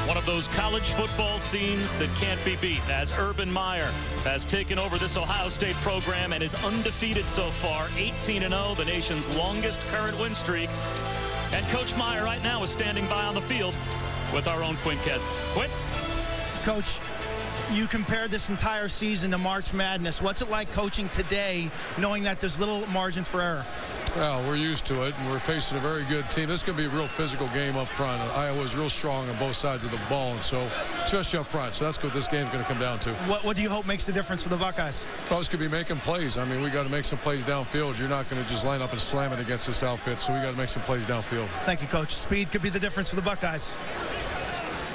One of those college football scenes that can't be beat, as Urban Meyer has taken over this Ohio State program and is undefeated so far, 18-0, the nation's longest current win streak. And Coach Meyer right now is standing by on the field with our own Quint Kesman. Quint? Coach, you compared this entire season to March Madness. What's it like coaching today, knowing that there's little margin for error? Well, we're used to it, and we're facing a very good team. This is going to be a real physical game up front. Iowa's real strong on both sides of the ball, and so especially up front. So that's what this game's going to come down to. What do you hope makes the difference for the Buckeyes? Well, it's going to be making plays. I mean, we got to make some plays downfield. You're not going to just line up and slam it against this outfit, so we got to make some plays downfield. Thank you, Coach. Speed could be the difference for the Buckeyes.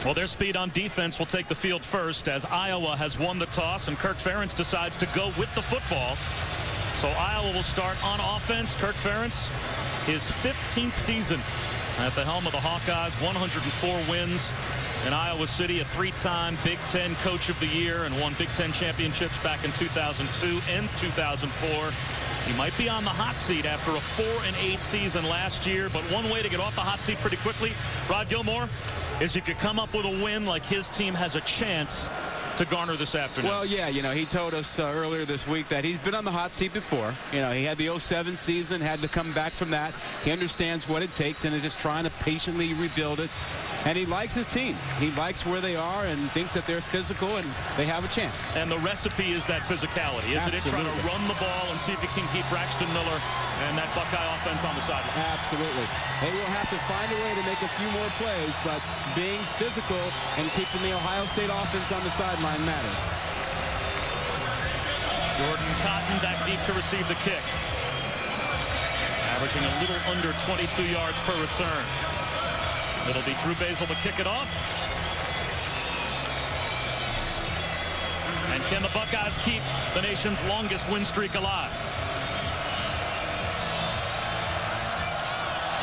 Well, their speed on defense will take the field first as Iowa has won the toss and Kirk Ferentz decides to go with the football. So Iowa will start on offense. Kirk Ferentz, his 15th season at the helm of the Hawkeyes, 104 wins in Iowa City, a three-time Big Ten Coach of the Year and won Big Ten championships back in 2002 and 2004. He might be on the hot seat after a 4-8 season last year, but one way to get off the hot seat pretty quickly, Rod Gilmore, is if you come up with a win like his team has a chance to garner this afternoon. Well, yeah, you know, he told us earlier this week that he's been on the hot seat before. You know, he had the 07 season, had to come back from that. He understands what it takes and is just trying to patiently rebuild it. And he likes his team. He likes where they are and thinks that they're physical and they have a chance. And the recipe is that physicality, isn't it? Trying to run the ball and see if he can keep Braxton Miller and that Buckeye offense on the sideline. Absolutely. They will have to find a way to make a few more plays, but being physical and keeping the Ohio State offense on the sideline matters. Jordan Cotton back deep to receive the kick. Averaging a little under 22 yards per return. It'll be Drew Basil to kick it off. And can the Buckeyes keep the nation's longest win streak alive?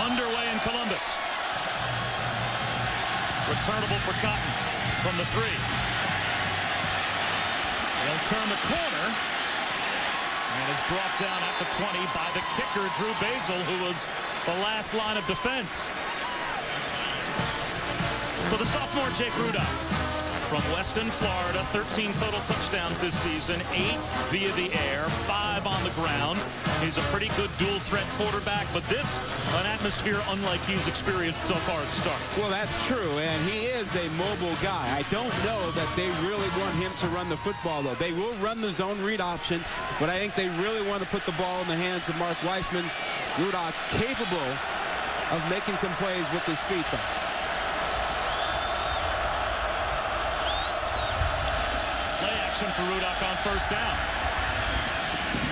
Underway in Columbus. Returnable for Cotton from the 3. He'll turn the corner and is brought down at the 20 by the kicker, Drew Basil, who was the last line of defense. So the sophomore Jake Rudock from Weston, Florida, 13 total touchdowns this season, 8 via the air, 5 on the ground. He's a pretty good dual threat quarterback, but this an atmosphere unlike he's experienced so far as a starter. Well, that's true, and he is a mobile guy. I don't know that they really want him to run the football, though. They will run the zone read option, but I think they really want to put the ball in the hands of Mark Weisman. Rudock capable of making some plays with his feet, though. For Rudock on first down.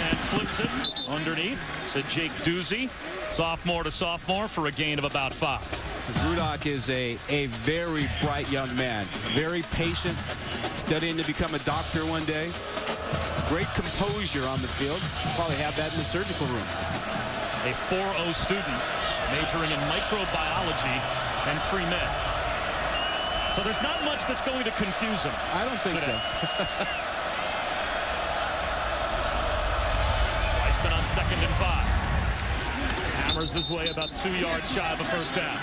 And flips it underneath to Jake Doozy, sophomore to sophomore, for a gain of about 5. Rudock is a very bright young man. Very patient, studying to become a doctor one day. Great composure on the field. Probably have that in the surgical room. A 4.0 student majoring in microbiology and pre-med. So there's not much that's going to confuse him. I don't think today. so. Weisman on 2nd and 5. Hammers his way about 2 yards shy of a first down.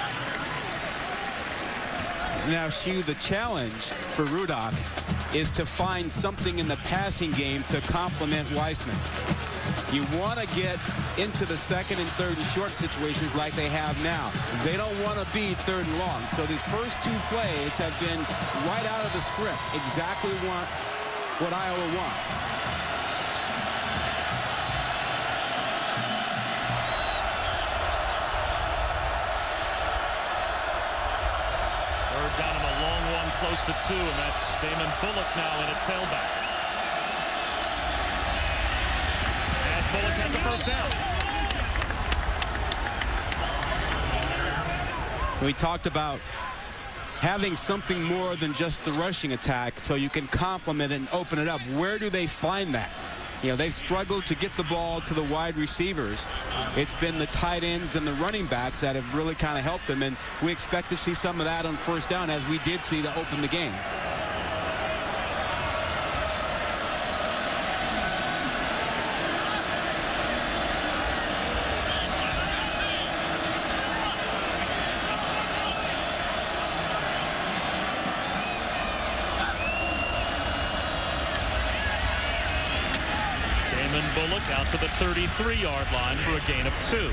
Now, Hugh, the challenge for Rudock is to find something in the passing game to complement Weisman. You want to get into the 2nd and 3rd and short situations like they have now. They don't want to be 3rd and long. So the first 2 plays have been right out of the script. Exactly what Iowa wants. Third down and a long one close to 2, and that's Damon Bullock now in at tailback. Bullock has a first down. We talked about having something more than just the rushing attack so you can complement it and open it up. Where do they find that? You know, they've struggled to get the ball to the wide receivers. It's been the tight ends and the running backs that have really kind of helped them, and we expect to see some of that on first down, as we did see to open the game. Bullock out to the 33-yard line for a gain of 2.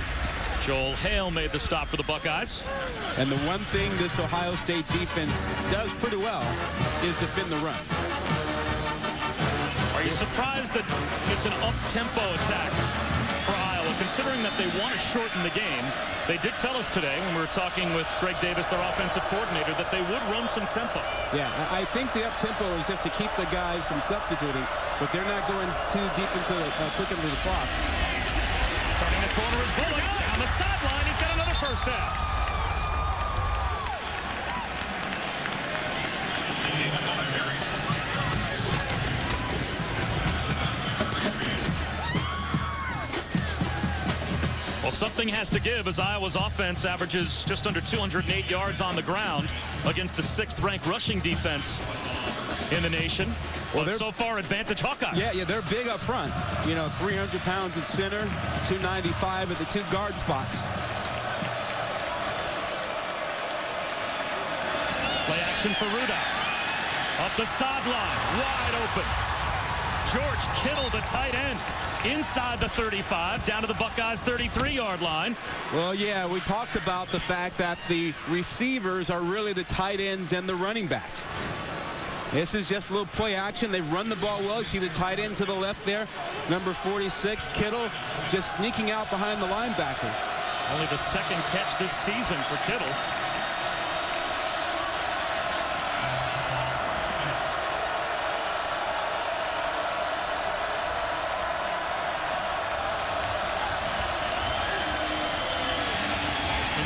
Joel Hale made the stop for the Buckeyes. And the one thing this Ohio State defense does pretty well is defend the run. Are you surprised that it's an up-tempo attack for Iowa, considering that they want to shorten the game? They did tell us today when we were talking with Greg Davis, their offensive coordinator, that they would run some tempo. Yeah, I think the up-tempo is just to keep the guys from substituting, but they're not going too deep into quick into the clock. Turning the corner is Bullock. Down the sideline, he's got another first down. Well, something has to give as Iowa's offense averages just under 208 yards on the ground against the 6th-ranked rushing defense in the nation. Well, so far, advantage Hawkeyes. Yeah, they're big up front. You know, 300 pounds at center, 295 at the 2 guard spots. Play action for Rudolph. Up the sideline, wide open. George Kittle, the tight end, inside the 35, down to the Buckeyes' 33-yard line. Well, yeah, we talked about the fact that the receivers are really the tight ends and the running backs. This is just a little play action. They've run the ball well. You see the tight end to the left there, number 46, Kittle, just sneaking out behind the linebackers. Only the 2nd catch this season for Kittle.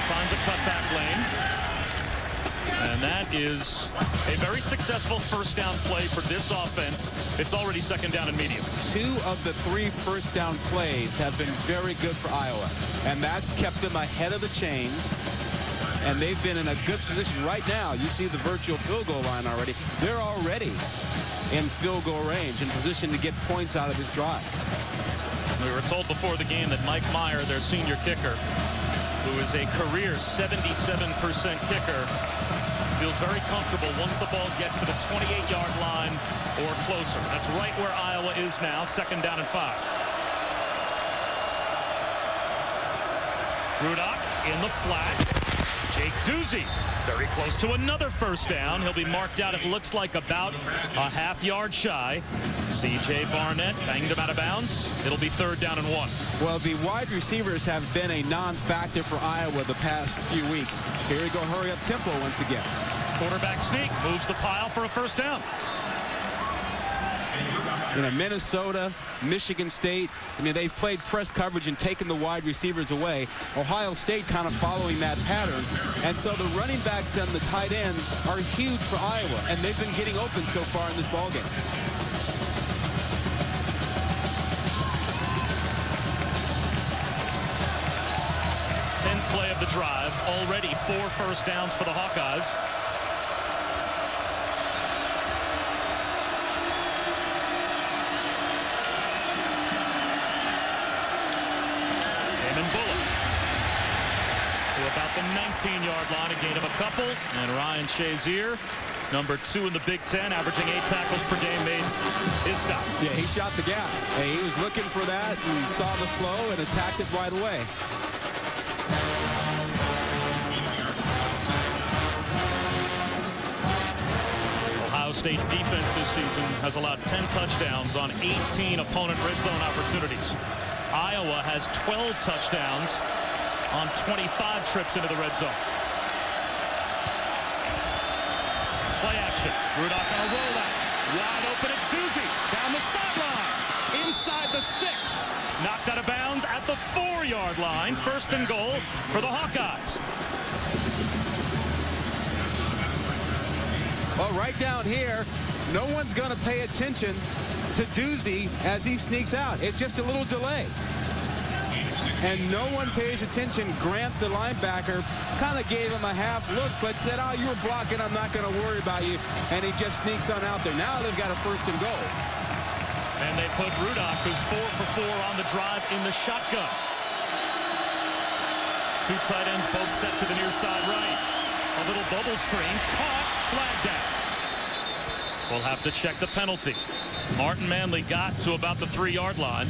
Finds a cutback lane. And that is a very successful first down play for this offense. It's already 2nd down and medium. 2 of the 3 first down plays have been very good for Iowa. And that's kept them ahead of the chains. And they've been in a good position right now. You see the virtual field goal line already. They're already in field goal range in position to get points out of this drive. We were told before the game that Mike Meyer, their senior kicker, who is a career 77% kicker, feels very comfortable once the ball gets to the 28-yard line or closer. That's right where Iowa is now, 2nd down and 5. Rudock in the flat. Jake Doozy very close to another first down. He'll be marked out, it looks like, about a half-yard shy. C.J. Barnett banged him out of bounds. It'll be 3rd down and 1. Well, the wide receivers have been a non-factor for Iowa the past few weeks. Here we go, hurry up tempo once again. Quarterback sneak moves the pile for a first down. You know, Minnesota, Michigan State, I mean, they've played press coverage and taken the wide receivers away. Ohio State kind of following that pattern. And so the running backs and the tight ends are huge for Iowa, and they've been getting open so far in this ballgame. Play of the drive, already 4 first downs for the Hawkeyes. Damon Bullock to about the 19-yard line, a gain of a couple, and Ryan Shazier, number 2 in the Big Ten, averaging 8 tackles per game, made his stop. Yeah, he shot the gap. He was looking for that and saw the flow and attacked it right away. Ohio State's defense this season has allowed 10 touchdowns on 18 opponent red zone opportunities. Iowa has 12 touchdowns on 25 trips into the red zone. Play action. Rudock on a rollout. Wide open, it's Doozy. Down the sideline. Inside the 6. Knocked out of bounds at the 4-yard line. 1st and goal for the Hawkeyes. Well, right down here, no one's going to pay attention to Doozy as he sneaks out. It's just a little delay. And no one pays attention. Grant, the linebacker, kind of gave him a half look, but said, oh, you were blocking, I'm not going to worry about you. And he just sneaks on out there. Now they've got a 1st and goal. And they put Rudock, who's 4 for 4 on the drive, in the shotgun. 2 tight ends both set to the near side right. A little bubble screen, caught, flag down. We'll have to check the penalty. Martin Manley got to about the 3-yard line.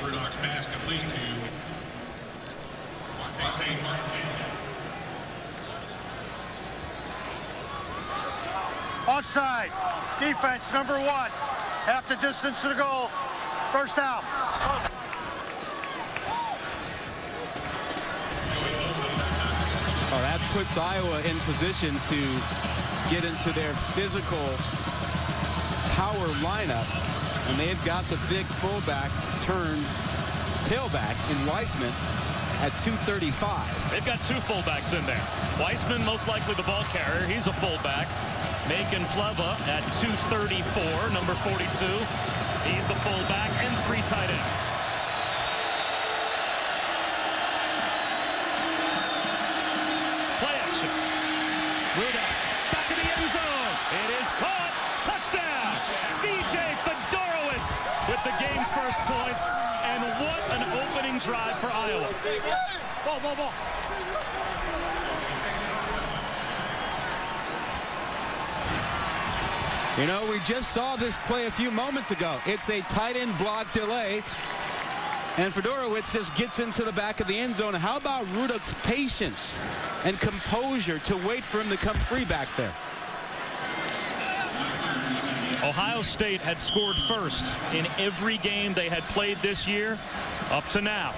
Rudolph's pass complete to Offside. Defense, number 1. Half the distance to the goal. First down. Oh, that puts Iowa in position to get into their physical power lineup. And they've got the big fullback turned tailback in Weissman at 235. They've got 2 fullbacks in there. Weissman, most likely the ball carrier. He's a fullback. Macon Pleva at 234, number 42. He's the fullback, and 3 tight ends. Play action. Rudolph back in the end zone. It is caught. Touchdown. C.J. Fedorowicz with the game's first points. And what an opening drive for Iowa. Ball. You know, we just saw this play a few moments ago. It's a tight end block delay. And Fedorowicz just gets into the back of the end zone. How about Rudolph's patience and composure to wait for him to come free back there? Ohio State had scored first in every game they had played this year up to now.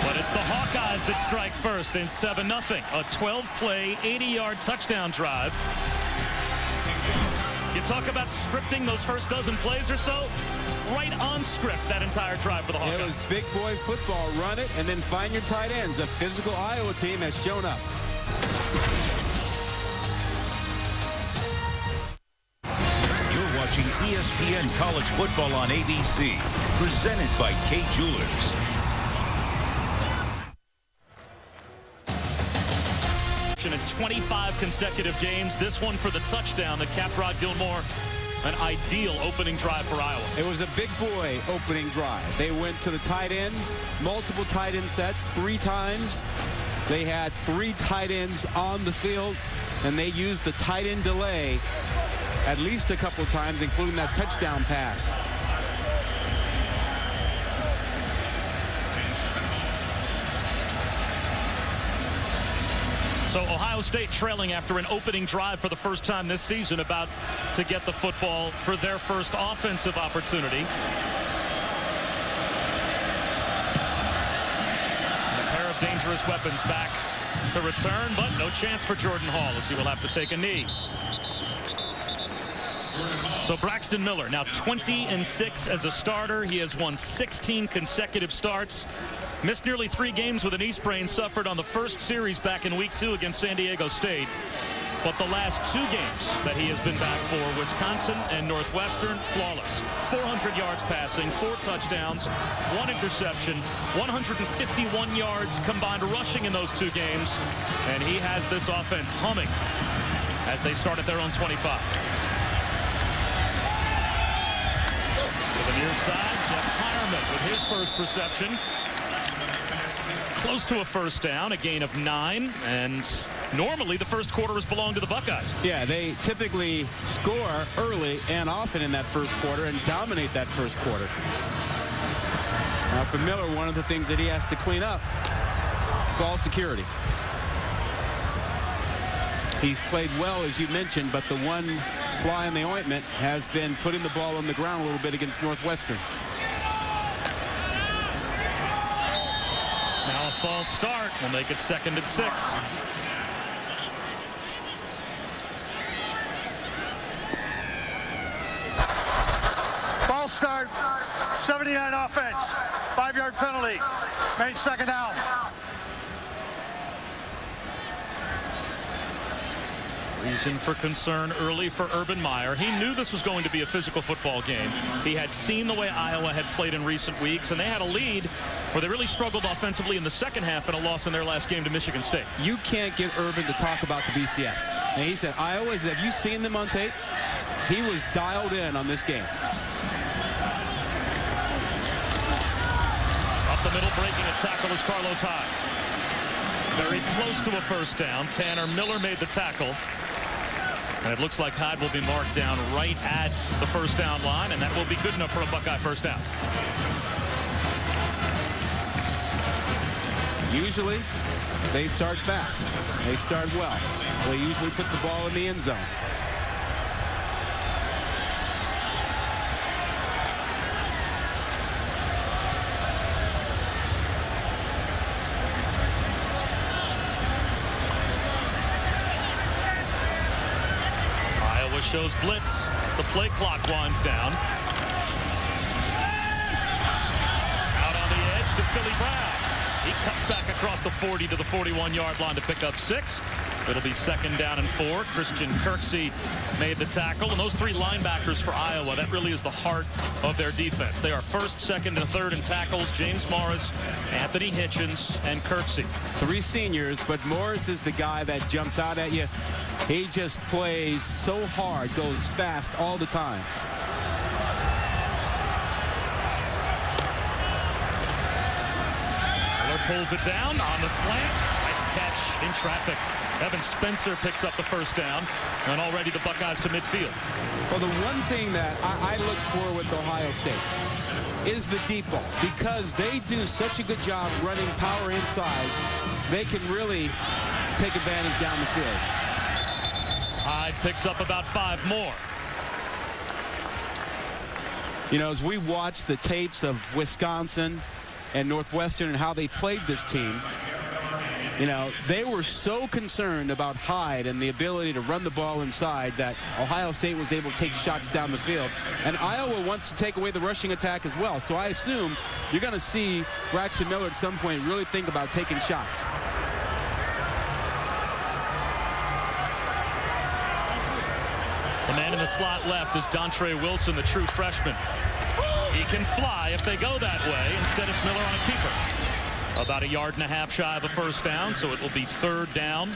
But it's the Hawkeyes that strike first in 7-0. A 12-play, 80-yard touchdown drive. You talk about scripting those first dozen plays or so. Right on script, that entire drive for the Hawkeyes. It was big boy football. Run it and then find your tight ends. A physical Iowa team has shown up. You're watching ESPN College Football on ABC. Presented by Kay Jewelers. In 25 consecutive games, this one for the touchdown that capped Rod Gilmore an ideal opening drive for Iowa. It was a big boy opening drive. They went to the tight ends, multiple tight end sets, 3 times. They had 3 tight ends on the field, and they used the tight end delay at least a couple of times, including that touchdown pass. So Ohio State trailing after an opening drive for the first time this season, about to get the football for their first offensive opportunity. And a pair of dangerous weapons back to return, but no chance for Jordan Hall, as he will have to take a knee. So Braxton Miller now 20-6 as a starter. He has won 16 consecutive starts. Missed nearly 3 games with a knee sprain suffered on the first series back in week 2 against San Diego State. But the last 2 games that he has been back for, Wisconsin and Northwestern, flawless. 400 yards passing, 4 touchdowns, 1 interception, 151 yards combined rushing in those 2 games. And he has this offense humming as they start at their own 25. To the near side, Jeff Hireman with his first reception. Close to a first down, a gain of 9, and normally the first quarter has belonged to the Buckeyes. Yeah, they typically score early and often in that first quarter and dominate that first quarter. Now for Miller, one of the things that he has to clean up is ball security. He's played well, as you mentioned, but the one fly in the ointment has been putting the ball on the ground a little bit against Northwestern. Now a false start will make it 2nd and 6. False start. 79 offense. 5-yard penalty. Made 2nd down. Reason for concern early for Urban Meyer. He knew this was going to be a physical football game. He had seen the way Iowa had played in recent weeks, and they had a lead where they really struggled offensively in the second half in a loss in their last game to Michigan State. You can't get Urban to talk about the BCS. And he said, Iowa, have you seen them on tape? He was dialed in on this game. Up the middle, breaking a tackle is Carlos Hyde. Very close to a first down. Tanner Miller made the tackle. And it looks like Hyde will be marked down right at the first down line, and that will be good enough for a Buckeye first down. Usually, they start fast. They start well. They usually put the ball in the end zone. Iowa shows blitz as the play clock winds down. Out on the edge to Philly Brown. He cuts back across the 40 to the 41-yard line to pick up 6. It'll be 2nd down and 4. Christian Kirksey made the tackle. And those 3 linebackers for Iowa, that really is the heart of their defense. They are 1st, 2nd, and 3rd in tackles. James Morris, Anthony Hitchens, and Kirksey. 3 seniors, but Morris is the guy that jumps out at you. He just plays so hard, goes fast all the time. Miller pulls it down on the slant. Nice catch in traffic. Evan Spencer picks up the 1st down, and already the Buckeyes to midfield. Well, the one thing that I look for with Ohio State is the deep ball, because they do such a good job running power inside. They can really take advantage down the field. Hyde picks up about 5 more. You know, as we watch the tapes of Wisconsin and Northwestern and how they played this team, you know, they were so concerned about Hyde and the ability to run the ball inside that Ohio State was able to take shots down the field. And Iowa wants to take away the rushing attack as well. So I assume you're going to see Braxton Miller at some point really think about taking shots. The man in the slot left is Dontre Wilson, the true freshman. He can fly if they go that way. Instead, it's Miller on a keeper. About 1.5 yards shy of a 1st down, so it will be 3rd down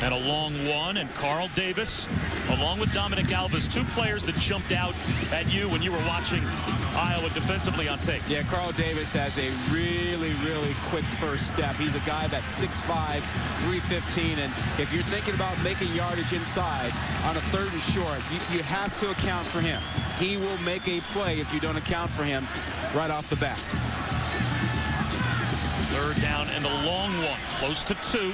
and a long one. And Carl Davis, along with Dominic Alves, 2 players that jumped out at you when you were watching Iowa defensively on tape. Yeah, Carl Davis has a really, really quick first step. He's a guy that's 6'5", 315, and if you're thinking about making yardage inside on a 3rd and short, you have to account for him. He will make a play if you don't account for him right off the bat. 3rd down and a long one, close to 2.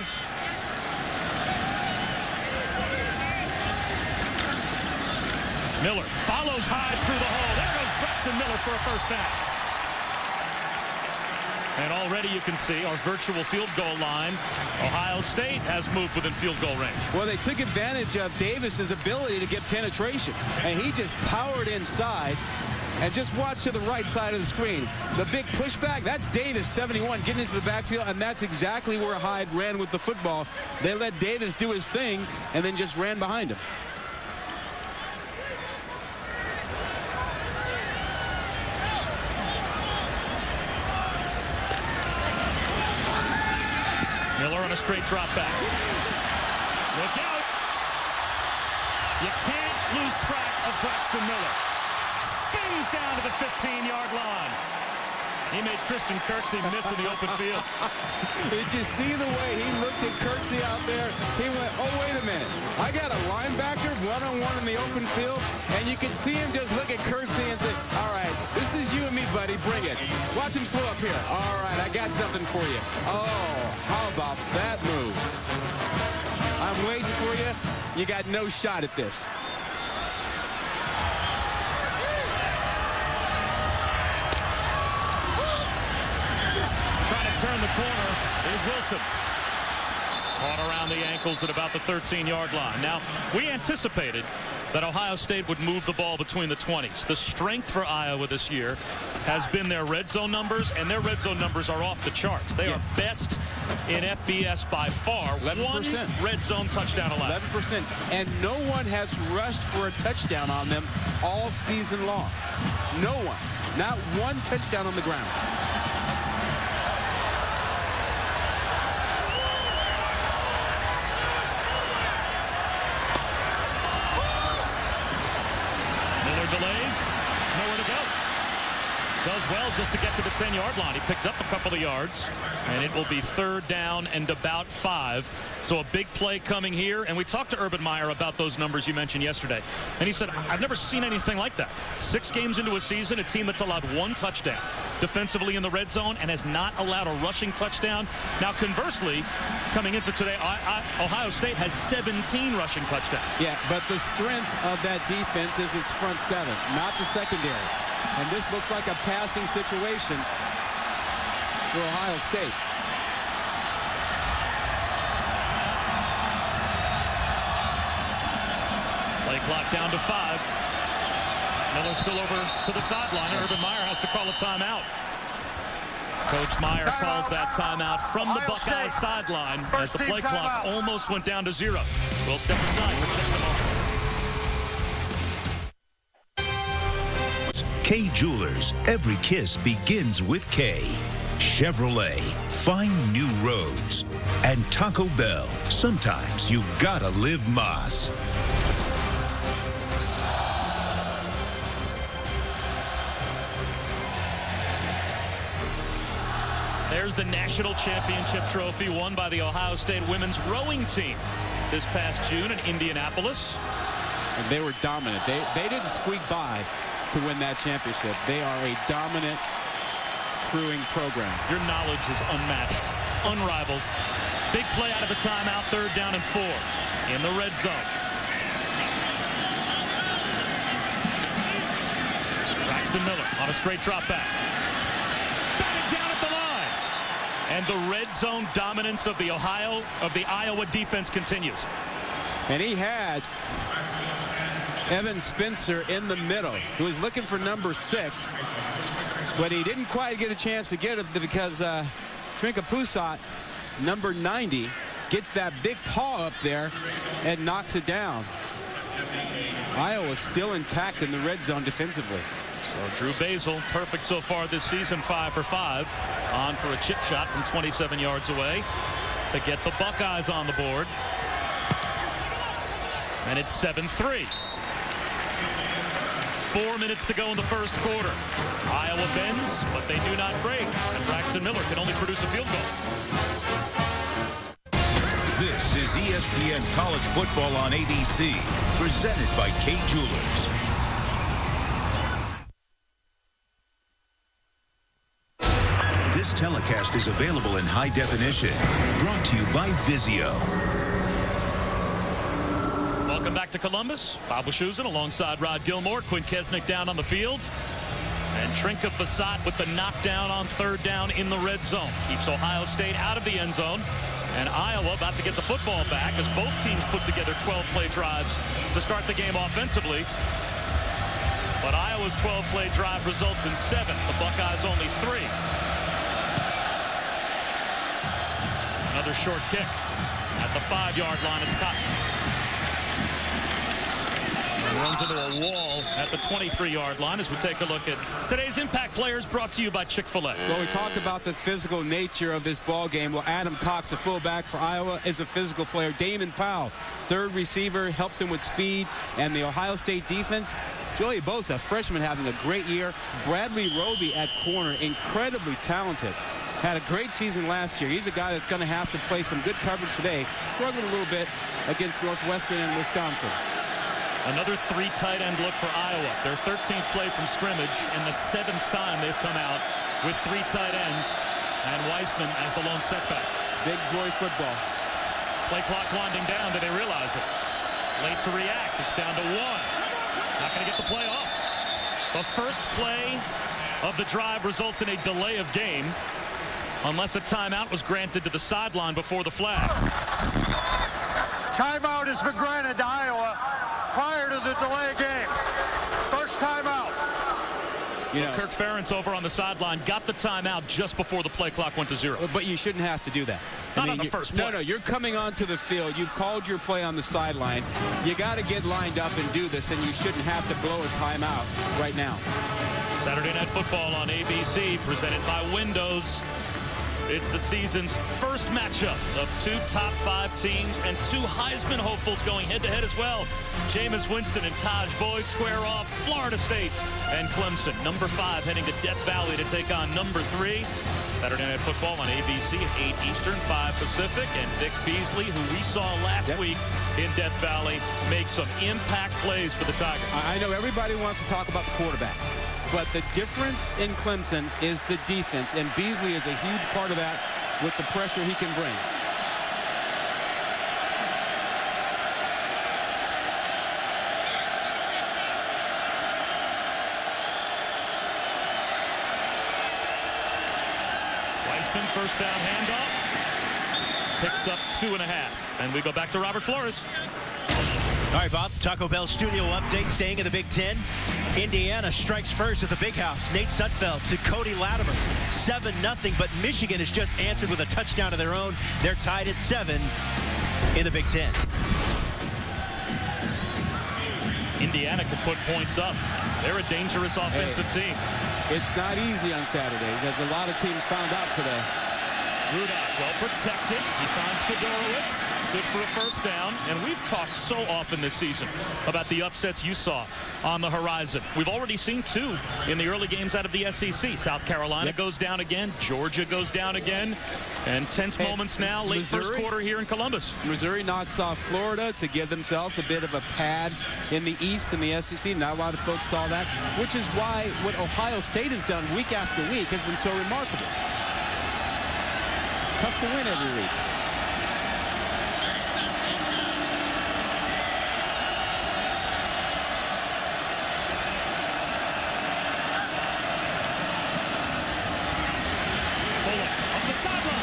Miller follows Hyde through the hole. There goes Braxton Miller for a 1st down. And already you can see our virtual field goal line. Ohio State has moved within field goal range. Well, they took advantage of Davis's ability to get penetration, and he just powered inside. And just watch to the right side of the screen. The big pushback, that's Davis, 71, getting into the backfield, and that's exactly where Hyde ran with the football. They let Davis do his thing and then just ran behind him. Miller on a straight drop back. Look out. You can't lose track of Braxton Miller. Spins down to the 15-yard line. He made Christian Kirksey miss in the open field. Did you see the way he looked at Kirksey out there? He went, oh, wait a minute. I got a linebacker one-on-one in the open field, and you can see him just look at Kirksey and say, all right, this is you and me, buddy. Bring it. Watch him slow up here. All right, I got something for you. Oh, how about that move? I'm waiting for you. You got no shot at this. Turn the corner is Wilson. Caught around the ankles at about the 13-yard line. Now, we anticipated that Ohio State would move the ball between the 20s. The strength for Iowa this year has been their red zone numbers, and their red zone numbers are off the charts. They are best in FBS by far. 11%. 1 red zone touchdown allowed. 11%. And no one has rushed for a touchdown on them all season long. No one. Not 1 touchdown on the ground. Delays, nowhere to go. Does well just to get to the 10-yard line. He picked up a couple of yards, and it will be 3rd down and about 5. So a big play coming here. And we talked to Urban Meyer about those numbers you mentioned yesterday. And he said, I've never seen anything like that. 6 games into a season, a team that's allowed 1 touchdown. defensively in the red zone and has not allowed a rushing touchdown. Now, conversely, coming into today, Ohio State has 17 rushing touchdowns. Yeah, but the strength of that defense is its front seven, not the secondary. And this looks like a passing situation for Ohio State. Play clock down to 5. Miller still over to the sideline. Urban Meyer has to call a timeout. Coach Meyer calls that timeout from the Buckeyes sideline as the play clock almost went down to 0. We'll step aside for just a moment. K Jewelers. Every kiss begins with K. Chevrolet. Find new roads. And Taco Bell. Sometimes you gotta live Mas. There's the national championship trophy won by the Ohio State women's rowing team this past June in Indianapolis. And they were dominant. They didn't squeak by to win that championship. They are a dominant crewing program. Your knowledge is unmatched, unrivaled. Big play out of the timeout, 3rd down and 4 in the red zone. Braxton Miller on a straight drop back. Batted down at the line. And the red zone dominance of the Iowa defense continues. And he had Evan Spencer in the middle, who was looking for number 6, but he didn't quite get a chance to get it because Trinka Pusat, number 90, gets that big paw up there and knocks it down. Iowa's still intact in the red zone defensively. So Drew Basil, perfect so far this season, 5 for 5. On for a chip shot from 27 yards away to get the Buckeyes on the board. And it's 7-3. 4 minutes to go in the first quarter. Iowa bends, but they do not break. And Braxton Miller can only produce a field goal. This is ESPN College Football on ABC, presented by K Jewelers. This telecast is available in high definition, brought to you by Vizio. Welcome back to Columbus. Bob Wischusen alongside Rod Gilmore. Quinn Kesnick down on the field. And Trinka Pusat with the knockdown on 3rd down in the red zone. Keeps Ohio State out of the end zone. And Iowa about to get the football back as both teams put together 12-play drives to start the game offensively. But Iowa's 12-play drive results in 7. The Buckeyes only 3. Another short kick at the 5-yard line. It's Cotton. And runs into a wall at the 23-yard line as we take a look at today's impact players, brought to you by Chick-fil-A. Well, we talked about the physical nature of this ball game. Well, Adam Cox, a fullback for Iowa, is a physical player. Damon Powell, 3rd receiver, helps him with speed. And the Ohio State defense, Joey Bosa, freshman, having a great year. Bradley Roby at corner, incredibly talented. Had a great season last year. He's a guy that's going to have to play some good coverage today. Struggled a little bit against Northwestern and Wisconsin. Another 3 tight end look for Iowa. Their 13th play from scrimmage and the 7th time they've come out with 3 tight ends. And Weissman as the lone setback. Big boy football. Play clock winding down. Do they realize it? Late to react. It's down to 1. Not going to get the play off. The first play of the drive results in a delay of game, unless a timeout was granted to the sideline before the flag. Timeout has been granted to Iowa prior to the delay of game. First timeout. So Kirk Ferentz over on the sideline got the timeout just before the play clock went to 0. But you shouldn't have to do that. Not on the first play. No, you're coming onto the field. You've called your play on the sideline. You got to get lined up and do this, and you shouldn't have to blow a timeout right now. Saturday Night Football on ABC, presented by Windows. It's the season's first matchup of 2 top 5 teams and 2 Heisman hopefuls going head-to-head as well. Jameis Winston and Taj Boyd square off. Florida State and Clemson. Number 5 heading to Death Valley to take on number 3. Saturday Night Football on ABC at 8 Eastern, 5 Pacific. And Vic Beasley, who we saw last week in Death Valley, make some impact plays for the Tigers. I know everybody wants to talk about the quarterbacks. But the difference in Clemson is the defense, and Beasley is a huge part of that with the pressure he can bring. Weissman, first down handoff. Picks up 2.5. And we go back to Robert Flores. All right, Bob, Taco Bell studio update, staying in the Big Ten. Indiana strikes first at the Big House. Nate Sudfeld to Cody Latimer. 7-0, but Michigan has just answered with a touchdown of their own. They're tied at 7 in the Big Ten. Indiana can put points up. They're a dangerous offensive team. It's not easy on Saturdays, as a lot of teams found out today. Rudock well protected. He finds Fedorowicz. It's good for a first down. And we've talked so often this season about the upsets you saw on the horizon. We've already seen 2 in the early games out of the SEC. South Carolina goes down again. Georgia goes down again. And tense moments now, late first quarter here in Columbus. Missouri knocks off Florida to give themselves a bit of a pad in the East in the SEC. Not a lot of folks saw that, which is why what Ohio State has done week after week has been so remarkable. Tough to win every week. Up the sideline.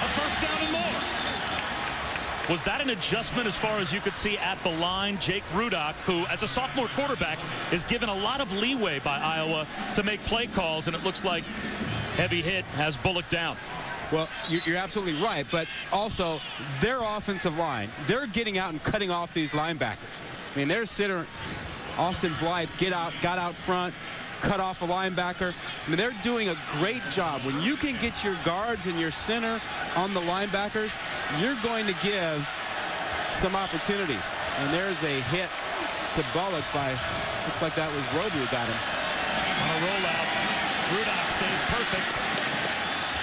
A first down and more. Was that an adjustment as far as you could see at the line? Jake Rudock, who as a sophomore quarterback is given a lot of leeway by Iowa to make play calls, and it looks like heavy hit has Bullock down. Well, you're absolutely right, but also their offensive line, they're getting out and cutting off these linebackers. I mean, their center, Austin Blythe, got out front, cut off a linebacker. I mean, they're doing a great job. When you can get your guards and your center on the linebackers, you're going to give some opportunities. And there's a hit to Bullock by, looks like that was Roby who got him. On a rollout, Rudock stays perfect.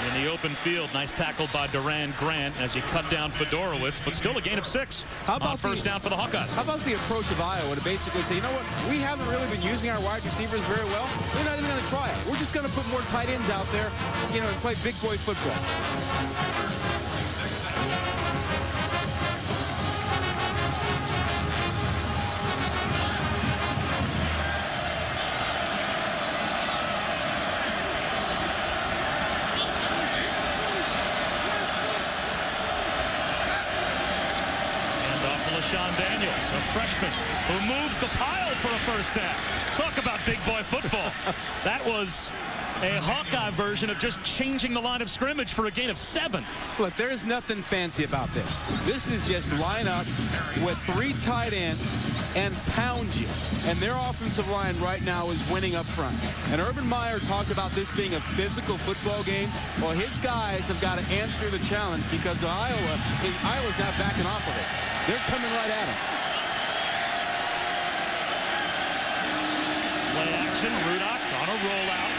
In the open field, nice tackle by Duran Grant as he cut down Fedorowicz, but still a gain of 6 on first down for the Hawkeyes. How about the approach of Iowa to basically say, you know what, we haven't really been using our wide receivers very well. We're not even going to try it. We're just going to put more tight ends out there, you know, and play big boy football. Sean Daniels, a freshman who moves the pile for a first down. Talk about big boy football. That was a Hawkeye version of just changing the line of scrimmage for a gain of 7. Look, there's nothing fancy about this. This is just line up with 3 tight ends and pound you. And their offensive line right now is winning up front. And Urban Meyer talked about this being a physical football game. Well, his guys have got to answer the challenge because Iowa's not backing off of it. They're coming right at him. Play action, Rudock on a rollout.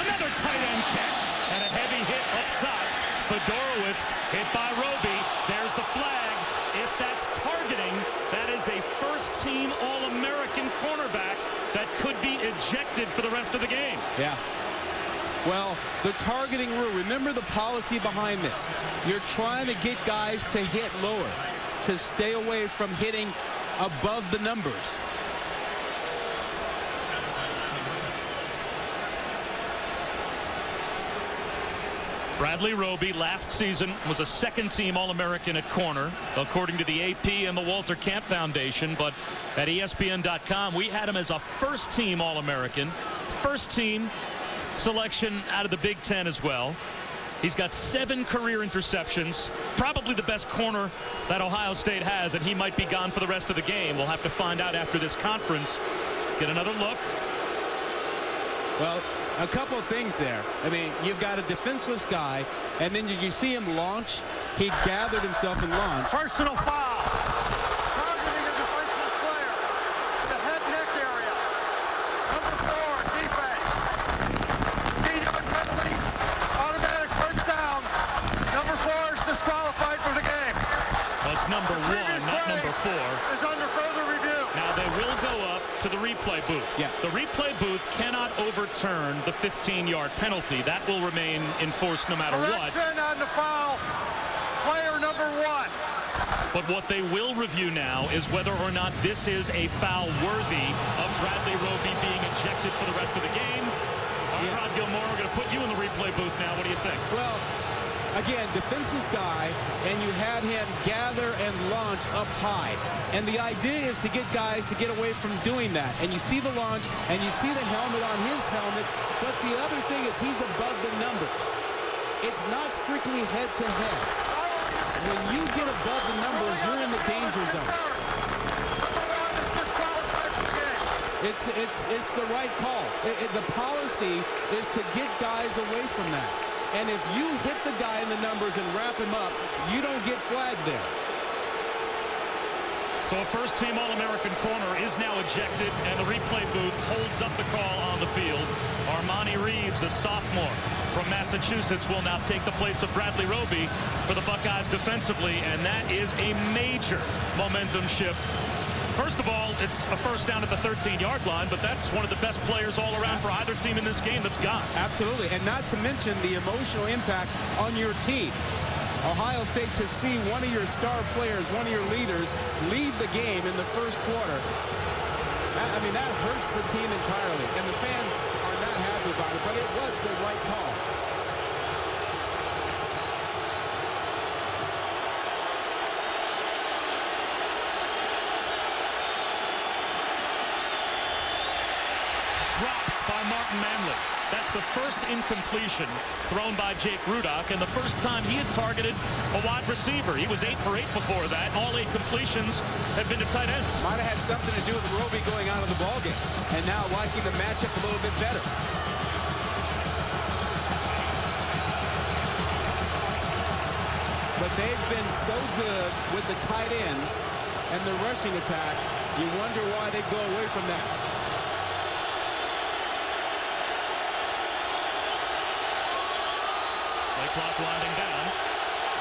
Another tight end catch and a heavy hit up top. Fedorowicz hit by Roby. There's the flag. If that's targeting, that is a first-team All-American cornerback that could be ejected for the rest of the game. Yeah. Well, the targeting rule, remember the policy behind this. You're trying to get guys to hit lower, to stay away from hitting above the numbers. Bradley Roby last season was a second-team All-American at corner, according to the AP and the Walter Camp Foundation. But at ESPN.com, we had him as a first-team All-American, first-team selection out of the Big Ten as well. He's got 7 career interceptions, probably the best corner that Ohio State has, and he might be gone for the rest of the game. We'll have to find out after this conference. Let's get another look. Well, a couple of things there. I mean, you've got a defenseless guy, and then did you see him launch? He gathered himself and launched. Personal foul. Targeting a defenseless player. The head neck area. Number 4, defense. 8-yard penalty. Automatic first down. Number 4 is disqualified for the game. Well, it's number 1, not number 4. Is under further review. Now they will go up to the replay booth. Yeah. The replay booth cannot overturn the 15-yard penalty. That will remain in force no matter what. Correction on the foul. Player number 1. But what they will review now is whether or not this is a foul worthy of Bradley Roby being ejected for the rest of the game. All right, Rod Gilmore, we're going to put you in the replay booth now. What do you think? Well, again, defenseless guy, and you had him gather and launch up high. And the idea is to get guys to get away from doing that. And you see the launch, and you see the helmet on his helmet. But the other thing is he's above the numbers. It's not strictly head-to-head. When you get above the numbers, you're in the danger zone. It's the right call. The policy is to get guys away from that. And if you hit the guy in the numbers and wrap him up, you don't get flagged there. So a first-team All-American corner is now ejected, and the replay booth holds up the call on the field. Armani Reeves, a sophomore from Massachusetts, will now take the place of Bradley Roby for the Buckeyes defensively, and that is a major momentum shift. First of all, it's a first down at the 13-yard line, but that's one of the best players all around for either team in this game that's gone. Absolutely, and not to mention the emotional impact on your team. Ohio State to see one of your star players, one of your leaders, leave the game in the first quarter. I mean, that hurts the team entirely, and the fans are not happy about it, but it was the right call. Dropped by Martin Manley. That's the first incompletion thrown by Jake Rudock, and the first time he had targeted a wide receiver. He was 8 for 8 before that. All 8 completions have been to tight ends. Might have had something to do with Roby going out of the ballgame, and now liking the matchup a little bit better. But they've been so good with the tight ends and the rushing attack, you wonder why they go away from that. Clock winding down.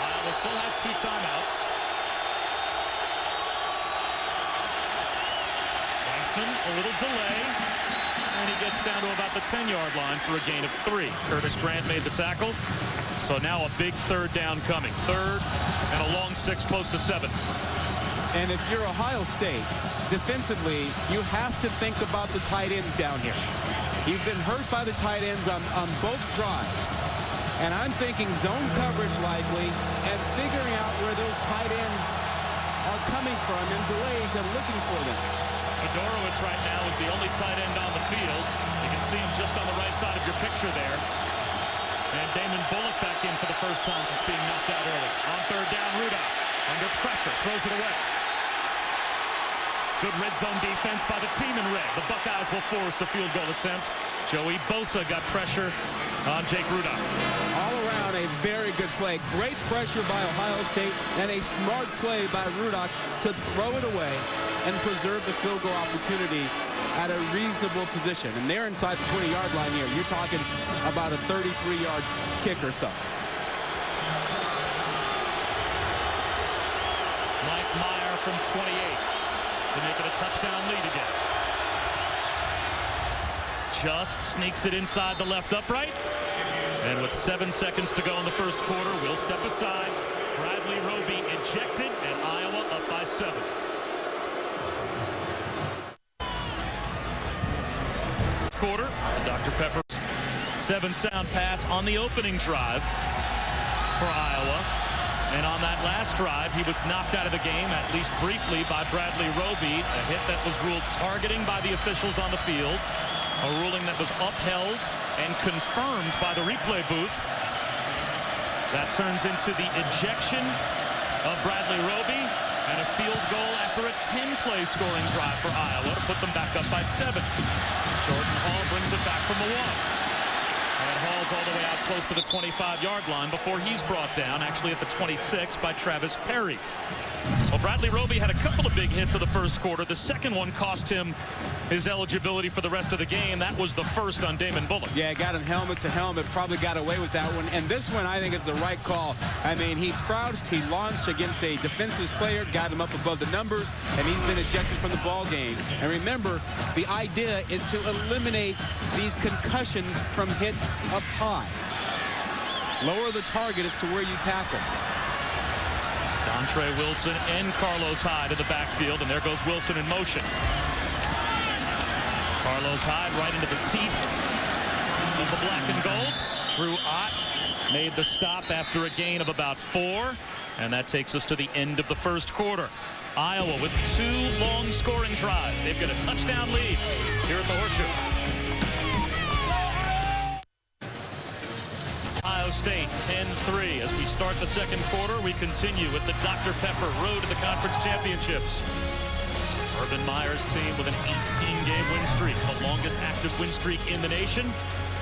Iowa still has 2 timeouts. Weissman, a little delay, and he gets down to about the 10-yard line for a gain of 3. Curtis Grant made the tackle, so now a big third down coming. Third and a long 6, close to 7. And if you're Ohio State, defensively, you have to think about the tight ends down here. You've been hurt by the tight ends on both drives. And I'm thinking zone coverage likely and figuring out where those tight ends are coming from in delays and looking for them. Fedorowicz right now is the only tight end on the field. You can see him just on the right side of your picture there. And Damon Bullock back in for the first time since being knocked out early. On third down, Rudock under pressure, throws it away. Good red zone defense by the team in red. The Buckeyes will force a field goal attempt. Joey Bosa got pressure on Jake Rudock. All around a very good play. Great pressure by Ohio State and a smart play by Rudock to throw it away and preserve the field goal opportunity at a reasonable position. And they're inside the 20-yard line here. You're talking about a 33-yard kick or so. Mike Meyer from 28 to make it a touchdown lead again. Just sneaks it inside the left upright. And with 7 seconds to go in the first quarter, we'll step aside. Bradley Roby ejected, and Iowa up by 7. Quarter, Dr. Pepper's 7-sound pass on the opening drive for Iowa. And on that last drive, he was knocked out of the game, at least briefly, by Bradley Roby. A hit that was ruled targeting by the officials on the field. A ruling that was upheld and confirmed by the replay booth. That turns into the ejection of Bradley Roby and a field goal after a 10-play scoring drive for Iowa to put them back up by 7. Jordan Hall brings it back from the 1. And Hall's all the way out close to the 25-yard line before he's brought down, actually at the 26 by Travis Perry. Well, Bradley Roby had a couple of big hits of the first quarter. The second one cost him his eligibility for the rest of the game. That was the first on Damon Bullock. Yeah, got him helmet to helmet, probably got away with that one. And this one, I think, is the right call. I mean, he crouched, he launched against a defensive player, got him up above the numbers, and he's been ejected from the ball game. And remember, the idea is to eliminate these concussions from hits up high. Lower the target as to where you tackle. Dontre Wilson and Carlos Hyde in the backfield, and there goes Wilson in motion. Carlos Hyde right into the teeth of the black and golds. Drew Ott made the stop after a gain of about 4, and that takes us to the end of the first quarter. Iowa with 2 long scoring drives. They've got a touchdown lead here at the Horseshoe. Ohio State 10-3. As we start the second quarter, we continue with the Dr. Pepper road to the conference championships. Urban Meyer's team with an 18-game win streak, the longest active win streak in the nation.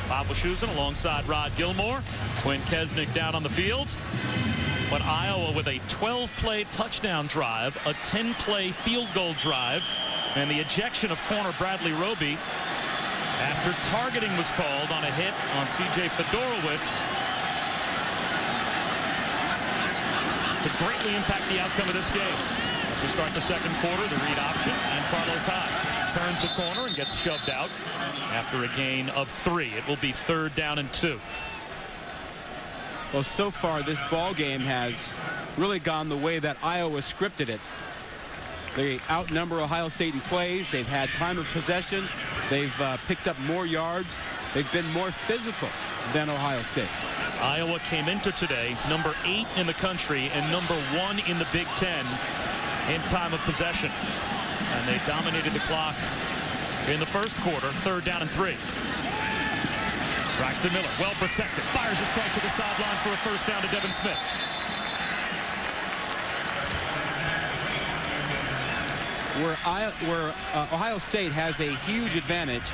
Bob Wischusen alongside Rod Gilmore. Quinn Kesnick down on the field. But Iowa with a 12-play touchdown drive, a 10-play field goal drive, and the ejection of corner Bradley Roby after targeting was called on a hit on C.J. Fedorowicz. Could greatly impact the outcome of this game. As we start the second quarter, the read option, and Carlos Hyde turns the corner and gets shoved out after a gain of 3. It will be 3rd down and 2. Well, so far this ball game has really gone the way that Iowa scripted it. They outnumber Ohio State in plays. They've had time of possession. They've picked up more yards. They've been more physical than Ohio State. Iowa came into today number 8 in the country and number 1 in the Big Ten in time of possession. And they dominated the clock in the first quarter. 3rd down and 3. Braxton Miller, well protected, fires a strike to the sideline for a first down to Devin Smith. Where Ohio State has a huge advantage,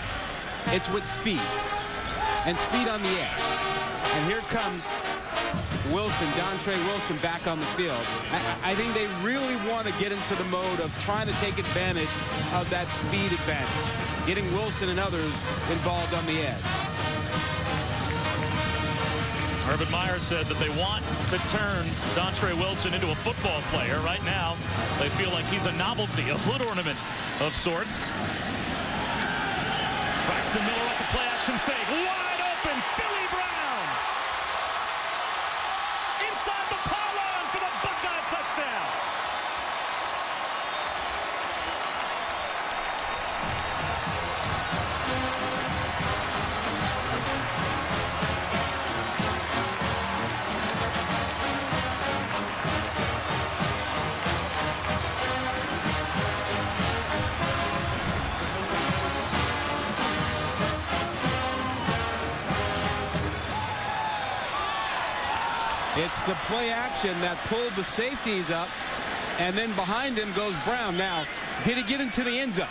it's with speed, and speed on the edge. And here comes Wilson, Dontre Wilson, back on the field. I think they really want to get into the mode of trying to take advantage of that speed advantage, getting Wilson and others involved on the edge. Urban Meyer said that they want to turn Dontre Wilson into a football player. Right now, they feel like he's a novelty, a hood ornament of sorts. Braxton Miller off the play action fake. Wide open, Philly Brown. Inside the pylon for the Buckeye touchdown. It's the play action that pulled the safeties up, and then behind him goes Brown. Now, did he get into the end zone?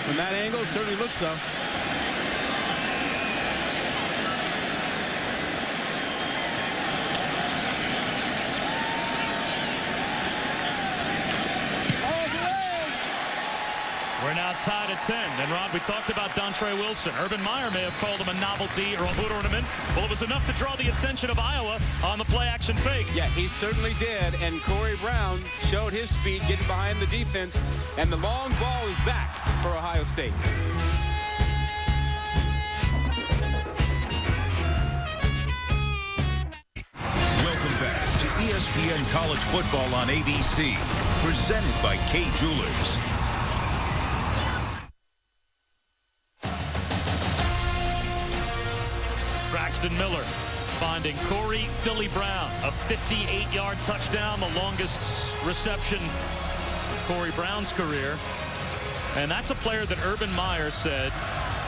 From that angle, it certainly looks so. We're now tied at 10. And, Rod, we talked about Dontre Wilson. Urban Meyer may have called him a novelty or a hood ornament. Well, it was enough to draw the attention of Iowa on the play-action fake. Yeah, he certainly did. And Corey Brown showed his speed getting behind the defense. And the long ball is back for Ohio State. Welcome back to ESPN College Football on ABC. Presented by Kay Jewelers. Braxton Miller finding Corey Philly Brown, a 58-yard touchdown, the longest reception of Corey Brown's career. And that's a player that Urban Meyer said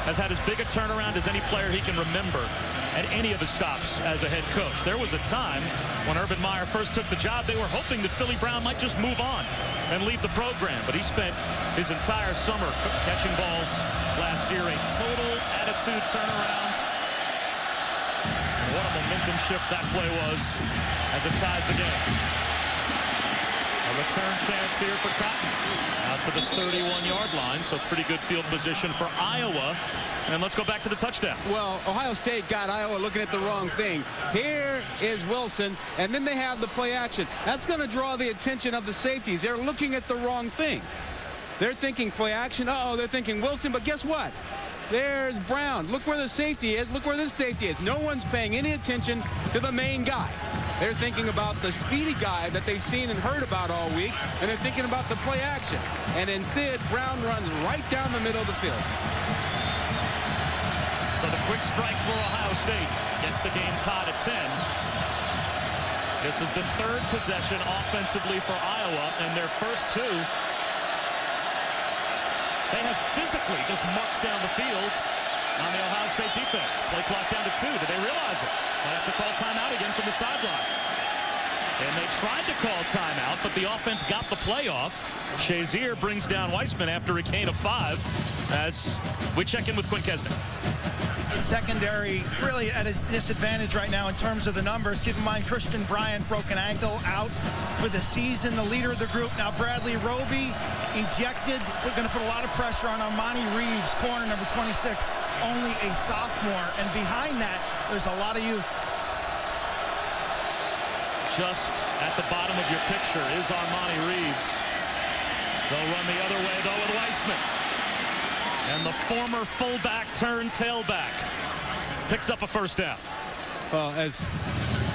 has had as big a turnaround as any player he can remember at any of his stops as a head coach. There was a time when Urban Meyer first took the job, they were hoping that Philly Brown might just move on and leave the program. But he spent his entire summer catching balls last year, a total attitude turnaround. What a momentum shift that play was as it ties the game. A return chance here for Cotton. Out to the 31-yard line, so pretty good field position for Iowa. And let's go back to the touchdown. Well, Ohio State got Iowa looking at the wrong thing. Here is Wilson, and then they have the play action. That's going to draw the attention of the safeties. They're looking at the wrong thing. They're thinking play action. Uh-oh, they're thinking Wilson, but guess what? There's Brown. Look where the safety is. Look where this safety is. No one's paying any attention to the main guy. They're thinking about the speedy guy that they've seen and heard about all week, and they're thinking about the play action. And instead, Brown runs right down the middle of the field. So the quick strike for Ohio State gets the game tied at 10. This is the third possession offensively for Iowa, and their first two. They have physically just marched down the field on the Ohio State defense. Play clock down to 2. Did they realize it? Might have to call timeout again from the sideline. And they tried to call timeout, but the offense got the play off. Shazier brings down Weissman after a gain of 5 as we check in with Quinn Kesnick. Secondary really at his disadvantage right now in terms of the numbers. Keep in mind, Christian Bryant, broken ankle, out for the season, the leader of the group. Now Bradley Roby ejected. We're going to put a lot of pressure on Armani Reeves, corner number 26, only a sophomore. And behind that, there's a lot of youth. Just at the bottom of your picture is Armani Reeves. They'll run the other way, though, with Weissman. And the former fullback turned tailback picks up a first down. Well, as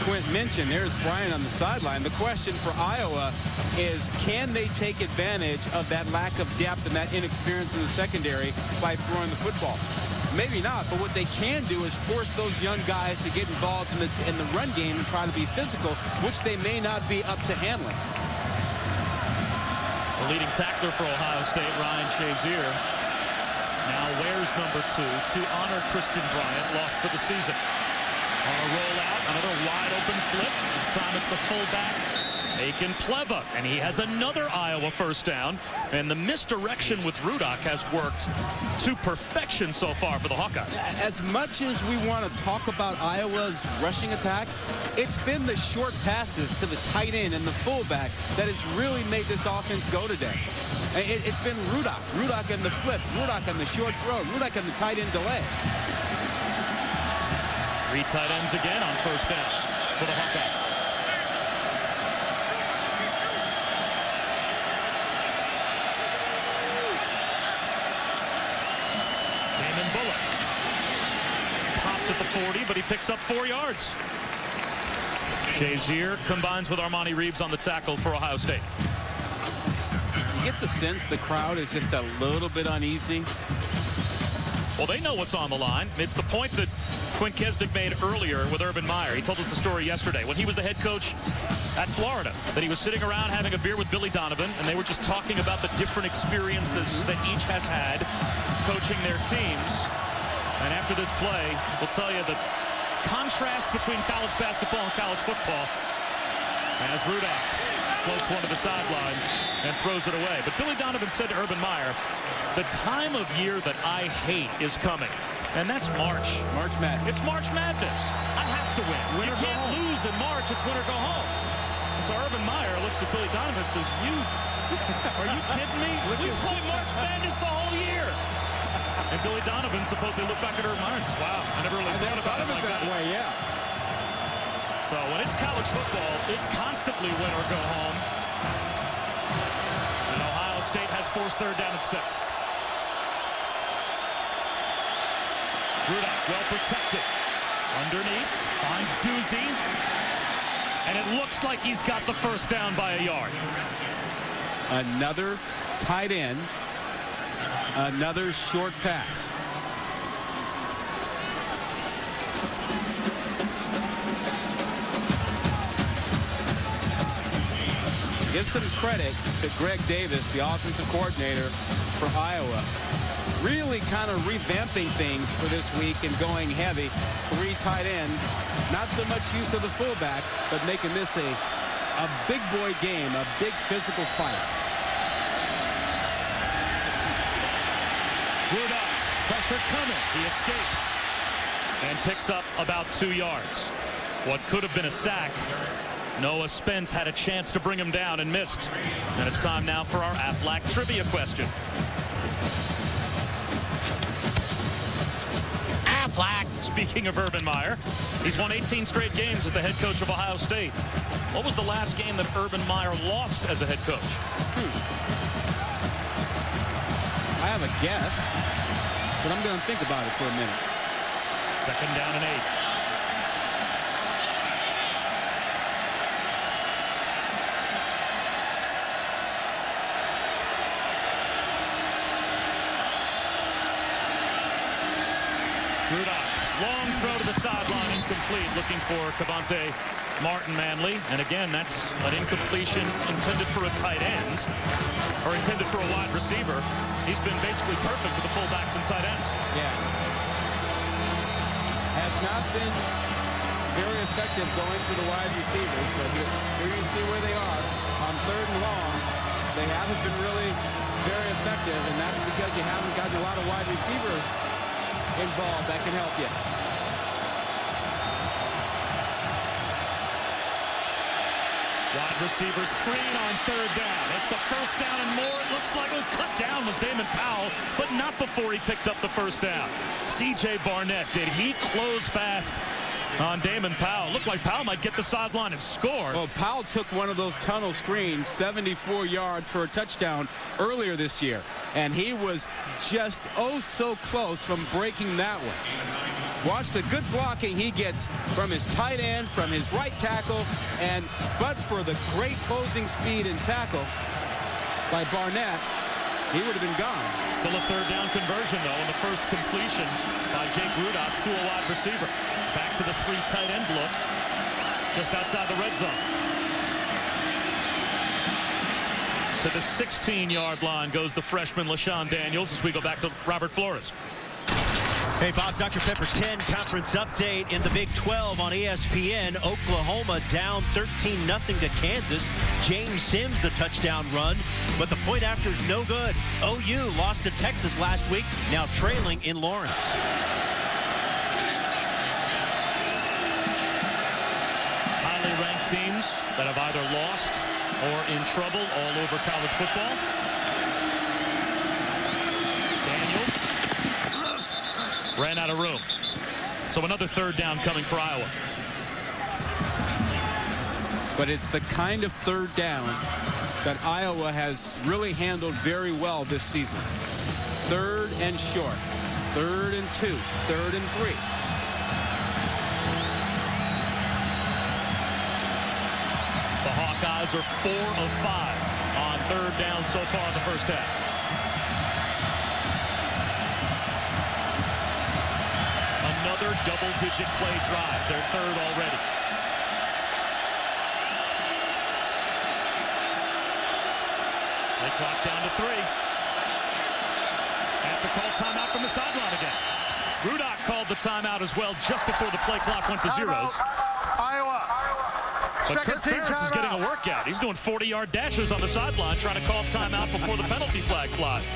Quint mentioned, there's Bryant on the sideline. The question for Iowa is, can they take advantage of that lack of depth and that inexperience in the secondary by throwing the football? Maybe not, but what they can do is force those young guys to get involved in the run game and try to be physical, which they may not be up to handling. The leading tackler for Ohio State, Ryan Shazier, now wears number 2 to honor Christian Bryant, lost for the season. On a rollout, another wide open flip. This time it's the fullback, Aiken Pleva, and he has another Iowa first down. And the misdirection with Rudock has worked to perfection so far for the Hawkeyes. As much as we want to talk about Iowa's rushing attack, it's been the short passes to the tight end and the fullback that has really made this offense go today. It's been Rudock and the flip, Rudock and the short throw, Rudock and the tight end delay. 3 tight ends again on first down for the Hawkeyes. Damon Bullock popped at the 40, but he picks up 4 yards. Shazier combines with Armani Reeves on the tackle for Ohio State. You get the sense the crowd is just a little bit uneasy. Well, they know what's on the line. It's the point that Quinn Kesnick made earlier with Urban Meyer. He told us the story yesterday when he was the head coach at Florida, that he was sitting around having a beer with Billy Donovan, and they were just talking about the different experiences that each has had coaching their teams. And after this play, we'll tell you the contrast between college basketball and college football as Rudock floats one to the sideline and throws it away. But Billy Donovan said to Urban Meyer, the time of year that I hate is coming, and that's March. March Madness. It's March Madness. I have to win. You can't lose in March. It's win or go home. And so Urban Meyer looks at Billy Donovan and says, are you kidding me? We play March Madness the whole year. And Billy Donovan supposedly looked back at Urban Meyer and says, wow, I never really thought about it like that way, yeah. So when it's college football, it's constantly win or go home. And Ohio State has forced third down at 6. Rudock well protected. Underneath, finds Doozy. And it looks like he's got the first down by a yard. Another tight end. Another short pass. Give some credit to Greg Davis, the offensive coordinator for Iowa. Really kind of revamping things for this week and going heavy. 3 tight ends. Not so much use of the fullback, but making this a big boy game, a big physical fight. Rudock, pressure coming. He escapes. and picks up about 2 yards. What could have been a sack, Noah Spence had a chance to bring him down and missed. And it's time now for our Aflac trivia question. Aflac. Speaking of Urban Meyer, he's won 18 straight games as the head coach of Ohio State. What was the last game that Urban Meyer lost as a head coach? I have a guess, but I'm going to think about it for a minute. 2nd down and 8. Rudock, long throw to the sideline, incomplete, looking for Cavante Martin Manley. And again, that's an incompletion intended for a tight end, or intended for a wide receiver. He's been basically perfect to the fullbacks and tight ends. Yeah. Has not been very effective going to the wide receivers, but here you see where they are. On 3rd and long, they haven't been really very effective, and that's because you haven't gotten a lot of wide receivers involved that can help you. Wide receiver screen on 3rd down. It's the 1st down and more. It looks like cut down was Damon Powell, but not before he picked up the 1st down. C.J. Barnett, did he close fast on Damon Powell? Looked like Powell might get the sideline and score. Well, Powell took one of those tunnel screens, 74 yards for a touchdown earlier this year. And he was just so close from breaking that one. Watch the good blocking he gets from his tight end, from his right tackle, but for the great closing speed and tackle by Barnett, he would have been gone. Still a 3rd down conversion, though, and the first completion by Jake Rudock to a wide receiver. Back to the 3 tight end look, just outside the red zone. To the 16-yard line goes the freshman LaShawn Daniels as we go back to Robert Flores. Hey, Bob, Dr. Pepper 10 conference update in the Big 12 on ESPN. Oklahoma down 13-0 to Kansas. James Sims the touchdown run, but the point after is no good. OU lost to Texas last week, now trailing in Lawrence. Highly ranked teams that have either lost or in trouble all over college football. Daniels ran out of room. So another 3rd down coming for Iowa. But it's the kind of 3rd down that Iowa has really handled very well this season. 3rd and short, 3rd and 2, 3rd and 3. The Hawkeyes are 4 of 5 on 3rd down so far in the first half. Another double-digit play drive, their 3rd already. They clock down to 3. Have to call timeout from the sideline again. Rudock called the timeout as well just before the play clock went to zeros. Iowa. But Kirk Ferentz is getting a workout. He's doing 40-yard dashes on the sideline trying to call timeout before the penalty flag flies.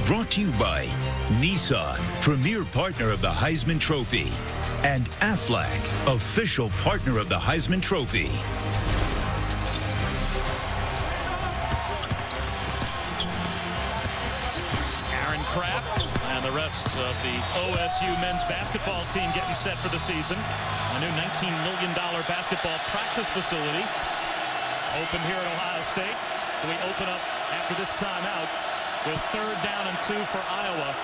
Brought to you by Nissan, premier partner of the Heisman Trophy, and Aflac, official partner of the Heisman Trophy. Aaron Kraft and the rest of the OSU men's basketball team getting set for the season. A new $19 million basketball practice facility open here at Ohio State. So we open up after this timeout with 3rd down and 2 for Iowa.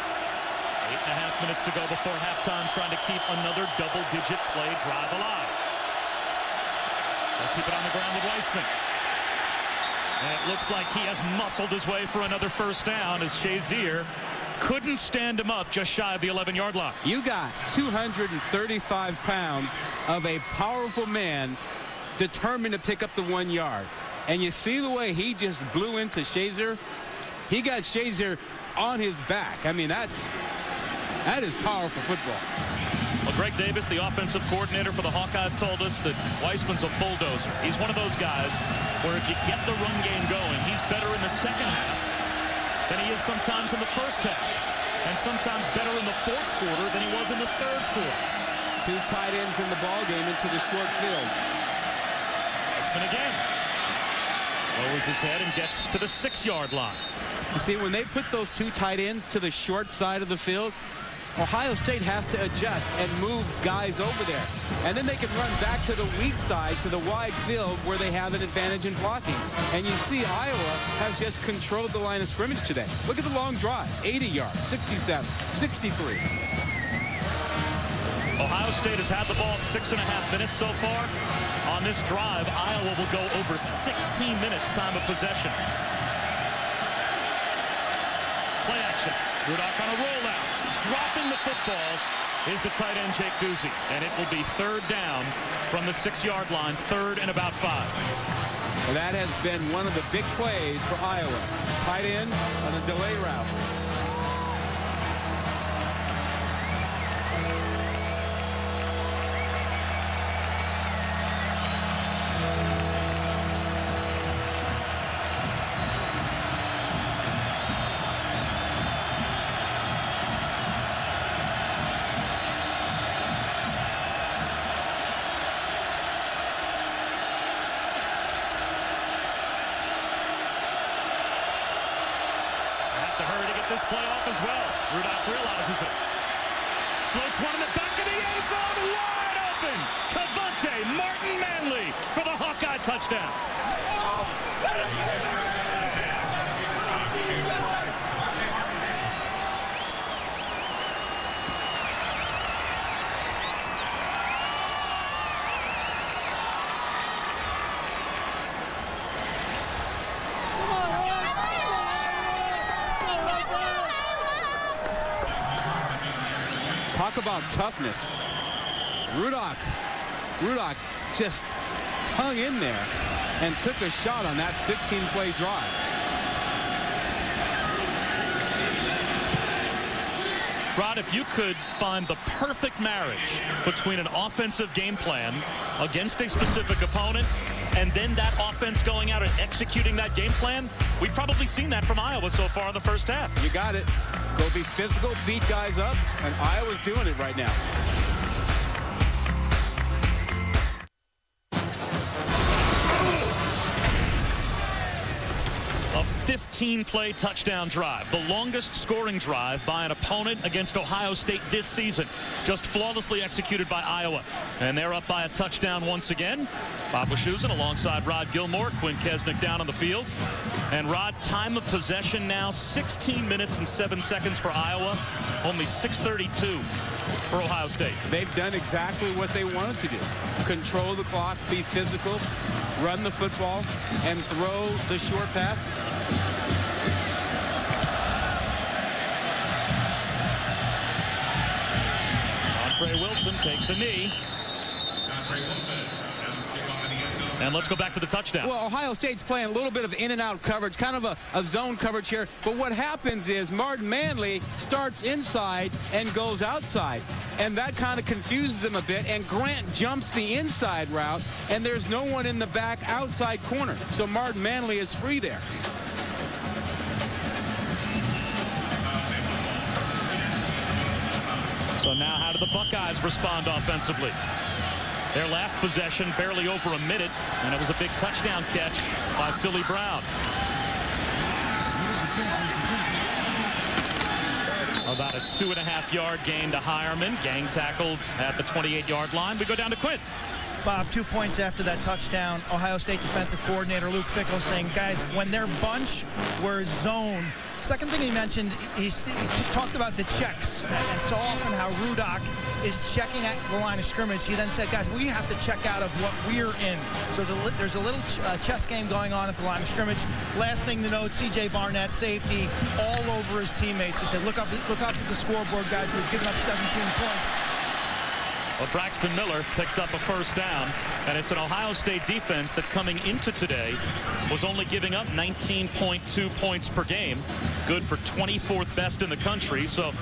8.5 minutes to go before halftime, trying to keep another double-digit play drive alive. They'll keep it on the ground with Weissman. And it looks like he has muscled his way for another 1st down as Shazier couldn't stand him up just shy of the 11-yard line. You got 235 pounds of a powerful man determined to pick up the 1 yard. And you see the way he just blew into Shazier. He got Shazier on his back. I mean, that is powerful football. Well, Greg Davis, the offensive coordinator for the Hawkeyes, told us that Weissman's a bulldozer. He's one of those guys where if you get the run game going, he's better in the second half than he is sometimes in the first half, and sometimes better in the fourth quarter than he was in the third quarter. 2 tight ends in the ball game into the short field. Weissman again. Lowers his head and gets to the 6-yard line. You see, when they put those 2 tight ends to the short side of the field, Ohio State has to adjust and move guys over there. And then they can run back to the weak side, to the wide field, where they have an advantage in blocking. And you see Iowa has just controlled the line of scrimmage today. Look at the long drives. 80 yards, 67, 63. Ohio State has had the ball 6.5 minutes so far. On this drive, Iowa will go over 16 minutes time of possession. Play action. Rudock on a rollout. Dropping the football is the tight end Jake Ducey. And it will be 3rd down from the 6-yard line. 3rd and about 5. Well, that has been one of the big plays for Iowa. Tight end on a delay route. This play off as well. Rudock realizes it. Floats one in the back of the end zone, wide open. Cavante Martin Manley for the Hawkeye touchdown. Talk about toughness. Rudock just hung in there and took a shot on that 15-play drive. Rod, if you could find the perfect marriage between an offensive game plan against a specific opponent and then that offense going out and executing that game plan, we've probably seen that from Iowa so far in the first half. You got it. Go be physical, beat guys up, and Iowa's doing it right now. A 15-play touchdown drive, the longest scoring drive by an opponent against Ohio State this season, just flawlessly executed by Iowa. And they're up by a touchdown once again. Bob Wischusen alongside Rod Gilmore, Quinn Kesnick down on the field. And Rod, time of possession now 16 minutes and 7 seconds for Iowa, only 6:32 for Ohio State. They've done exactly what they wanted to do. Control the clock, be physical, run the football, and throw the short passes. Andre Wilson takes a knee. And let's go back to the touchdown. Well, Ohio State's playing a little bit of in and out coverage, kind of a zone coverage here. But what happens is Martin Manley starts inside and goes outside. And that kind of confuses them a bit. And Grant jumps the inside route. And there's no one in the back outside corner. So Martin Manley is free there. So now how do the Buckeyes respond offensively? Their last possession barely over a minute, and it was a big touchdown catch by Philly Brown. About a 2.5-yard gain to Hireman. Gang tackled at the 28-yard line. We go down to Quinn. Bob, 2 points after that touchdown, Ohio State defensive coordinator Luke Fickell saying, guys, when they're bunch, we're zone. Second thing he mentioned, he talked about the checks and so often how Rudock is checking at the line of scrimmage. He then said, guys, we have to check out of what we're in. So there's a little chess game going on at the line of scrimmage. Last thing to note, C.J. Barnett, safety, all over his teammates. He said, look up at the scoreboard, guys. We've given up 17 points. Well, Braxton Miller picks up a first down, and it's an Ohio State defense that coming into today was only giving up 19.2 points per game. Good for 24th best in the country. So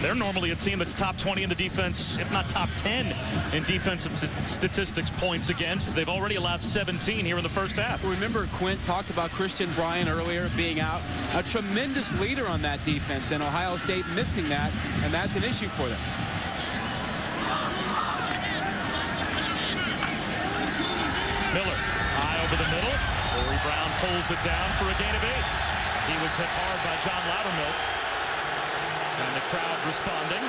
they're normally a team that's top 20 in the defense, if not top 10 in defensive statistics points against. They've already allowed 17 here in the first half. Remember, Quint talked about Christian Bryant earlier being out. A tremendous leader on that defense, and Ohio State missing that, and that's an issue for them. Miller, high over the middle. Corey Brown pulls it down for a gain of 8. He was hit hard by John Loudermilk. And the crowd responding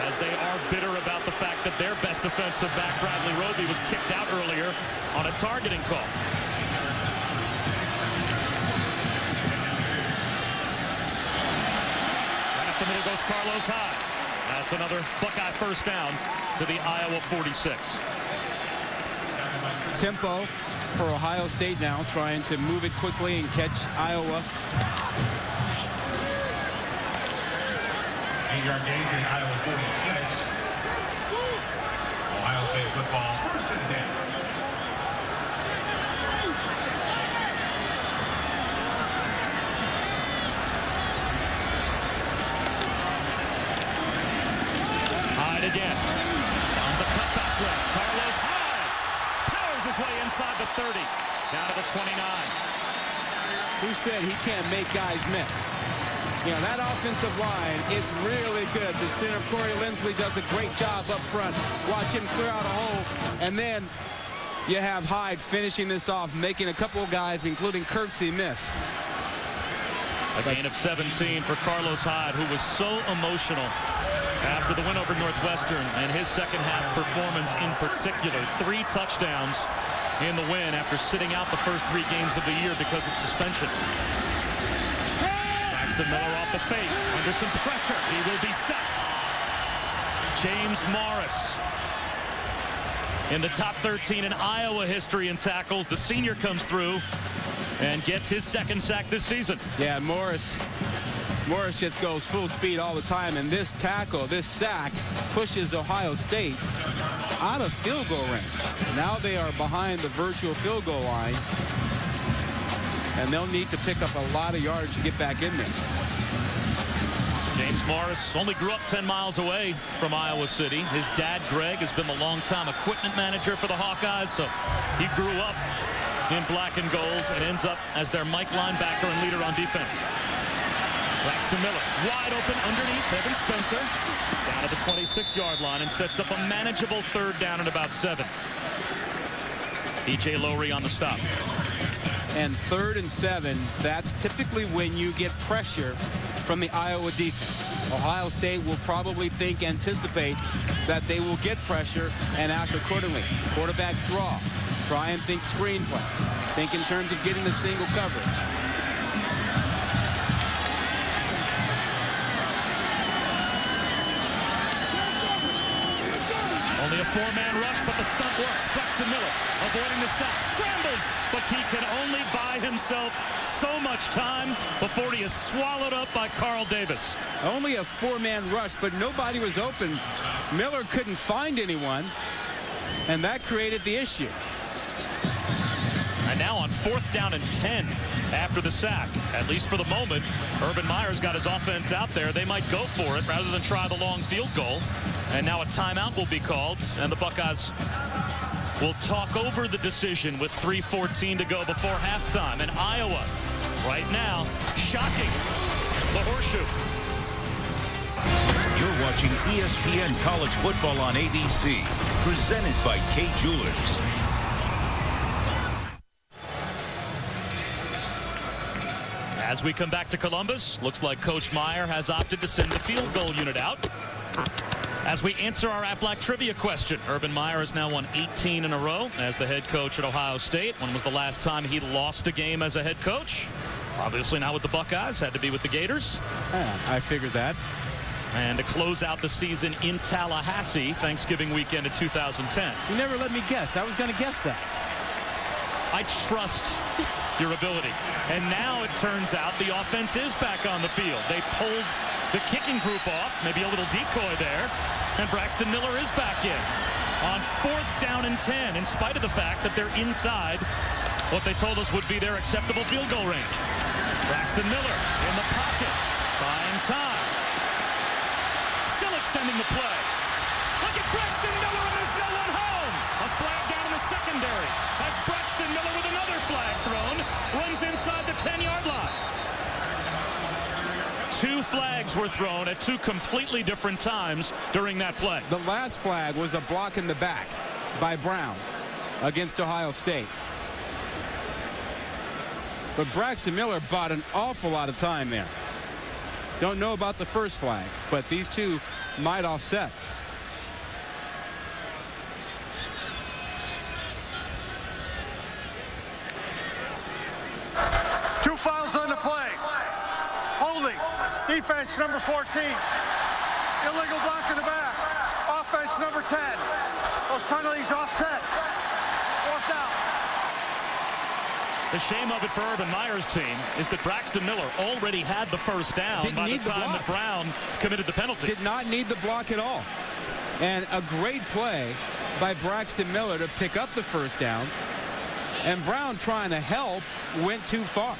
as they are bitter about the fact that their best defensive back, Bradley Roby, was kicked out earlier on a targeting call. Right up the middle goes Carlos Hyde. That's another Buckeye first down to the Iowa 46. Tempo for Ohio State now, trying to move it quickly and catch Iowa. 8-yard gain in Iowa 46. Ohio State football, first and 10. Hyde again. Finds a cutback route. Carlos Hyde powers his way inside the 30. Down to the 29. Who said he can't make guys miss? You know, that offensive line is really good. The center, Corey Lindsley, does a great job up front. Watch him clear out a hole. And then you have Hyde finishing this off, making a couple of guys, including Kirksey, miss. A gain of 17 for Carlos Hyde, who was so emotional after the win over Northwestern and his second half performance in particular. 3 touchdowns in the win after sitting out the first 3 games of the year because of suspension. Braxton Miller off the fake. Under some pressure. He will be sacked. James Morris in the top 13 in Iowa history in tackles. The senior comes through and gets his second sack this season. Yeah, Morris just goes full speed all the time, and this tackle, this sack, pushes Ohio State out of field goal range. Now they are behind the virtual field goal line, and they'll need to pick up a lot of yards to get back in there. James Morris only grew up 10 miles away from Iowa City. His dad, Greg, has been the longtime equipment manager for the Hawkeyes, so he grew up in black and gold and ends up as their Mike linebacker and leader on defense. Braxton Miller wide open underneath Evan Spencer down to the 26-yard line and sets up a manageable third down at about 7. E.J. Lowry on the stop. And 3rd and 7, that's typically when you get pressure from the Iowa defense. Ohio State will probably anticipate that they will get pressure and act accordingly. Quarterback draw. Try and think screen plays. Think in terms of getting the single coverage. Only a 4-man rush, but the stunt works. Braxton Miller avoiding the sack. Scrambles, but he can only buy himself so much time before he is swallowed up by Carl Davis. Only a 4-man rush, but nobody was open. Miller couldn't find anyone, and that created the issue. And now on 4th down and 10 after the sack, at least for the moment, Urban Meyer's got his offense out there. They might go for it rather than try the long field goal. And now a timeout will be called, and the Buckeyes will talk over the decision with 3:14 to go before halftime. And Iowa, right now, shocking the horseshoe. You're watching ESPN College Football on ABC, presented by Kay Jewelers. As we come back to Columbus, looks like Coach Meyer has opted to send the field goal unit out. As we answer our Aflac trivia question, Urban Meyer has now won 18 in a row as the head coach at Ohio State. When was the last time he lost a game as a head coach? Obviously not with the Buckeyes, had to be with the Gators. Yeah, I figured that. And to close out the season in Tallahassee, Thanksgiving weekend of 2010. You never let me guess. I was going to guess that. I trust your ability. And now it turns out the offense is back on the field. They pulled the kicking group off, maybe a little decoy there, And Braxton Miller is back in on 4th down and 10, in spite of the fact that they're inside what they told us would be their acceptable field goal range. Braxton Miller in the pocket, buying time. Still extending the play. Look at Braxton Miller, and there's no one home. A flag down in the secondary as Braxton Miller with another flag thrown runs inside the 10-yard line. 2 flags were thrown at 2 completely different times during that play. The last flag was a block in the back by Brown against Ohio State. But Braxton Miller bought an awful lot of time there. Don't know about the first flag, but these 2 might offset. Two fouls on the play. Holding. Defense number 14. Illegal block in the back. Offense number 10. Those penalties offset. 4th down. The shame of it for Urban Meyer's team is that Braxton Miller already had the first down by the time that Brown committed the penalty. Did not need the block at all. And a great play by Braxton Miller to pick up the first down. And Brown, trying to help, went too far.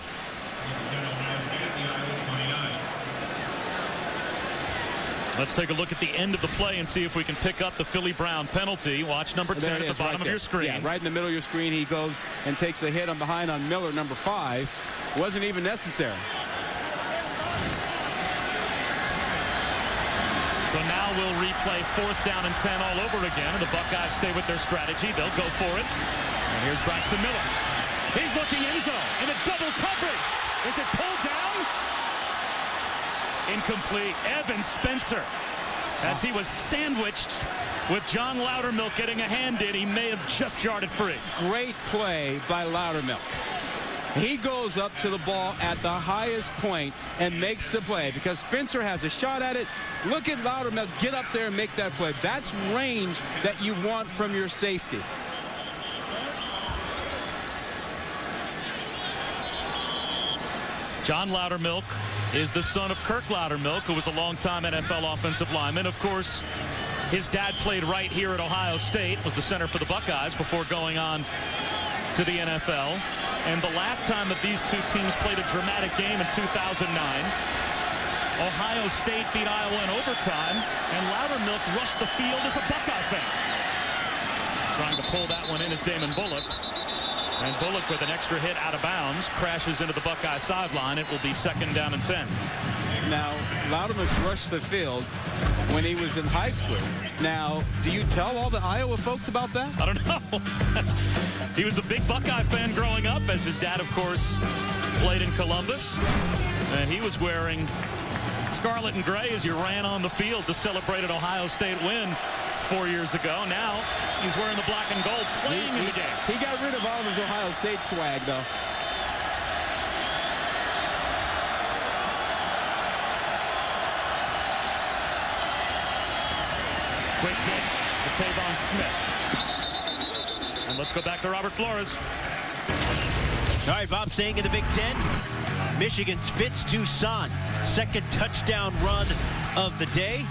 Let's take a look at the end of the play and see if we can pick up the Philly Brown penalty. Watch number 10 at the bottom of your screen. Yeah, right in the middle of your screen. He goes and takes a hit on behind on Miller, number 5. Wasn't even necessary. So now we'll replay 4th down and 10 all over again, and the Buckeyes stay with their strategy. They'll go for it. And here's Braxton Miller. He's looking end zone in a double coverage. Is it pulled down? Incomplete. Evan Spencer, as he was sandwiched with John Loudermilk getting a hand in, he may have just yarded free. Great play by Loudermilk. He goes up to the ball at the highest point and makes the play because Spencer has a shot at it. Look at Loudermilk get up there and make that play. That's range that you want from your safety. John Loudermilk is the son of Kirk Loudermilk, who was a longtime NFL offensive lineman. Of course, his dad played right here at Ohio State, was the center for the Buckeyes before going on to the NFL. And the last time that these 2 teams played a dramatic game in 2009, Ohio State beat Iowa in overtime, and Loudermilk rushed the field as a Buckeye fan. Trying to pull that one in is Damon Bullock. And Bullock, with an extra hit out of bounds, crashes into the Buckeye sideline. It will be 2nd down and 10. Now, Loudermilk rushed the field when he was in high school. Now, do you tell all the Iowa folks about that? I don't know. He was a big Buckeye fan growing up, as his dad, of course, played in Columbus. And he was wearing scarlet and gray as he ran on the field to celebrate an Ohio State win 4 years ago. Now he's wearing the black and gold playing in the game. He got rid of all of his Ohio State swag, though. Quick pitch to Tavon Smith. And let's go back to Robert Flores. All right, Bob, staying in the Big Ten. Michigan's Fitz Toussaint, 2nd touchdown run of the day.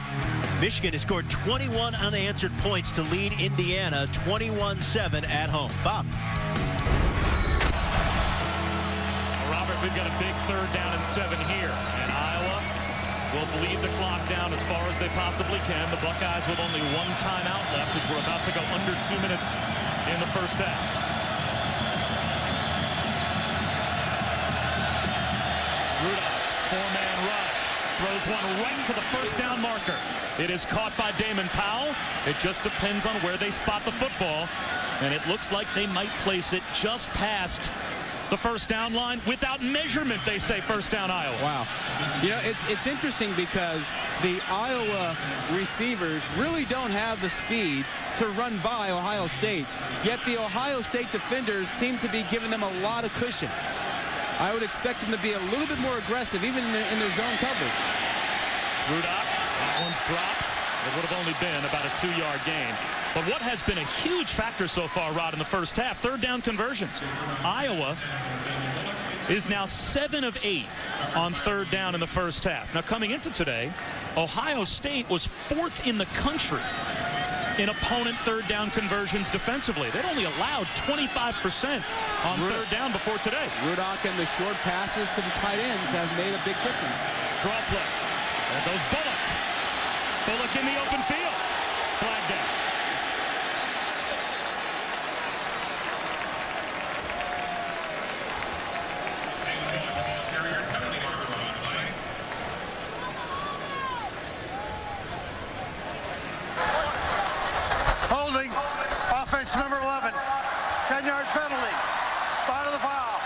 Michigan has scored 21 unanswered points to lead Indiana 21-7 at home. Bob. Well, Robert, we've got a big 3rd down and 7 here. And Iowa will bleed the clock down as far as they possibly can. The Buckeyes with only 1 timeout left as we're about to go under 2 minutes in the first half. Rudolph, 4-man rush, throws one right to the first down marker. It is caught by Damon Powell. It just depends on where they spot the football. And it looks like they might place it just past the first down line without measurement. They say first down Iowa. Wow. You know, it's interesting because the Iowa receivers really don't have the speed to run by Ohio State, yet the Ohio State defenders seem to be giving them a lot of cushion. I would expect them to be a little bit more aggressive even in their zone coverage. Rudolph, that one's dropped. It would have only been about a 2-yard gain. But what has been a huge factor so far, Rod, in the first half, 3rd down conversions. Iowa is now 7 of 8 on 3rd down in the first half. Now, coming into today, Ohio State was 4th in the country in opponent third down conversions defensively. They'd only allowed 25% on third down before today. Rudock and the short passes to the tight ends have made a big difference. Draw play. There goes Bullock. Bullock in the open field. Flag down. Holding. Offense number 11. 10-yard penalty. Spot of the foul.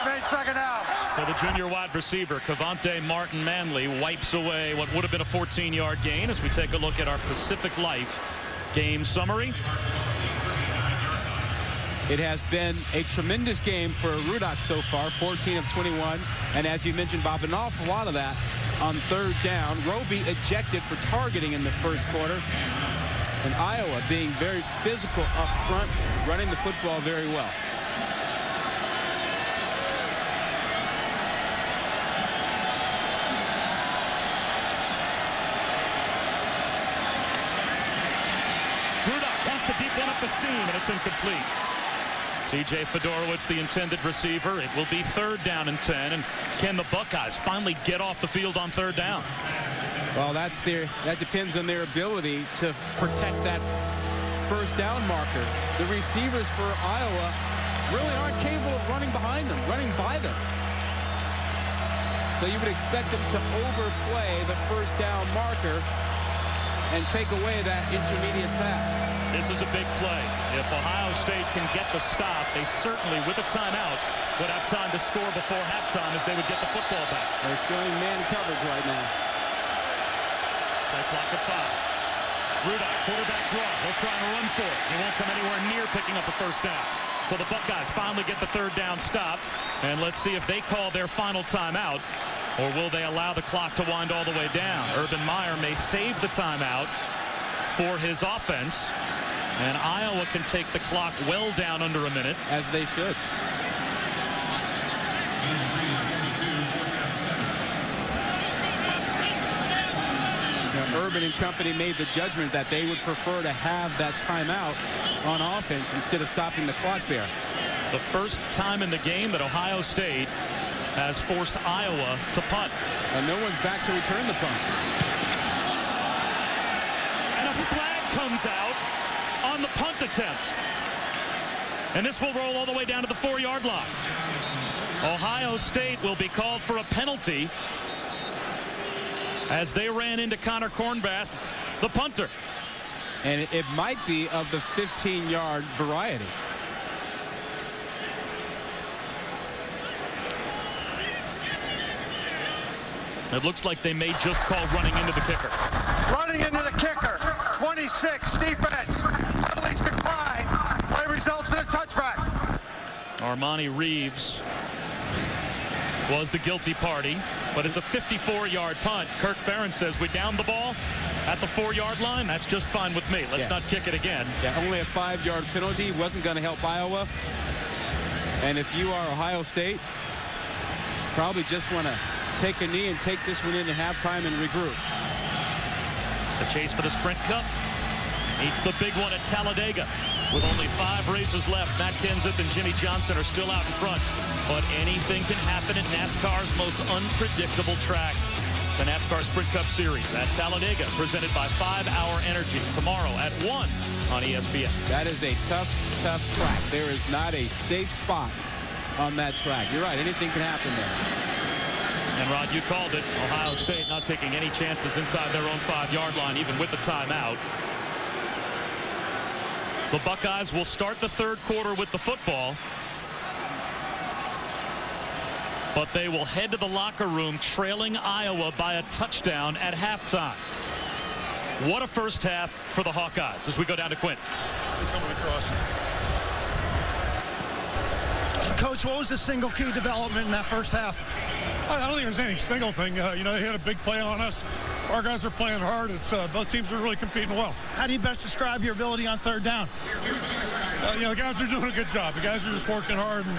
Made second down. So the junior wide receiver, Cavante Martin-Manley, wipes away what would have been a 14-yard gain as we take a look at our Pacific Life game summary. It has been a tremendous game for Rudock so far, 14 of 21. And as you mentioned, Bob, an awful lot of that on third down. Roby ejected for targeting in the first quarter. And Iowa being very physical up front, running the football very well. Rudock wants the deep one up the seam, and it's incomplete. C.J. Fedorowicz, the intended receiver. It will be third down and 10. And can the Buckeyes finally get off the field on third down? Well, that depends on their ability to protect that first down marker. The receivers for Iowa really aren't capable of running behind them, running by them. So you would expect them to overplay the first down marker and take away that intermediate pass. This is a big play. If Ohio State can get the stop, they certainly, with a timeout, would have time to score before halftime as they would get the football back. They're showing man coverage right now. Play clock at 5. Rudock, quarterback draw. He'll try and run for it. He won't come anywhere near picking up a first down. So the Buckeyes finally get the third down stop. And let's see if they call their final timeout, or will they allow the clock to wind all the way down? Urban Meyer may save the timeout for his offense. And Iowa can take the clock well down under a minute. As they should. Urban and company made the judgment that they would prefer to have that timeout on offense instead of stopping the clock there. The first time in the game that Ohio State has forced Iowa to punt. And no one's back to return the punt. And a flag comes out on the punt attempt. And this will roll all the way down to the 4-yard line. Ohio State will be called for a penalty as they ran into Connor Cornbath, the punter. And it might be of the 15-yard variety. It looks like they may just call running into the kicker. Running into the kicker. 26 defense. Penalties decline. Play results in a touchback. Armani Reeves was the guilty party, but it's a 54-yard punt. Kirk Ferentz says we downed the ball at the 4-yard line. That's just fine with me. Let's not kick it again. Yeah, only a 5-yard penalty wasn't going to help Iowa. And if you are Ohio State, probably just want to take a knee and take this one into halftime and regroup. The chase for the Sprint Cup meets the big one at Talladega. With only 5 races left, Matt Kenseth and Jimmy Johnson are still out in front. But anything can happen at NASCAR's most unpredictable track. The NASCAR Sprint Cup Series at Talladega, presented by 5 Hour Energy, tomorrow at 1 on ESPN. That is a tough track. There is not a safe spot on that track. You're right, anything can happen there. And Rod, you called it. Ohio State not taking any chances inside their own 5-yard line, even with the timeout. The Buckeyes will start the third quarter with the football, but they will head to the locker room trailing Iowa by a touchdown at halftime. What a first half for the Hawkeyes as we go down to Quinn. Coming across. Coach, what was the single key development in that first half? I don't think there's any single thing. They had a big play on us. Our guys are playing hard. It's both teams are really competing well. How do you best describe your ability on third down? The guys are doing a good job. The guys are just working hard, and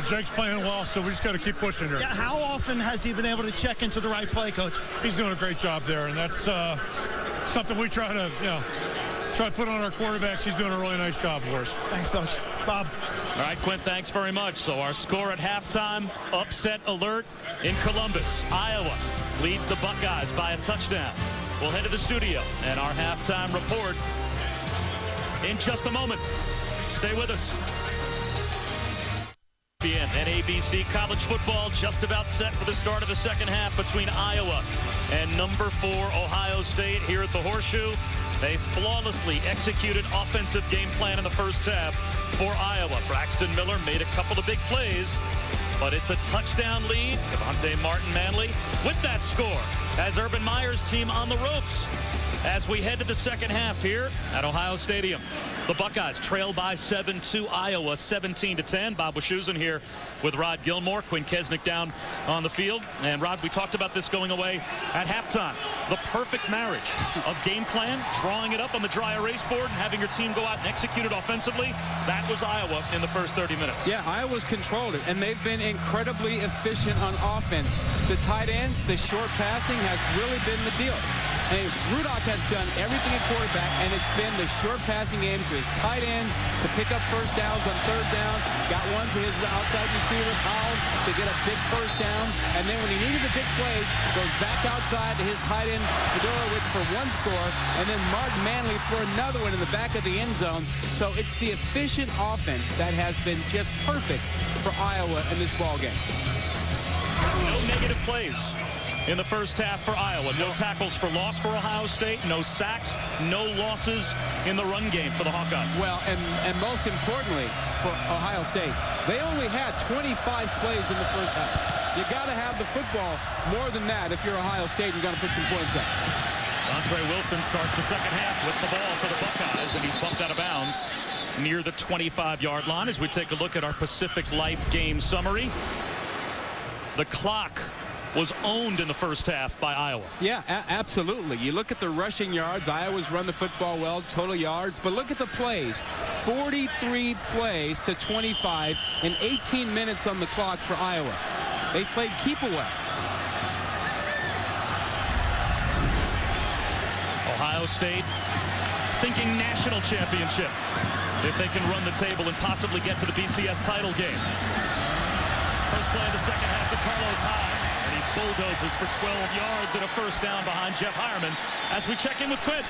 Jake's playing well, so we just got to keep pushing here. Yeah, how often has he been able to check into the right play, Coach? He's doing a great job there, and that's something we try to put on our quarterbacks. He's doing a really nice job for us. Thanks, Coach. Bob. All right, Quint, thanks very much. So our score at halftime, upset alert in Columbus. Iowa leads the Buckeyes by a touchdown. We'll head to the studio and our halftime report in just a moment. Stay with us. And ABC college football just about set for the start of the second half between Iowa and number 4 Ohio State here at the Horseshoe. They flawlessly executed offensive game plan in the first half for Iowa. Braxton Miller made a couple of big plays, but it's a touchdown lead. Devontae Martin-Manley with that score has Urban Meyer's team on the ropes as we head to the second half here at Ohio Stadium. The Buckeyes trail by 7 to Iowa, 17-10. Bob Wischusen here with Rod Gilmore. Quinn Kesnick down on the field. And Rod, we talked about this going away at halftime. The perfect marriage of game plan, drawing it up on the dry erase board, and having your team go out and execute it offensively. That was Iowa in the first 30 minutes. Yeah, Iowa's controlled it, and they've been incredibly efficient on offense. The tight ends, the short passing has really been the deal. Hey, Rudock has done everything at quarterback, and it's been the short passing game to his tight ends to pick up first downs on third down. Got one to his outside receiver, Powell, to get a big first down. And then when he needed the big plays, goes back outside to his tight end, Fedorowicz, for one score, and then Martin Manley for another one in the back of the end zone. So it's the efficient offense that has been just perfect for Iowa in this ballgame. No negative plays in the first half for Iowa. No tackles for loss for Ohio State. No sacks. No losses in the run game for the Hawkeyes. Well, and most importantly for Ohio State, they only had 25 plays in the first half. You got to have the football more than that if you're Ohio State and going to put some points up. Dontre Wilson starts the second half with the ball for the Buckeyes, and he's bumped out of bounds near the 25-yard line as we take a look at our Pacific Life game summary. The clock was owned in the first half by Iowa. Yeah, absolutely. You look at the rushing yards. Iowa's run the football well, total yards. But look at the plays. 43 plays to 25 and 18 minutes on the clock for Iowa. They played keep away. Ohio State thinking national championship if they can run the table and possibly get to the BCS title game. First play of the second half to Carlos Hyde. Bulldozes for 12 yards and a first down behind Jeff Hireman as we check in with Quinn.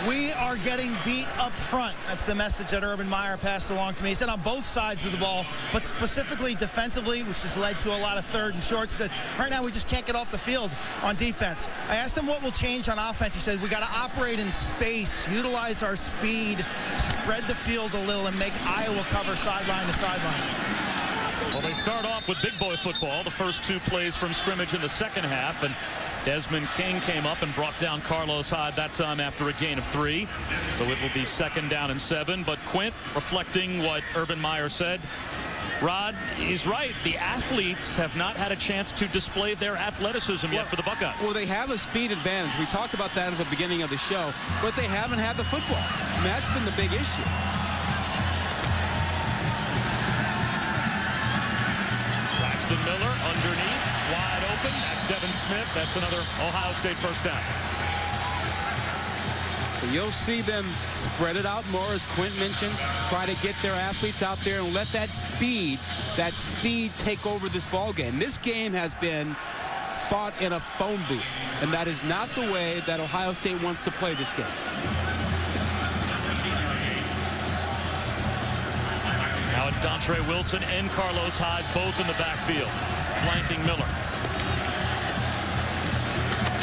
We are getting beat up front. That's the message that Urban Meyer passed along to me. He said on both sides of the ball, but specifically defensively, which has led to a lot of third and shorts. He said, right now we just can't get off the field on defense. I asked him what will change on offense. He said, we got to operate in space, utilize our speed, spread the field a little, and make Iowa cover sideline to sideline. Well, they start off with big boy football. The first 2 plays from scrimmage in the second half, and Desmond King came up and brought down Carlos Hyde that time after a gain of 3. So it will be 2nd down and 7. But Quint, reflecting what Urban Meyer said, Rod, he's right. The athletes have not had a chance to display their athleticism yet for the Buckeyes. Well, they have a speed advantage. We talked about that at the beginning of the show, but they haven't had the football. I mean, that's been the big issue. Braxton Miller underneath, wide open. That's Devin Smith. That's another Ohio State first down. You'll see them spread it out more, as Quint mentioned, try to get their athletes out there and let that speed take over this ball game. This game has been fought in a phone booth, and that is not the way that Ohio State wants to play this game. Now it's Dontre Wilson and Carlos Hyde both in the backfield, flanking Miller.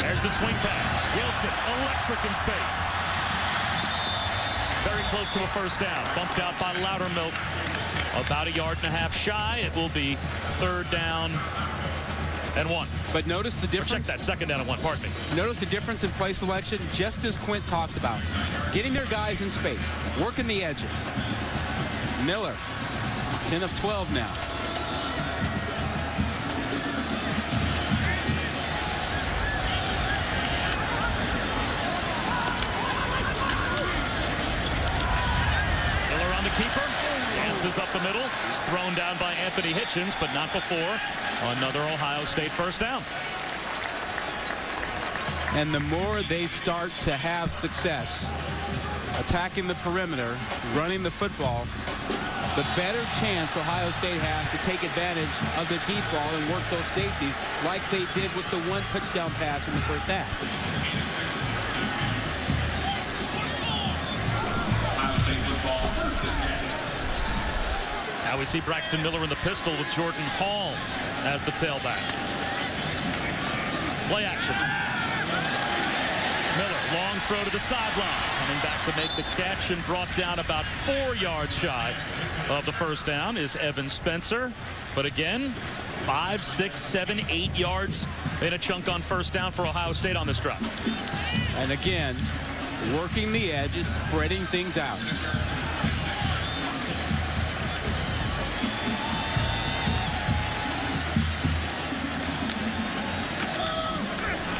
There's the swing pass. Wilson, electric in space. Very close to a first down. Bumped out by Loudermilk. About 1.5 yards shy. It will be 3rd down and 1. But notice the difference. Check that, 2nd down and 1, pardon me. Notice the difference in play selection, just as Quint talked about. Getting their guys in space, working the edges. Miller, 10 of 12 now. Miller on the keeper. And bounces up the middle. He's thrown down by Anthony Hitchens, but not before another Ohio State first down. And the more they start to have success attacking the perimeter, running the football, the better chance Ohio State has to take advantage of the deep ball and work those safeties like they did with the one touchdown pass in the first half. Ohio State football, first and 10. Now we see Braxton Miller in the pistol with Jordan Hall as the tailback. Play action. Miller, long throw to the sideline. Coming back to make the catch and brought down about 4 yards shy of the first down is Evan Spencer. But again, 5, 6, 7, 8 yards in a chunk on first down for Ohio State on this drive. And again, working the edges, spreading things out.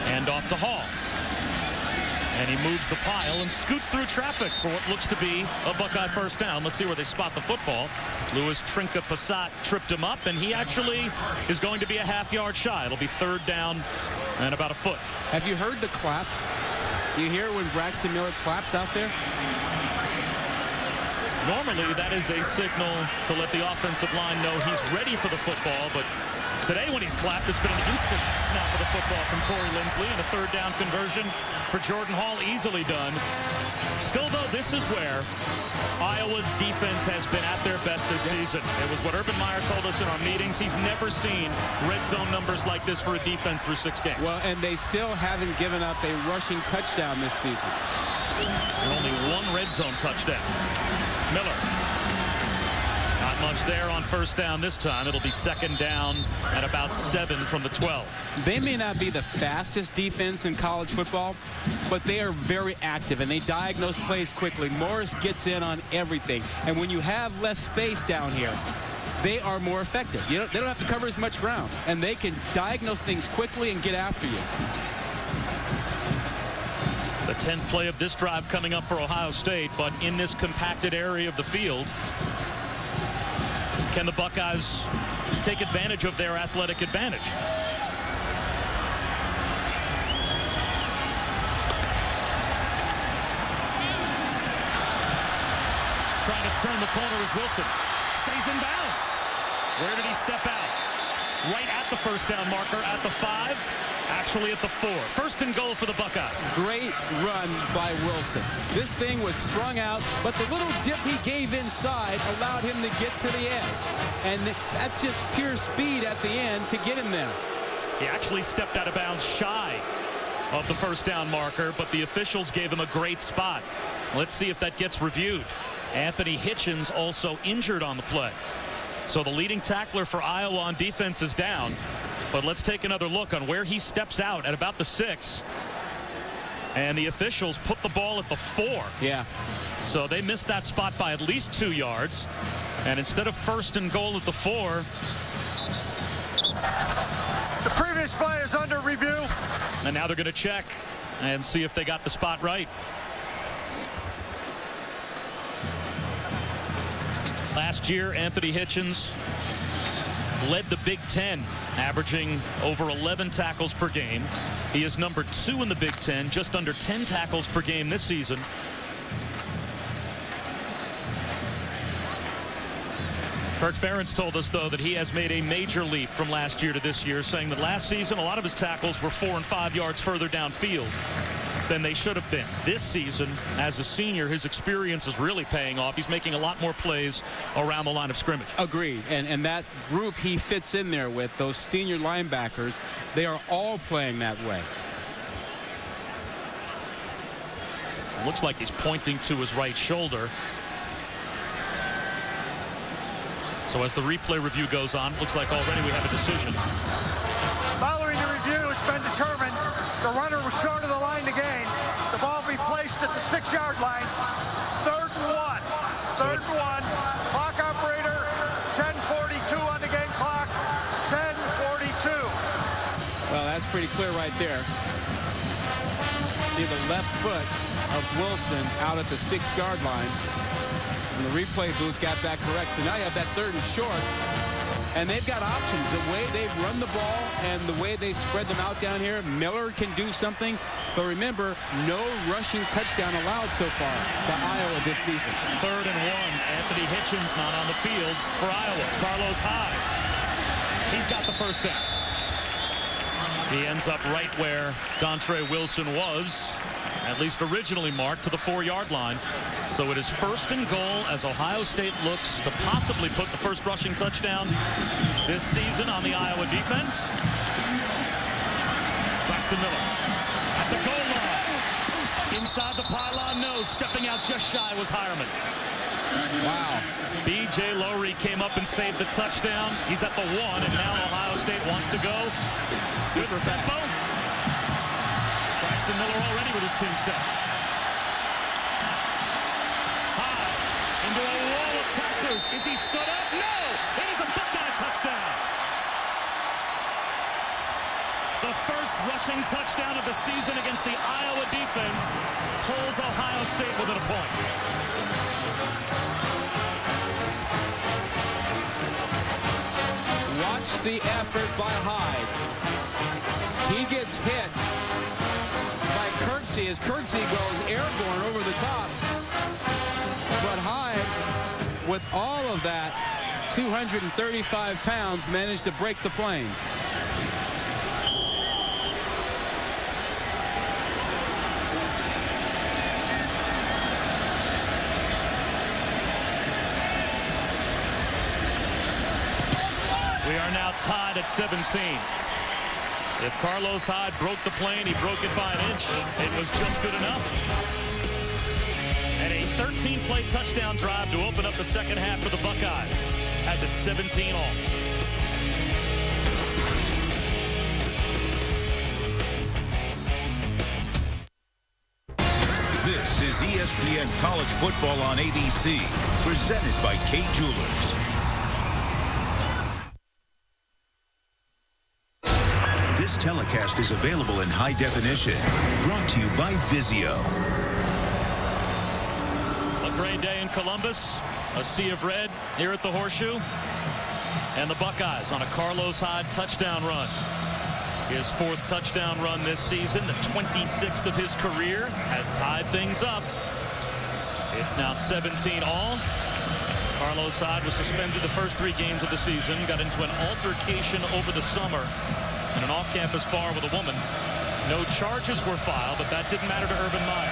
And off to Hall. And he moves the pile and scoots through traffic for what looks to be a Buckeye first down. Let's see where they spot the football. Louis Trinca-Passat tripped him up, and he actually is going to be a half-yard shy. It'll be third down and about a foot. Have you heard the clap? You hear when Braxton Miller claps out there? Normally, that is a signal to let the offensive line know he's ready for the football, but today when he's clapped, it's been an instant snap of the football from Corey Lindsley, and a third down conversion for Jordan Hall, easily done. Still, though, this is where Iowa's defense has been at their best this season. It was what Urban Meyer told us in our meetings. He's never seen red zone numbers like this for a defense through 6 games. Well, and they still haven't given up a rushing touchdown this season. And only 1 red zone touchdown. Miller. Not much there on first down this time. It'll be second down at about 7 from the 12. They may not be the fastest defense in college football, but they are very active, and they diagnose plays quickly. Morris gets in on everything. And when you have less space down here, they are more effective. They don't have to cover as much ground, and they can diagnose things quickly and get after you. The 10th play of this drive coming up for Ohio State, but in this compacted area of the field, can the Buckeyes take advantage of their athletic advantage? Trying to turn the corner is Wilson. Stays in bounds. Where did he step out? Right at the first down marker at the 5. Actually at the 4. First and goal for the Buckeyes. Great run by Wilson. This thing was strung out, but the little dip he gave inside allowed him to get to the edge. And that's just pure speed at the end to get him there. He actually stepped out of bounds shy of the first down marker, but the officials gave him a great spot. Let's see if that gets reviewed. Anthony Hitchens also injured on the play. So the leading tackler for Iowa on defense is down. But let's take another look on where he steps out at about the 6. And the officials put the ball at the 4. Yeah. So they missed that spot by at least 2 yards. And instead of first and goal at the 4. The previous play is under review. And now they're going to check and see if they got the spot right. Last year, Anthony Hitchens led the Big Ten, averaging over 11 tackles per game. He is number 2 in the Big Ten, just under 10 tackles per game this season. Kirk Ferentz told us, though, that he has made a major leap from last year to this year, saying that last season a lot of his tackles were 4 and 5 yards further downfield than they should have been. This season, as a senior, his experience is really paying off. He's making a lot more plays around the line of scrimmage. Agreed. And that group he fits in there with, those senior linebackers, they are all playing that way. It looks like he's pointing to his right shoulder. So as the replay review goes on, looks like already we have a decision. Following the review, it's been determined the runner was short of the line to gain. The ball be placed at the 6-yard line. 3rd and 1. 3rd and 1. Clock operator, 10:42 on the game clock. 10:42. Well, that's pretty clear right there. See the left foot of Wilson out at the 6-yard line. And the replay booth got that correct. So now you have that 3rd and short. And they've got options. The way they've run the ball and the way they spread them out down here, Miller can do something. But remember, no rushing touchdown allowed so far by Iowa this season. 3rd and 1. Anthony Hitchens not on the field for Iowa. Carlos Hyde. He's got the first down. He ends up right where Dontre Wilson was, at least originally marked, to the 4-yard line. So it is 1st and goal as Ohio State looks to possibly put the first rushing touchdown this season on the Iowa defense. Braxton Miller at the goal line. Inside the pylon, no. Stepping out just shy was Hireman. Wow. B.J. Lowry came up and saved the touchdown. He's at the 1, and now Ohio State wants to go Super with tempo. Braxton Miller already with his team set. High into a wall of tacklers. Is he stood up? No! It is a Buckeye touchdown. The first rushing touchdown of the season against the Iowa defense pulls Ohio State within a point. Watch the effort by Hyde. He gets hit by Kirksey as Kirksey goes airborne over the top. But Hyde, with all of that, 235 pounds, managed to break the plane. We are now tied at 17. If Carlos Hyde broke the plane, he broke it by an inch. It was just good enough. And a 13-play touchdown drive to open up the second half for the Buckeyes. Has it 17 all. This is ESPN College Football on ABC, presented by Kay Jewelers. This telecast is available in high definition, brought to you by Vizio. A great day in Columbus, a sea of red here at the Horseshoe, and the Buckeyes on a Carlos Hyde touchdown run. His 4th touchdown run this season, the 26th of his career, has tied things up. It's now 17 all. Carlos Hyde was suspended the first 3 games of the season, got into an altercation over the summer in an off-campus bar with a woman. No charges were filed, but that didn't matter to Urban Meyer.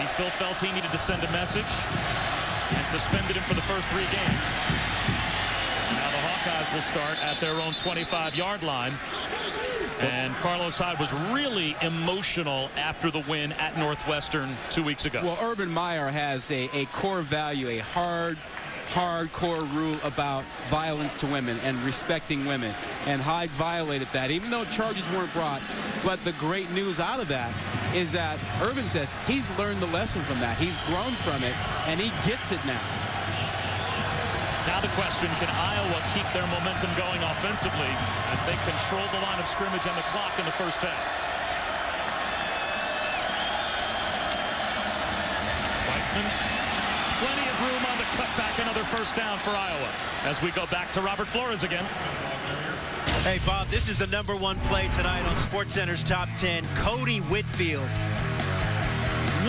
He still felt he needed to send a message and suspended him for the first 3 games. Now the Hawkeyes will start at their own 25-yard line. And Carlos Hyde was really emotional after the win at Northwestern 2 weeks ago. Well, Urban Meyer has a core value, a hardcore rule about violence to women and respecting women. And Hyde violated that, even though charges weren't brought. But the great news out of that is that Urban says he's learned the lesson from that. He's grown from it, and he gets it now. Now the question, can Iowa keep their momentum going offensively as they control the line of scrimmage and the clock in the first half? Weissman, plenty of room on the cutback, another first down for Iowa. As we go back to Robert Flores again. Hey, Bob, this is the #1 play tonight on SportsCenter's Top 10. Cody Whitfield.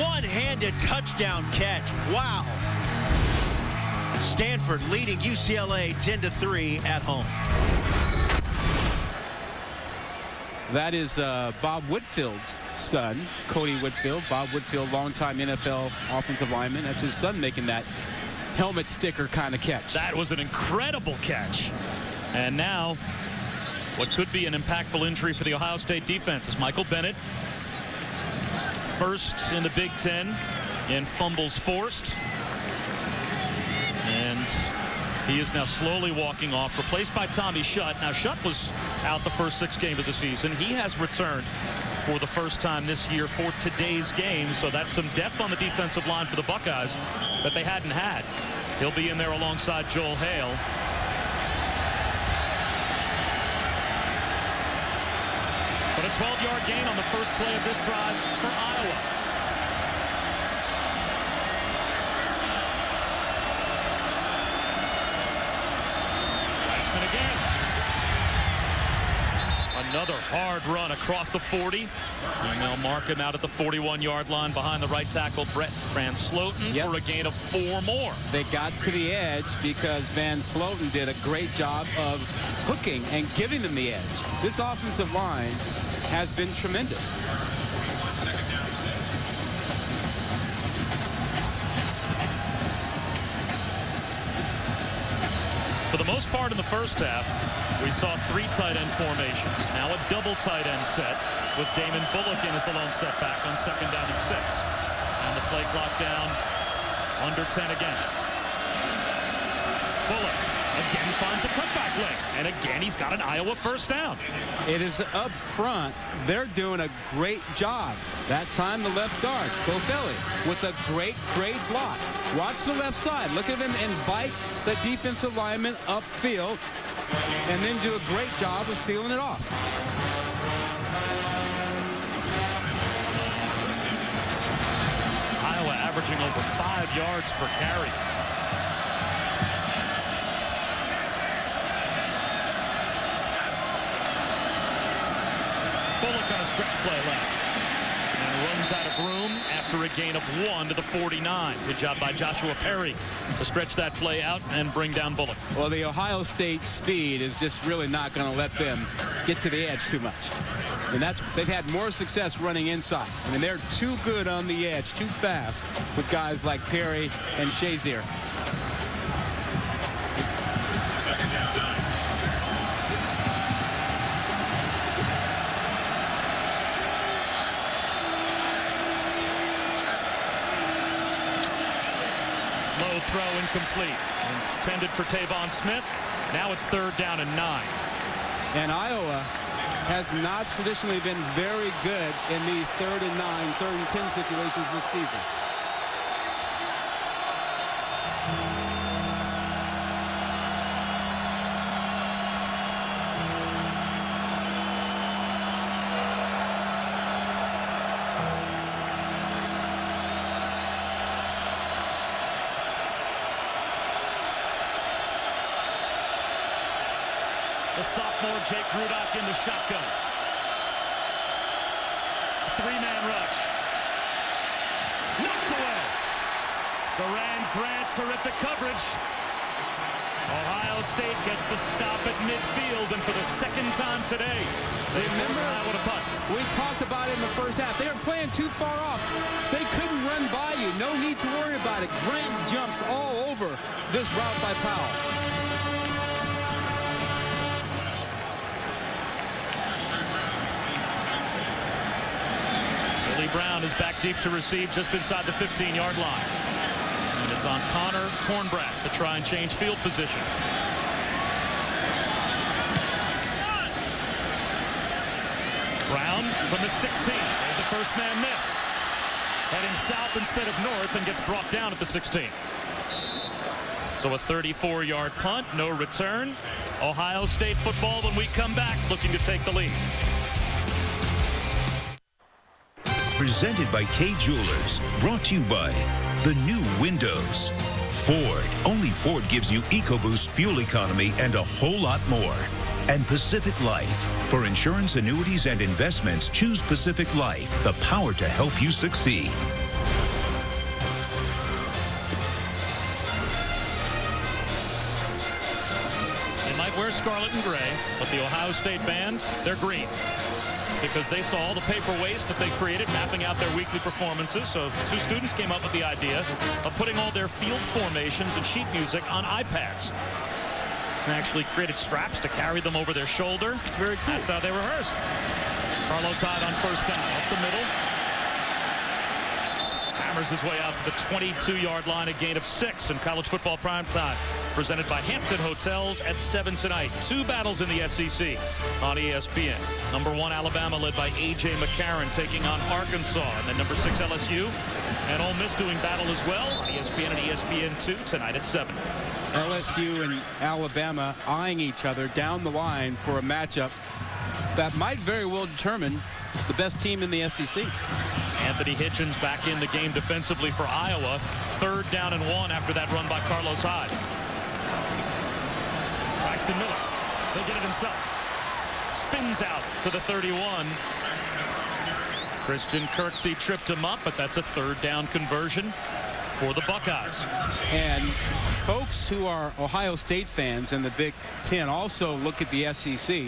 One-handed touchdown catch. Wow. Stanford leading UCLA 10-3 at home. That is Bob Whitfield's son, Cody Whitfield. Bob Whitfield, longtime NFL offensive lineman. That's his son making that helmet sticker kind of catch. That was an incredible catch. And now, what could be an impactful injury for the Ohio State defense is Michael Bennett. First in the Big Ten in fumbles forced. And he is now slowly walking off, replaced by Tommy Shutt. Now, Shutt was out the first 6 games of the season. He has returned for the first time this year for today's game. So that's some depth on the defensive line for the Buckeyes that they hadn't had. He'll be in there alongside Joel Hale. But a 12-yard gain on the first play of this drive for Iowa. Another hard run across the 40. And they'll mark him out at the 41-yard line behind the right tackle, Brett Van Sloten, for a gain of 4 more. They got to the edge because Van Sloten did a great job of hooking and giving them the edge. This offensive line has been tremendous. For the most part in the first half, we saw 3 tight end formations. Now a double tight end set with Damon Bullock in as the lone setback on 2nd down and 6. And the play clock down under 10 again. Bullock again finds a cutback lane. And again, he's got an Iowa first down. It is up front. They're doing a great job. That time the left guard, Bofelli, with a great block. Watch the left side. Look at him invite the defensive lineman upfield and then do a great job of sealing it off. Iowa averaging over 5 yards per carry. Bullock on a stretch play left. And runs out of room after a gain of 1 to the 49. Good job by Joshua Perry to stretch that play out and bring down Bullock. Well, the Ohio State speed is just really not going to let them get to the edge too much. And they've had more success running inside. I mean, they're too good on the edge, too fast with guys like Perry and Shazier. Throw incomplete. Intended for Tavon Smith. Now it's 3rd down and 9. And Iowa has not traditionally been very good in these 3rd and 9, 3rd and 10 situations this season. The sophomore Jake Rudock in the shotgun. 3-man rush. Knocked away. Durand Grant, terrific coverage. Ohio State gets the stop at midfield, and for the 2nd time today, they force Iowa to punt. We talked about it in the first half. They were playing too far off. They couldn't run by you. No need to worry about it. Grant jumps all over this route by Powell. Brown is back deep to receive just inside the 15-yard line. And it's on Connor Cornbrat to try and change field position. Brown from the 16. The first man miss. Heading south instead of north and gets brought down at the 16. So a 34-yard punt, no return. Ohio State football when we come back, looking to take the lead. Presented by Kay Jewelers. Brought to you by the new Windows. Ford. Only Ford gives you EcoBoost fuel economy and a whole lot more. And Pacific Life. For insurance, annuities, and investments, choose Pacific Life. The power to help you succeed. They might wear scarlet and gray, but the Ohio State band, they're green. Because they saw all the paper waste that they created mapping out their weekly performances. So 2 students came up with the idea of putting all their field formations and sheet music on iPads. And actually created straps to carry them over their shoulder. It's very cool. That's how they rehearsed. Carlos Hyde on first down. Up the middle. Hammers his way out to the 22-yard line, a gain of 6 in college football primetime. Presented by Hampton Hotels at 7 tonight. 2 battles in the SEC on ESPN. Number 1 Alabama led by A.J. McCarron taking on Arkansas. And then number 6 LSU and Ole Miss doing battle as well. ESPN and ESPN2 tonight at 7. LSU and Alabama eyeing each other down the line for a matchup that might very well determine the best team in the SEC. Anthony Hitchens back in the game defensively for Iowa. 3rd down and 1 after that run by Carlos Hyde. Braxton Miller. He'll get it himself. spins out to the 31. Christian Kirksey tripped him up, but that's a 3rd down conversion for the Buckeyes. And folks who are Ohio State fans in the Big Ten also look at the SEC,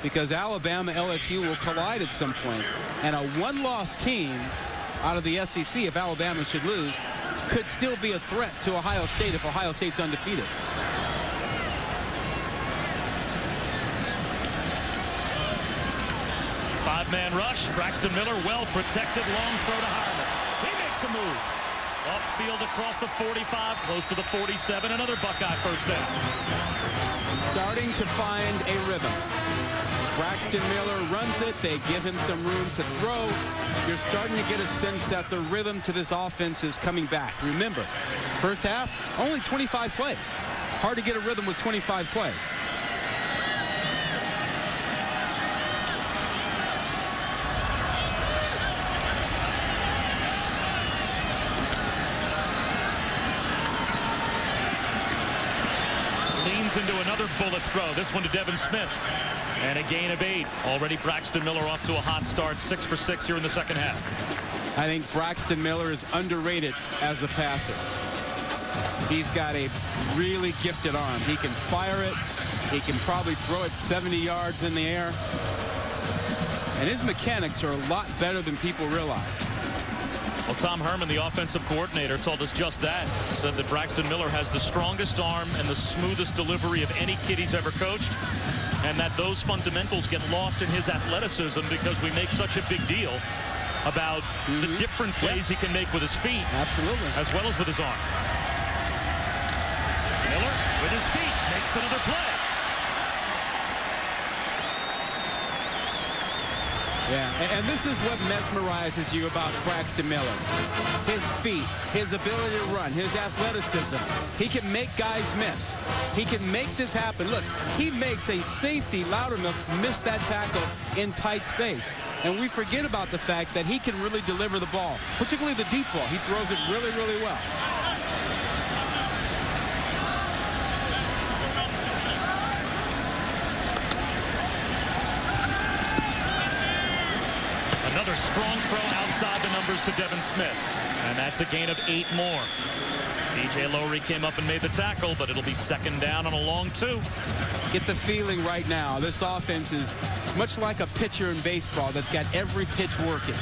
because Alabama, LSU will collide at some point. And a one-loss team out of the SEC, if Alabama should lose, could still be a threat to Ohio State if Ohio State's undefeated. Five-man rush. Braxton Miller well protected. Long throw to Harmon. He makes a move. Upfield across the 45, close to the 47. Another Buckeye first down. Starting to find a rhythm. Braxton Miller runs it. They give him some room to throw. You're starting to get a sense that the rhythm to this offense is coming back. Remember, first half, only 25 plays. Hard to get a rhythm with 25 plays. Into another bullet throw, this one to Devin Smith, and a gain of 8. Already Braxton Miller off to a hot start, 6 for 6 here in the second half. I think Braxton Miller is underrated as a passer. He's got a really gifted arm. He can fire it. He can probably throw it 70 yards in the air. And his mechanics are a lot better than people realize. Well, Tom Herman, the offensive coordinator, told us just that. Said that Braxton Miller has the strongest arm and the smoothest delivery of any kid he's ever coached, and that those fundamentals get lost in his athleticism because we make such a big deal about the different plays he can make with his feet. Absolutely. As well as with his arm. Miller, with his feet, makes another play. Yeah, and this is what mesmerizes you about Braxton Miller. His feet, his ability to run, his athleticism. He can make guys miss. He can make this happen. Look, he makes a safety, Loudermilk, miss that tackle in tight space. And we forget about the fact that he can really deliver the ball, particularly the deep ball. He throws it really, really well. Another strong throw outside the numbers to Devin Smith. And that's a gain of 8 more. DJ Lowry came up and made the tackle, but it'll be 2nd down on a long 2. Get the feeling right now. This offense is much like a pitcher in baseball that's got every pitch working.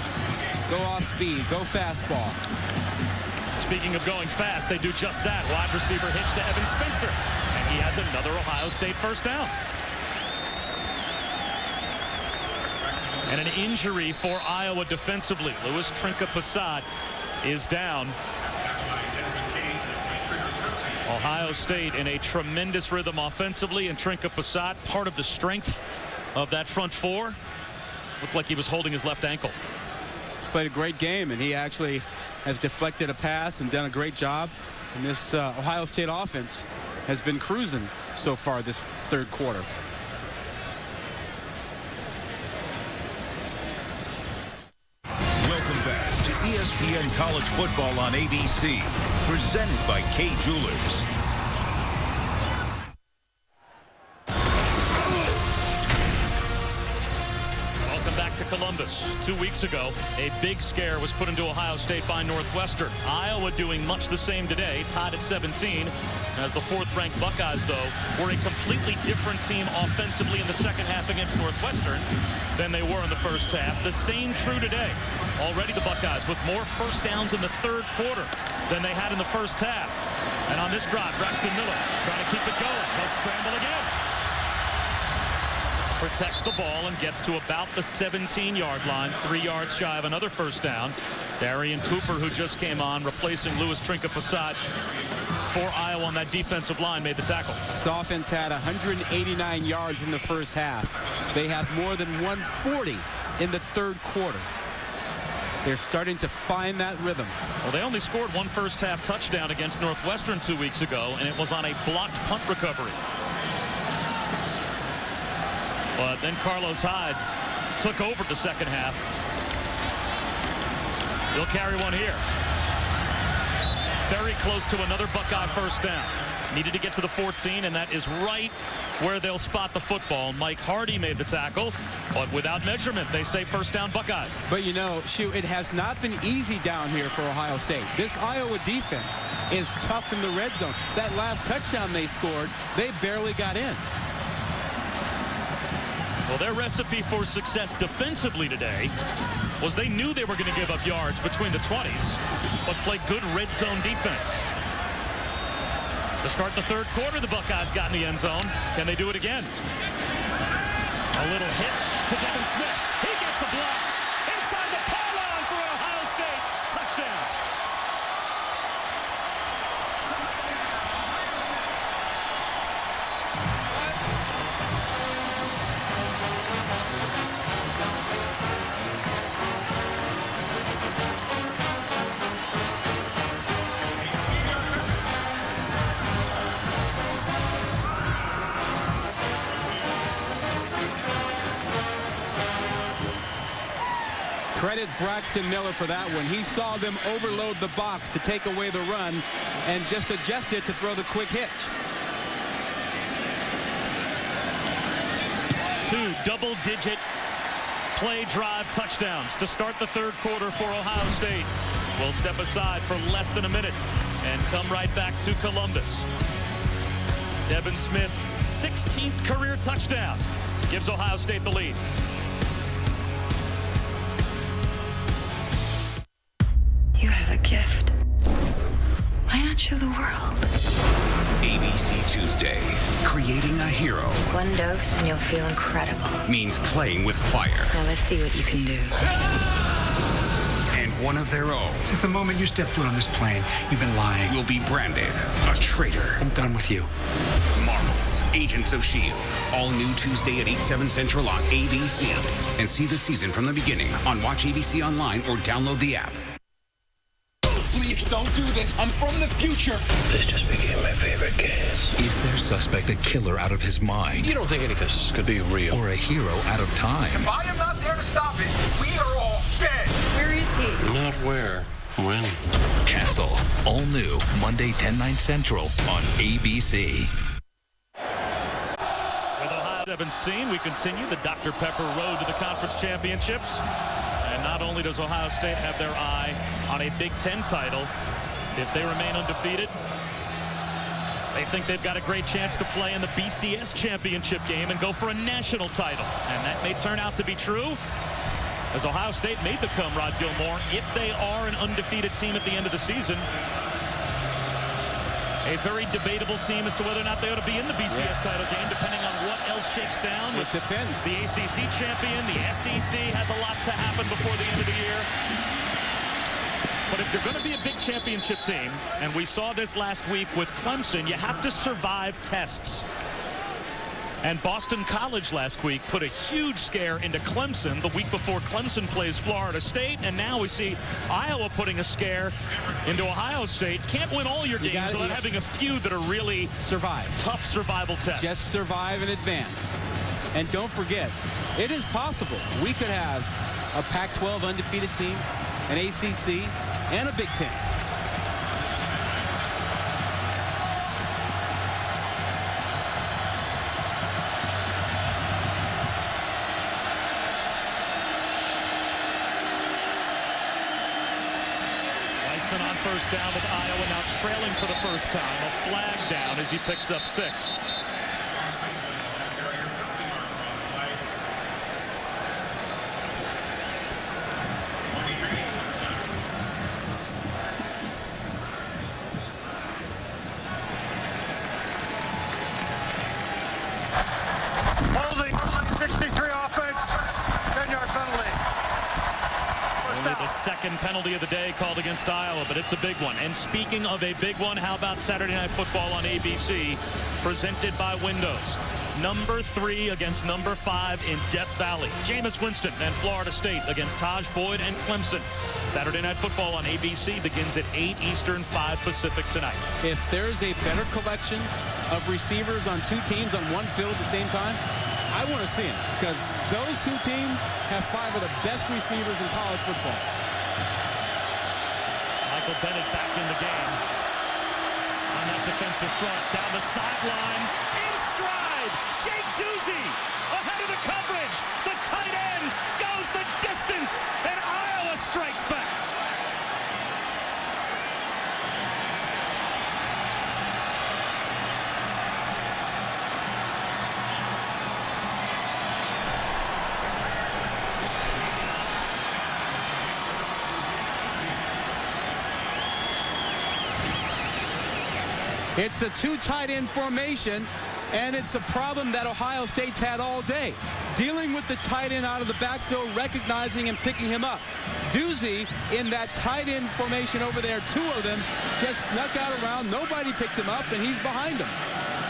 Go off speed, go fastball. Speaking of going fast, they do just that. Wide receiver hitch to Evan Spencer. And he has another Ohio State first down. And an injury for Iowa defensively. Louis Trinka-Passat is down. Ohio State in a tremendous rhythm offensively, and Trinka-Passat, part of the strength of that front four, looked like he was holding his left ankle. He's played a great game, and he actually has deflected a pass and done a great job. And this Ohio State offense has been cruising so far this 3rd quarter. ESPN College Football on ABC, presented by Kay Jewelers. Welcome back to Columbus. 2 weeks ago, a big scare was put into Ohio State by Northwestern. Iowa doing much the same today, tied at 17. As the 4th-ranked Buckeyes, though, were a completely different team offensively in the second half against Northwestern than they were in the first half. The same true today. Already the Buckeyes with more first downs in the 3rd quarter than they had in the first half. And on this drive, Braxton Miller trying to keep it going. He'll scramble again. Protects the ball and gets to about the 17-yard line, 3 yards shy of another first down. Darian Cooper, who just came on, replacing Louis Trinka-Passat for Iowa on that defensive line, made the tackle. This offense had 189 yards in the first half. They have more than 140 in the 3rd quarter. They're starting to find that rhythm. Well, they only scored 1 first-half touchdown against Northwestern 2 weeks ago, and it was on a blocked punt recovery. But then Carlos Hyde took over the second half. He'll carry one here. very close to another Buckeye first down. Needed to get to the 14, and that is right where they'll spot the football. Mike Hardy made the tackle, but without measurement, they say first down Buckeyes. But, you know, shoot, it has not been easy down here for Ohio State. This Iowa defense is tough in the red zone. That last touchdown they scored, they barely got in. Well, their recipe for success defensively today was they knew they were going to give up yards between the 20s, but play good red zone defense. To start the third quarter, the Buckeyes got in the end zone. Can they do it again? A little hitch to Devin Smith. He gets a block inside the pylon for an Ohio State touchdown. Credit Braxton Miller for that one. He saw them overload the box to take away the run and just adjusted to throw the quick hitch. 2 double-digit play drive touchdowns to start the third quarter for Ohio State. We'll step aside for less than a minute and come right back to Columbus. Devin Smith's 16th career touchdown gives Ohio State the lead. You have a gift. Why not show the world? ABC Tuesday, creating a hero One dose and you'll feel incredible. means playing with fire. Now let's see what you can do. And one of their own Since the moment you stepped foot on this plane, you've been lying. will be branded a traitor. I'm done with you. Marvel's Agents of S.H.I.E.L.D. All new Tuesday at 8/7 Central on ABC. And see the season from the beginning on Watch ABC Online or download the app. Please don't do this. I'm from the future. This just became my favorite case. Is their suspect a killer out of his mind? You don't think any of this could be real? Or a hero out of time? If I am not there to stop it, we are all dead. Where is he? Not where. When? Castle. All new. Monday, 10/9 Central on ABC. With Ohio 17, we continue the Dr. Pepper road to the conference championships. And not only does Ohio State have their eye on a Big Ten title, if they remain undefeated, they think they've got a great chance to play in the BCS championship game and go for a national title. And that may turn out to be true, as Ohio State may become, Rod Gilmore, if they are an undefeated team at the end of the season, a very debatable team as to whether or not they ought to be in the BCS title game, depending on what else shakes down. It depends. The ACC champion, the SEC has a lot to happen before the end of the year. But if you're going to be a big championship team, and we saw this last week with Clemson, you have to survive tests. And Boston College last week put a huge scare into Clemson the week before Clemson plays Florida State. And now we see Iowa putting a scare into Ohio State. Can't win all your games without having a few that are really tough survival tests. Just survive and advance. And don't forget, it is possible we could have a Pac-12 undefeated team, an ACC, and a Big Ten. On first down with Iowa, now trailing for the first time. A flag down as he picks up 6. Holding 63 offense, 10-yard penalty. Only the second penalty of the day called against Iowa, but it's a big one. And speaking of a big one, how about Saturday Night Football on ABC, presented by Windows? Number 3 against number 5 in Death Valley. Jameis Winston and Florida State against Taj Boyd and Clemson. Saturday Night Football on ABC begins at 8 Eastern, 5 Pacific tonight. If there's a better collection of receivers on two teams on one field at the same time, I want to see them, because those two teams have 5 of the best receivers in college football. Michael Bennett back in the game. defensive front. Down the sideline. In stride. Jake Doozy ahead of the coverage. The tight end goes the distance. And Iowa strikes back. It's a two tight end formation, and it's the problem that Ohio State's had all day. Dealing with the tight end out of the backfield, recognizing and picking him up. Doozy in that tight end formation over there, two of them just snuck out around. Nobody picked him up, and he's behind him.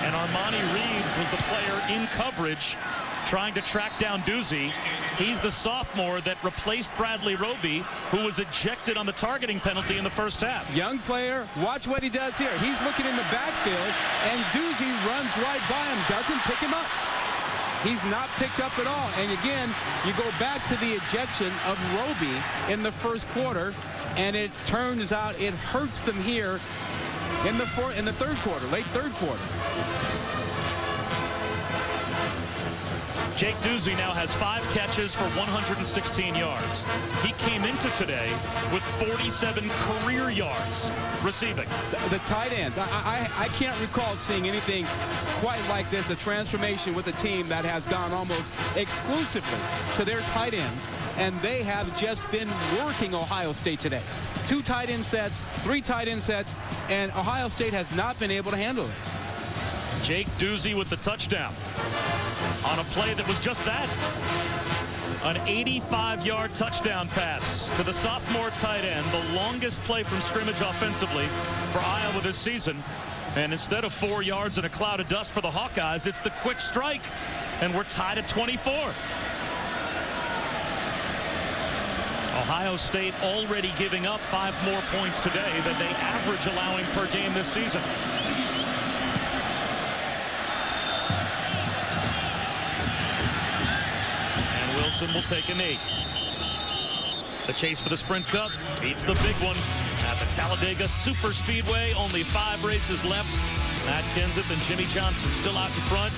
And Armani Reeves was the player in coverage trying to track down Doozy. He's the sophomore that replaced Bradley Roby, who was ejected on the targeting penalty in the first half. Young player, watch what he does here. He's looking in the backfield, and Doozy runs right by him, doesn't pick him up. He's not picked up at all. And again, you go back to the ejection of Roby in the first quarter, and it turns out it hurts them here in the third quarter, late third quarter. Jake Doozy now has 5 catches for 116 yards. He came into today with 47 career yards receiving. The tight ends, I can't recall seeing anything quite like this, a transformation with a team that has gone almost exclusively to their tight ends, and they have just been working Ohio State today. 2 tight end sets, 3 tight end sets, and Ohio State has not been able to handle it. Jake Doozy with the touchdown on a play that was just that. An 85-yard touchdown pass to the sophomore tight end, the longest play from scrimmage offensively for Iowa this season. And instead of 4 yards and a cloud of dust for the Hawkeyes, it's the quick strike, and we're tied at 24. Ohio State already giving up 5 more points today than they average allowing per game this season. Wilson will take a knee. The chase for the Sprint Cup beats the big one at the Talladega Super Speedway. Only 5 races left. Matt Kenseth and Jimmy Johnson still out in front,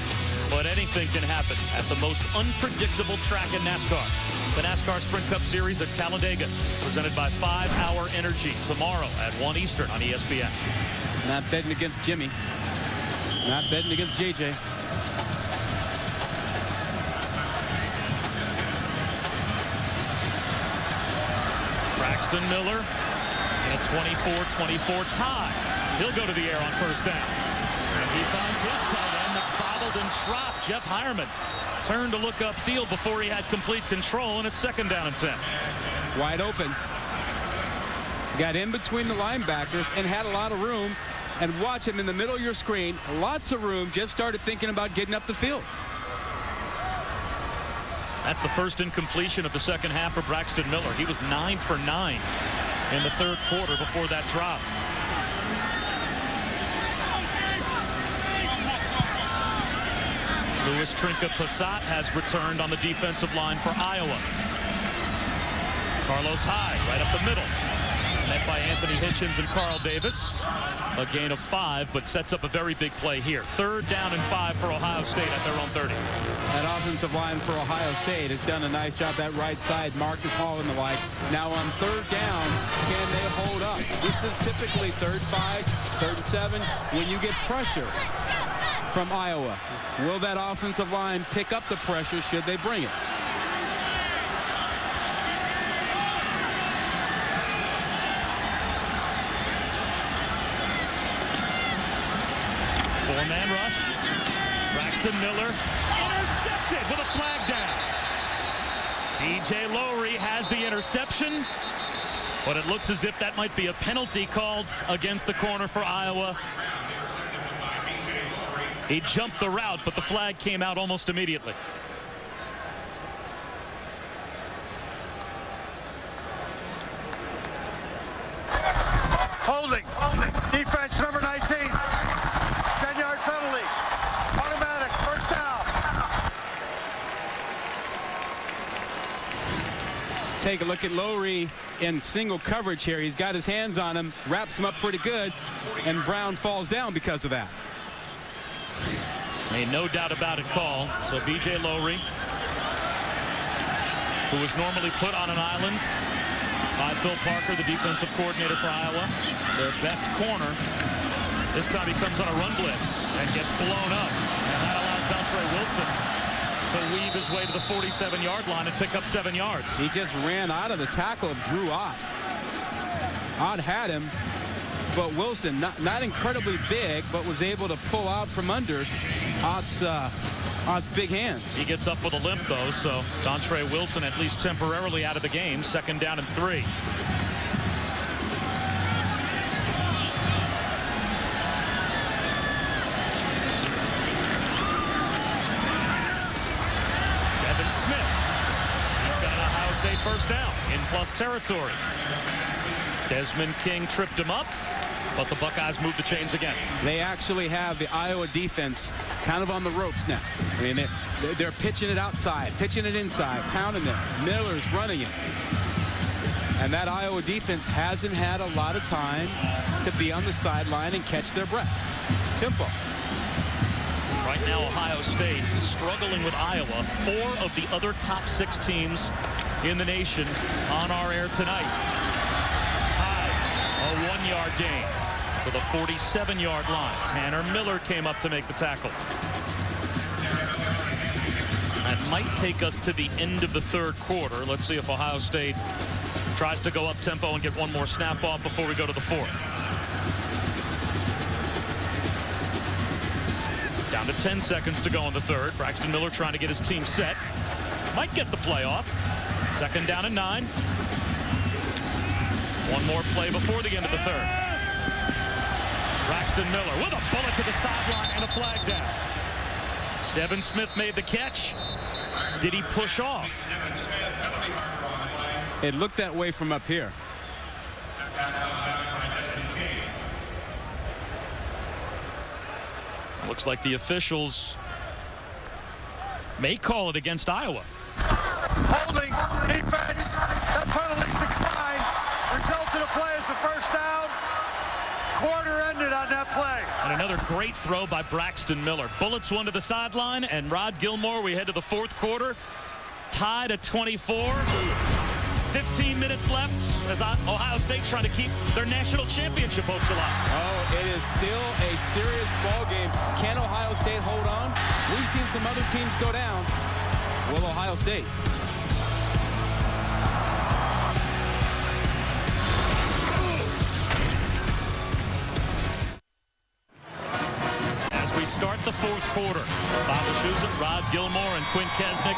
but anything can happen at the most unpredictable track in NASCAR. The NASCAR Sprint Cup Series at Talladega, presented by 5 Hour Energy, tomorrow at 1 Eastern on ESPN. Not betting against Jimmy. Not betting against JJ. Braxton Miller in a 24-24 tie. He'll go to the air on first down. And he finds his tight end that's bobbled and dropped. Jeff Hireman turned to look upfield before he had complete control, and it's 2nd down and 10. Wide open. Got in between the linebackers and had a lot of room. And watch him in the middle of your screen. Lots of room. Just started thinking about getting up the field. That's the first incompletion of the second half for Braxton Miller. He was 9 for 9 in the third quarter before that drop. Louis Trinca-Passat has returned on the defensive line for Iowa. Carlos Hyde right up the middle. Met by Anthony Hitchens and Carl Davis. A gain of 5, but sets up a very big play here. 3rd down and 5 for Ohio State at their own 30. That offensive line for Ohio State has done a nice job. That right side, Marcus Hall and the like. Now on 3rd down, can they hold up? This is typically 3rd 5, 3rd 7. When you get pressure from Iowa, will that offensive line pick up the pressure should they bring it? Four-man rush. Braxton Miller intercepted with a flag down. E.J. Lowry has the interception, but it looks as if that might be a penalty called against the corner for Iowa. He jumped the route, but the flag came out almost immediately. Holding. Defense number 19. 10-yard penalty. Automatic. First down. take a look at Lowry in single coverage here. He's got his hands on him, wraps him up pretty good, and Brown falls down because of that. A no doubt about it call. So B.J. Lowry, who was normally put on an island by Phil Parker, the defensive coordinator for Iowa, their best corner. This time he comes on a run blitz and gets blown up. And that allows Dontre Wilson to weave his way to the 47-yard line and pick up 7 yards. He just ran out of the tackle of Drew Ott. Ott had him, but Wilson, not incredibly big, but was able to pull out from under Ott's big hands. He gets up with a limp, though, so Dontre Wilson at least temporarily out of the game. 2nd down and 3. First down in plus territory. Desmond King tripped him up, but the Buckeyes move the chains again. They actually have the Iowa defense kind of on the ropes now. I mean, they're pitching it outside, pitching it inside, pounding them. Miller's running it. And that Iowa defense hasn't had a lot of time to be on the sideline and catch their breath. Tempo. Right now, Ohio State is struggling with Iowa. 4 of the other top 6 teams in the nation on our air tonight. High, a 1-yard gain to the 47-yard line. Tanner Miller came up to make the tackle. That might take us to the end of the 3rd quarter. Let's see if Ohio State tries to go up tempo and get one more snap off before we go to the 4th. Down to 10 seconds to go in the 3rd. Braxton Miller trying to get his team set. Might get the play off. 2nd down and 9. One more play before the end of the 3rd. Braxton Miller with a bullet to the sideline and a flag down. Devin Smith made the catch. Did he push off? It looked that way from up here. Looks like the officials may call it against Iowa. Holding, defense, that penalty's declined. Results in a play as the 1st down. Quarter ended on that play. And another great throw by Braxton Miller. Bullets one to the sideline, and Rod Gilmore, we head to the 4th quarter. Tied at 24. 15 minutes left as Ohio State trying to keep their national championship hopes alive. Oh, it is still a serious ball game. Can Ohio State hold on? We've seen some other teams go down. Will Ohio State? As we start the 4th quarter, Bob Wischusen, Rod Gilmore, and Quinn Kesnick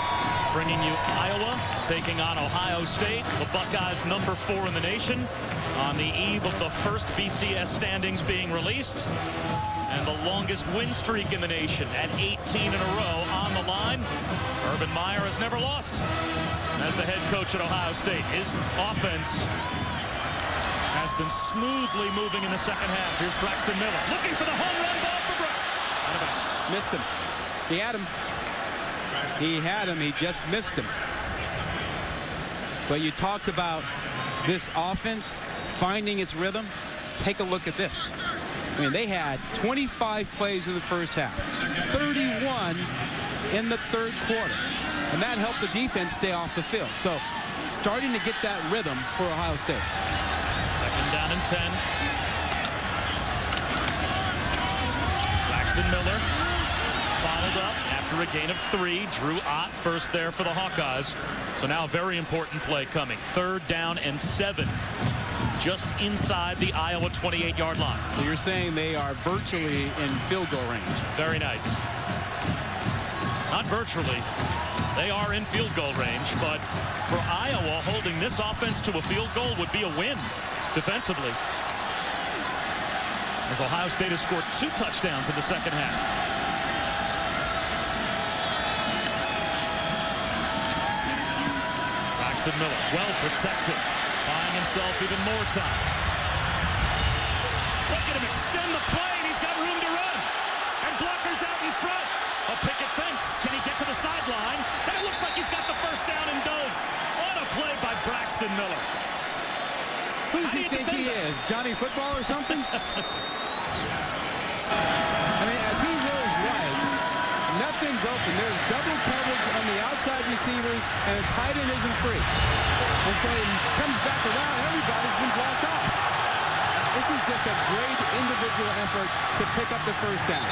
bringing you Iowa taking on Ohio State. The Buckeyes number 4 in the nation on the eve of the first BCS standings being released. And the longest win streak in the nation at 18 in a row on the line. Urban Meyer has never lost as the head coach at Ohio State. His offense has been smoothly moving in the 2nd half. Here's Braxton Miller looking for the home run ball for Brown. Missed him. He had him. He had him. He just missed him. But you talked about this offense finding its rhythm. Take a look at this. I mean, they had 25 plays in the 1st half, 31 in the 3rd quarter, and that helped the defense stay off the field. So starting to get that rhythm for Ohio State. 2nd down and 10. Braxton Miller followed up after a gain of 3. Drew Ott first there for the Hawkeyes. So now a very important play coming. 3rd down and 7. Just inside the Iowa 28-yard line. So you're saying they are virtually in field goal range. Very nice. Not virtually. They are in field goal range, but for Iowa, holding this offense to a field goal would be a win defensively. As Ohio State has scored 2 touchdowns in the 2nd half. Braxton Miller, well protected. Buying himself even more time. Look at him extend the play, and he's got room to run. And blockers out in front. A picket fence. Can he get to the sideline? And it looks like he's got the 1st down and does. What a play by Braxton. he think he is? Johnny Football or something? I mean, as he rolls right, nothing's open. There's double coverage on the outside receivers, and the tight end isn't free. And so he comes back around. Everybody's been blocked off. This is just a great individual effort to pick up the first down.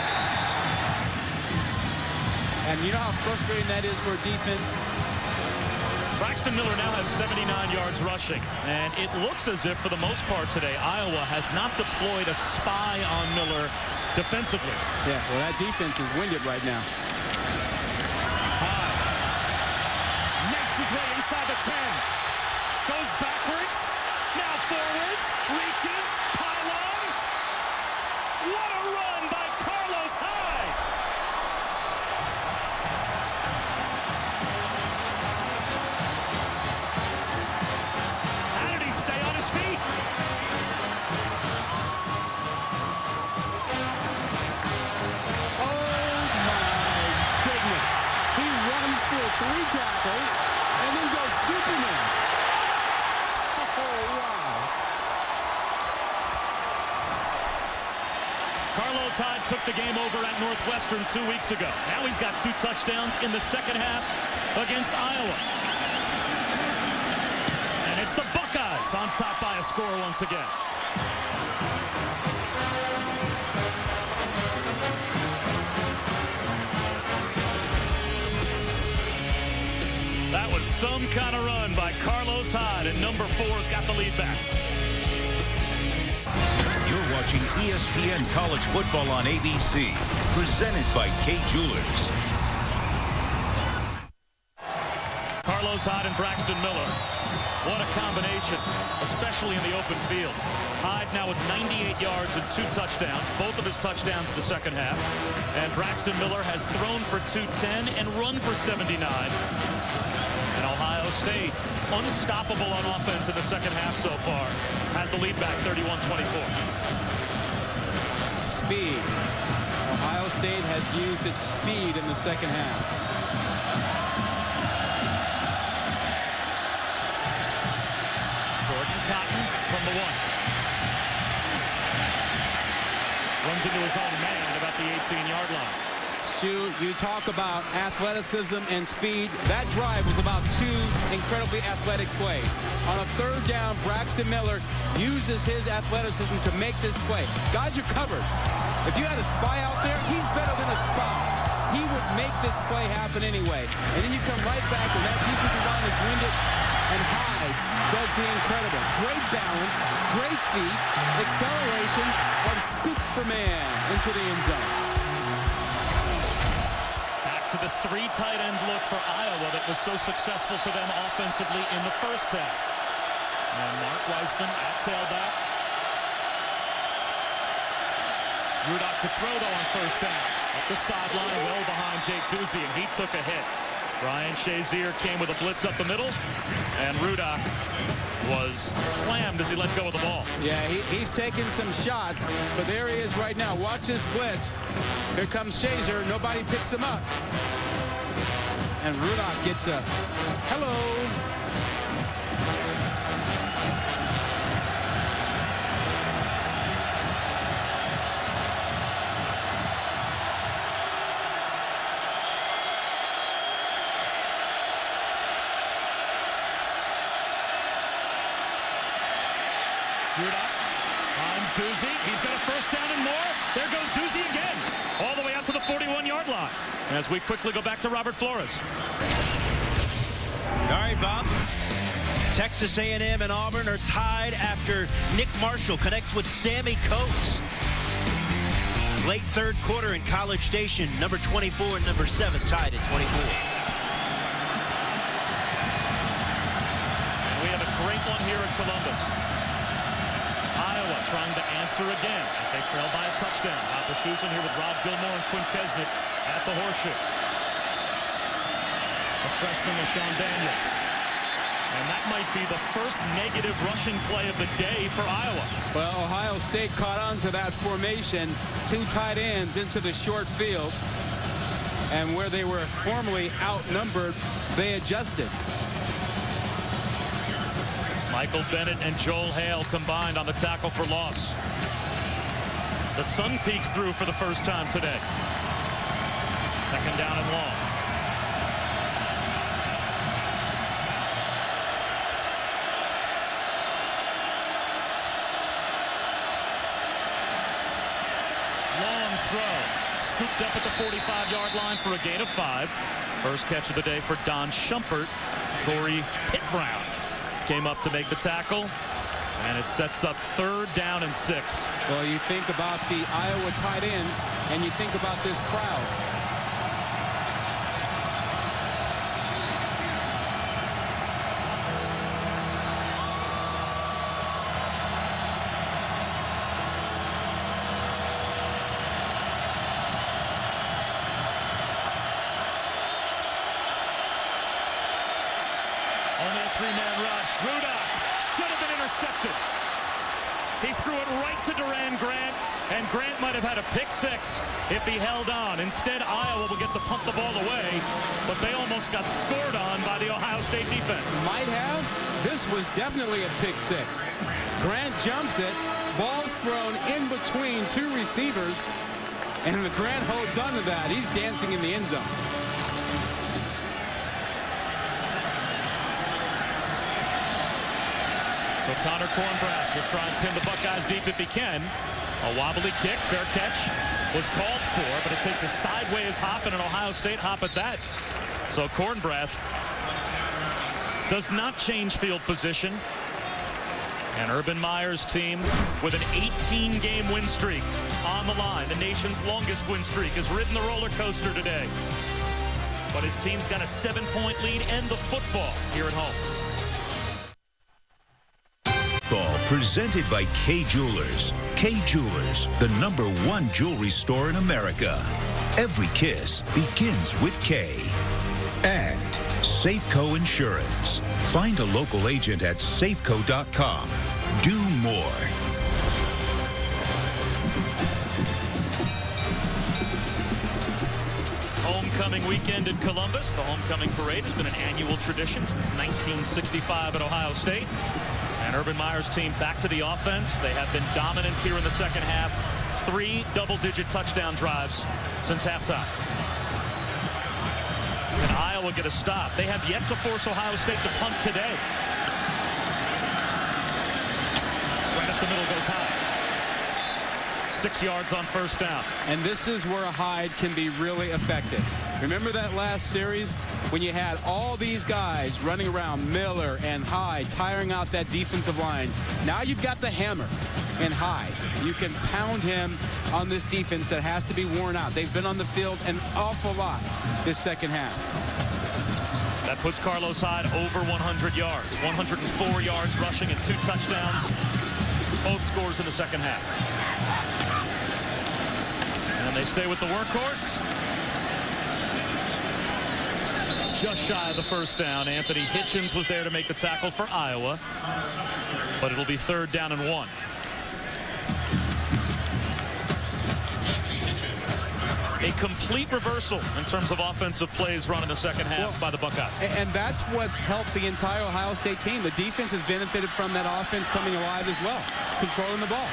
And you know how frustrating that is for a defense? Braxton Miller now has 79 yards rushing, and it looks as if, for the most part today, Iowa has not deployed a spy on Miller defensively. Yeah, well, that defense is winded right now. Makes his way inside the 10. Goes backwards, now forwards, reaches, pylon. What a run by Carlos Hyde! How did he stay on his feet? Oh my goodness. He runs through 3 tackles and then goes Superman. Carlos Hyde took the game over at Northwestern 2 weeks ago. Now he's got 2 touchdowns in the second half against Iowa. And it's the Buckeyes on top by a score once again. That was some kind of run by Carlos Hyde, and number 4's got the lead back. You're watching ESPN College Football on ABC, presented by Kay Jewelers. Carlos Hyde and Braxton Miller. What a combination, especially in the open field. Hyde now with 98 yards and 2 touchdowns, both of his touchdowns in the second half. And Braxton Miller has thrown for 210 and run for 79. And Ohio State, unstoppable on offense in the second half so far, has the lead back 31-24. Speed. Ohio State has used its speed in the second half. Jordan Cotton from the 1. Runs into his own man about the 18-yard line. Shoot, you talk about athleticism and speed. That drive was about 2 incredibly athletic plays. On a 3rd down, Braxton Miller uses his athleticism to make this play. Guys are covered. If you had a spy out there, he's better than a spy. He would make this play happen anyway. And then you come right back when that defensive line is winded, and Hyde does the incredible. Great balance, great feet, acceleration, and Superman into the end zone. To the 3 tight end look for Iowa that was so successful for them offensively in the first half. And Mark Weisman at tailback. Rudock to throw though on 1st down. Up the sideline, well behind Jake Ducey, and he took a hit. Ryan Shazier came with a blitz up the middle, and Rudock was slammed as he let go of the ball. Yeah, he's taking some shots, but there he is right now. Watch his blitz. Here comes Shazier. Nobody picks him up. And Rudock gets a hello. Rudock finds Ducey. He's got a 1st down and more. There goes Ducey again, all the way out to the 41-yard line. As we quickly go back to Robert Flores. All right, Bob. Texas A&M and Auburn are tied after Nick Marshall connects with Sammy Coates. Late 3rd quarter in College Station, number 24 and number 7 tied at 24. And we have a great one here at Columbus. Iowa trying to answer again as they trail by a touchdown. Hopper-Schusen here with Rob Gilmore and Quinn Kesnick at the horseshoe. The freshman LaShawn Daniels. And that might be the first negative rushing play of the day for Iowa. Well, Ohio State caught on to that formation. 2 tight ends into the short field. And where they were formerly outnumbered, they adjusted. Michael Bennett and Joel Hale combined on the tackle for loss. The sun peeks through for the first time today. Second down and long. Long throw. Scooped up at the 45-yard line for a gain of 5. First catch of the day for Don Shumpert. Corey Pitt-Brown came up to make the tackle. And it sets up 3rd down and 6. Well, you think about the Iowa tight ends, and you think about this crowd. Only a 3-man rush. Rudock should have been intercepted. He threw it right to Duran Grant, and Grant might have had a pick 6 if he held on. Instead, Iowa will get to punt the ball away, but they almost got scored on by the Ohio State defense. Might have. This was definitely a pick 6. Grant jumps it. Ball's thrown in between 2 receivers, and Grant holds on to that. He's dancing in the end zone. So Connor Cornbrath will try and pin the Buckeyes deep if he can. A wobbly kick, fair catch, was called for, but it takes a sideways hop and an Ohio State hop at that. So Cornbrath does not change field position. And Urban Meyer's team with an 18-game win streak on the line. The nation's longest win streak has ridden the roller coaster today. But his team's got a 7-point lead and the football here at home. Ball presented by Kay Jewelers. Kay Jewelers, the #1 jewelry store in America. Every kiss begins with Kay. And Safeco Insurance. Find a local agent at safeco.com. Do more. Homecoming weekend in Columbus. The homecoming parade has been an annual tradition since 1965 at Ohio State. And Urban Meyer's team back to the offense. They have been dominant here in the second half. 3 double-digit touchdown drives since halftime. And Iowa get a stop. They have yet to force Ohio State to punt today. Right up the middle goes Hyde. 6 yards on first down. And this is where Hyde can be really effective. Remember that last series when you had all these guys running around, Miller and Hyde, tiring out that defensive line. Now you've got the hammer in Hyde. You can pound him on this defense that has to be worn out. They've been on the field an awful lot this second half. That puts Carlos Hyde over 100 yards. 104 yards rushing and 2 touchdowns. Both scores in the second half. And they stay with the workhorse. Just shy of the first down. Anthony Hitchens was there to make the tackle for Iowa. But it'll be 3rd down and 1. A complete reversal in terms of offensive plays run in the second half by the Buckeyes. And that's what's helped the entire Ohio State team. The defense has benefited from that offense coming alive as well, controlling the ball.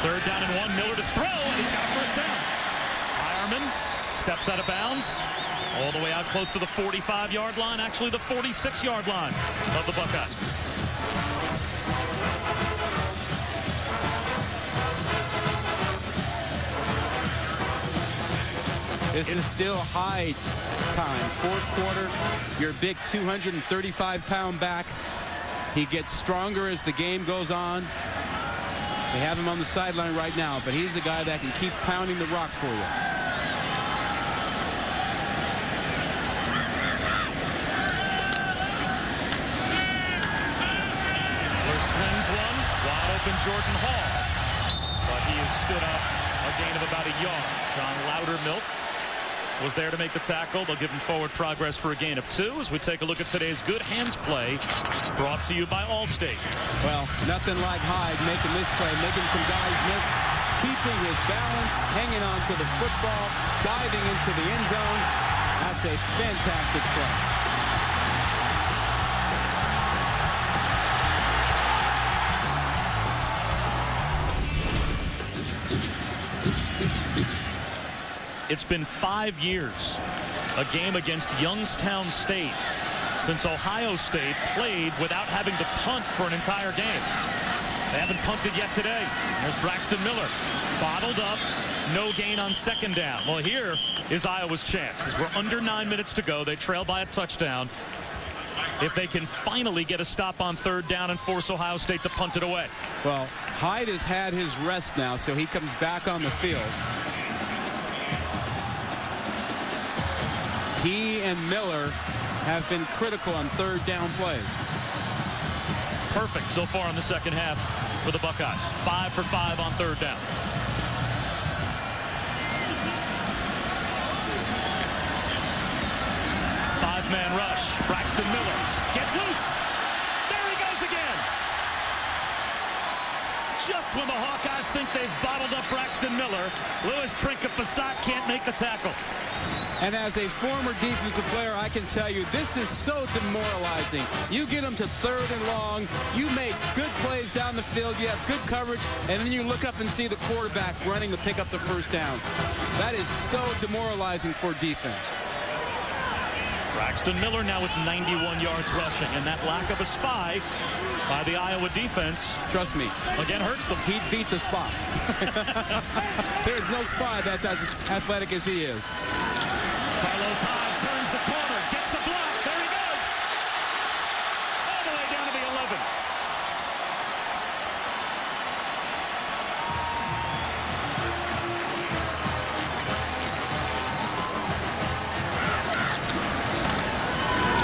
3rd down and 1. Miller to throw, and he's got a first down. Ironman steps out of bounds all the way out close to the 45-yard line, actually the 46-yard line of the Buckeyes. This is still Hyde's time. 4th quarter, your big 235-pound back. He gets stronger as the game goes on. They have him on the sideline right now, but he's the guy that can keep pounding the rock for you. Swings one, wide open Jordan Hall. But he has stood up a gain of about a yard. John Loudermilk was there to make the tackle. They'll give him forward progress for a gain of 2 as we take a look at today's good hands play brought to you by Allstate. Well, nothing like Hyde making this play, making some guys miss, keeping his balance, hanging on to the football, diving into the end zone. That's a fantastic play. it's been 5 years, a game against Youngstown State, since Ohio State played without having to punt for an entire game. They haven't punted yet today. There's Braxton Miller, bottled up, no gain on second down. Well, here is Iowa's chance. As we're under 9 minutes to go, they trail by a touchdown. If they can finally get a stop on third down and force Ohio State to punt it away. Well, Hyde has had his rest now, so he comes back on the field. He and Miller have been critical on third down plays. Perfect so far in the second half for the Buckeyes. 5 for 5 on third down. Five-man rush. Braxton Miller gets loose. There he goes again. Just when the Hawkeyes think they've bottled up Braxton Miller, Louis Trinket-Passat can't make the tackle. And as a former defensive player, I can tell you this is so demoralizing. You get them to third and long, you make good plays down the field, you have good coverage, and then you look up and see the quarterback running to pick up the first down. That is so demoralizing for defense. Braxton Miller now with 91 yards rushing, and that lack of a spy by the Iowa defense, trust me, again hurts them. He'd beat the spy. There's no spy that's as athletic as he is. Carlos Hyde turns the corner, gets a block. There he goes. All the way down to the 11.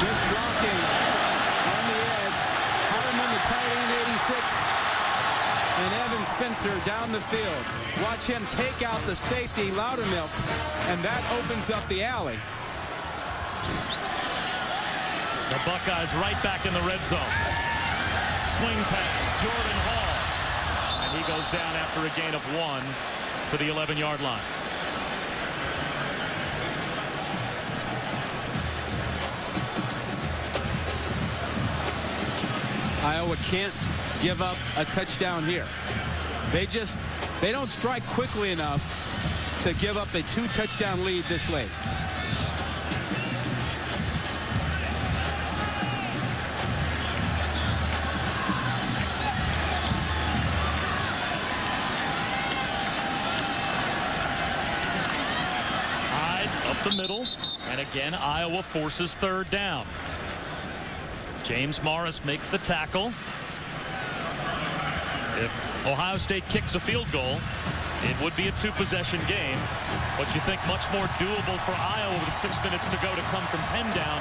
Good blocking on the edge. Harmon, the tight end, 86. And Evan Spencer down the field. Watch him take out the safety, Loudermilk, and that opens up the alley. The Buckeyes right back in the red zone. Swing pass, Jordan Hall. And he goes down after a gain of 1 to the 11-yard line. Iowa can't give up a touchdown here. They don't strike quickly enough to give up a 2-touchdown lead this late. Hyde up the middle, and again Iowa forces third down. James Morris makes the tackle. If Ohio State kicks a field goal, it would be a 2-possession game, but you think much more doable for Iowa with 6 minutes to go to come from 10 down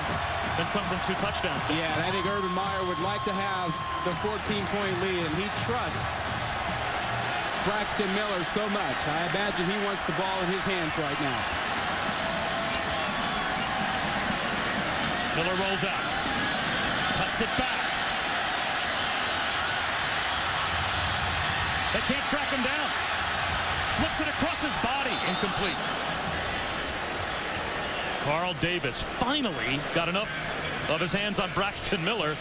than come from 2 touchdowns. Yeah, and I think Urban Meyer would like to have the 14-point lead, and he trusts Braxton Miller so much. I imagine he wants the ball in his hands right now. Miller rolls out, cuts it back. They can't track him down. Flips it across his body. Incomplete. Carl Davis finally got enough of his hands on Braxton Miller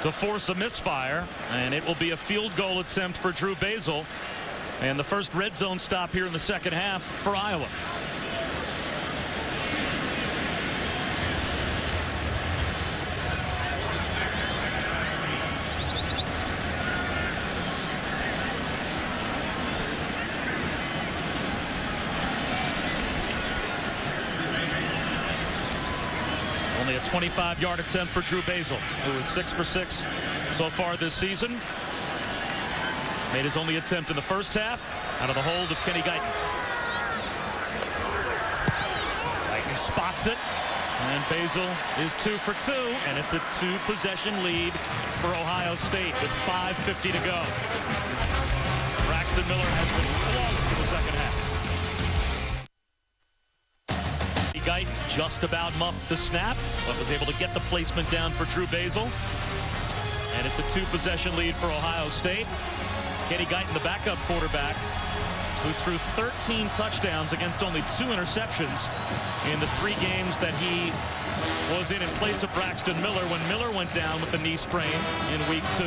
to force a misfire, and it will be a field goal attempt for Drew Basil, and the first red zone stop here in the second half for Iowa. Only a 25-yard attempt for Drew Basil, who is 6 for 6 so far this season. Made his only attempt in the first half out of the hold of Kenny Guyton. Guyton spots it, and Basil is 2 for 2, and it's a 2-possession lead for Ohio State with 5:50 to go. Braxton Miller has been flawless in the second half. Guyton just about muffed the snap, but was able to get the placement down for Drew Basil. And it's a 2-possession lead for Ohio State. Kenny Guyton, the backup quarterback, who threw 13 touchdowns against only 2 interceptions in the 3 games that he was in place of Braxton Miller when Miller went down with the knee sprain in week 2.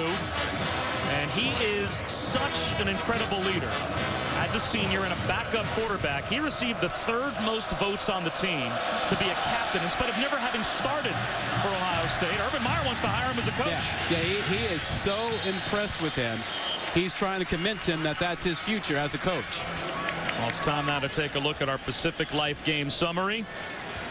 And he is such an incredible leader As a senior and a backup quarterback, he received the third most votes on the team to be a captain in spite of never having started for Ohio State. Urban Meyer wants to hire him as a coach. Yeah, he is so impressed with him. He's trying to convince him that that's his future as a coach. Well, it's time now to take a look at our Pacific Life game summary.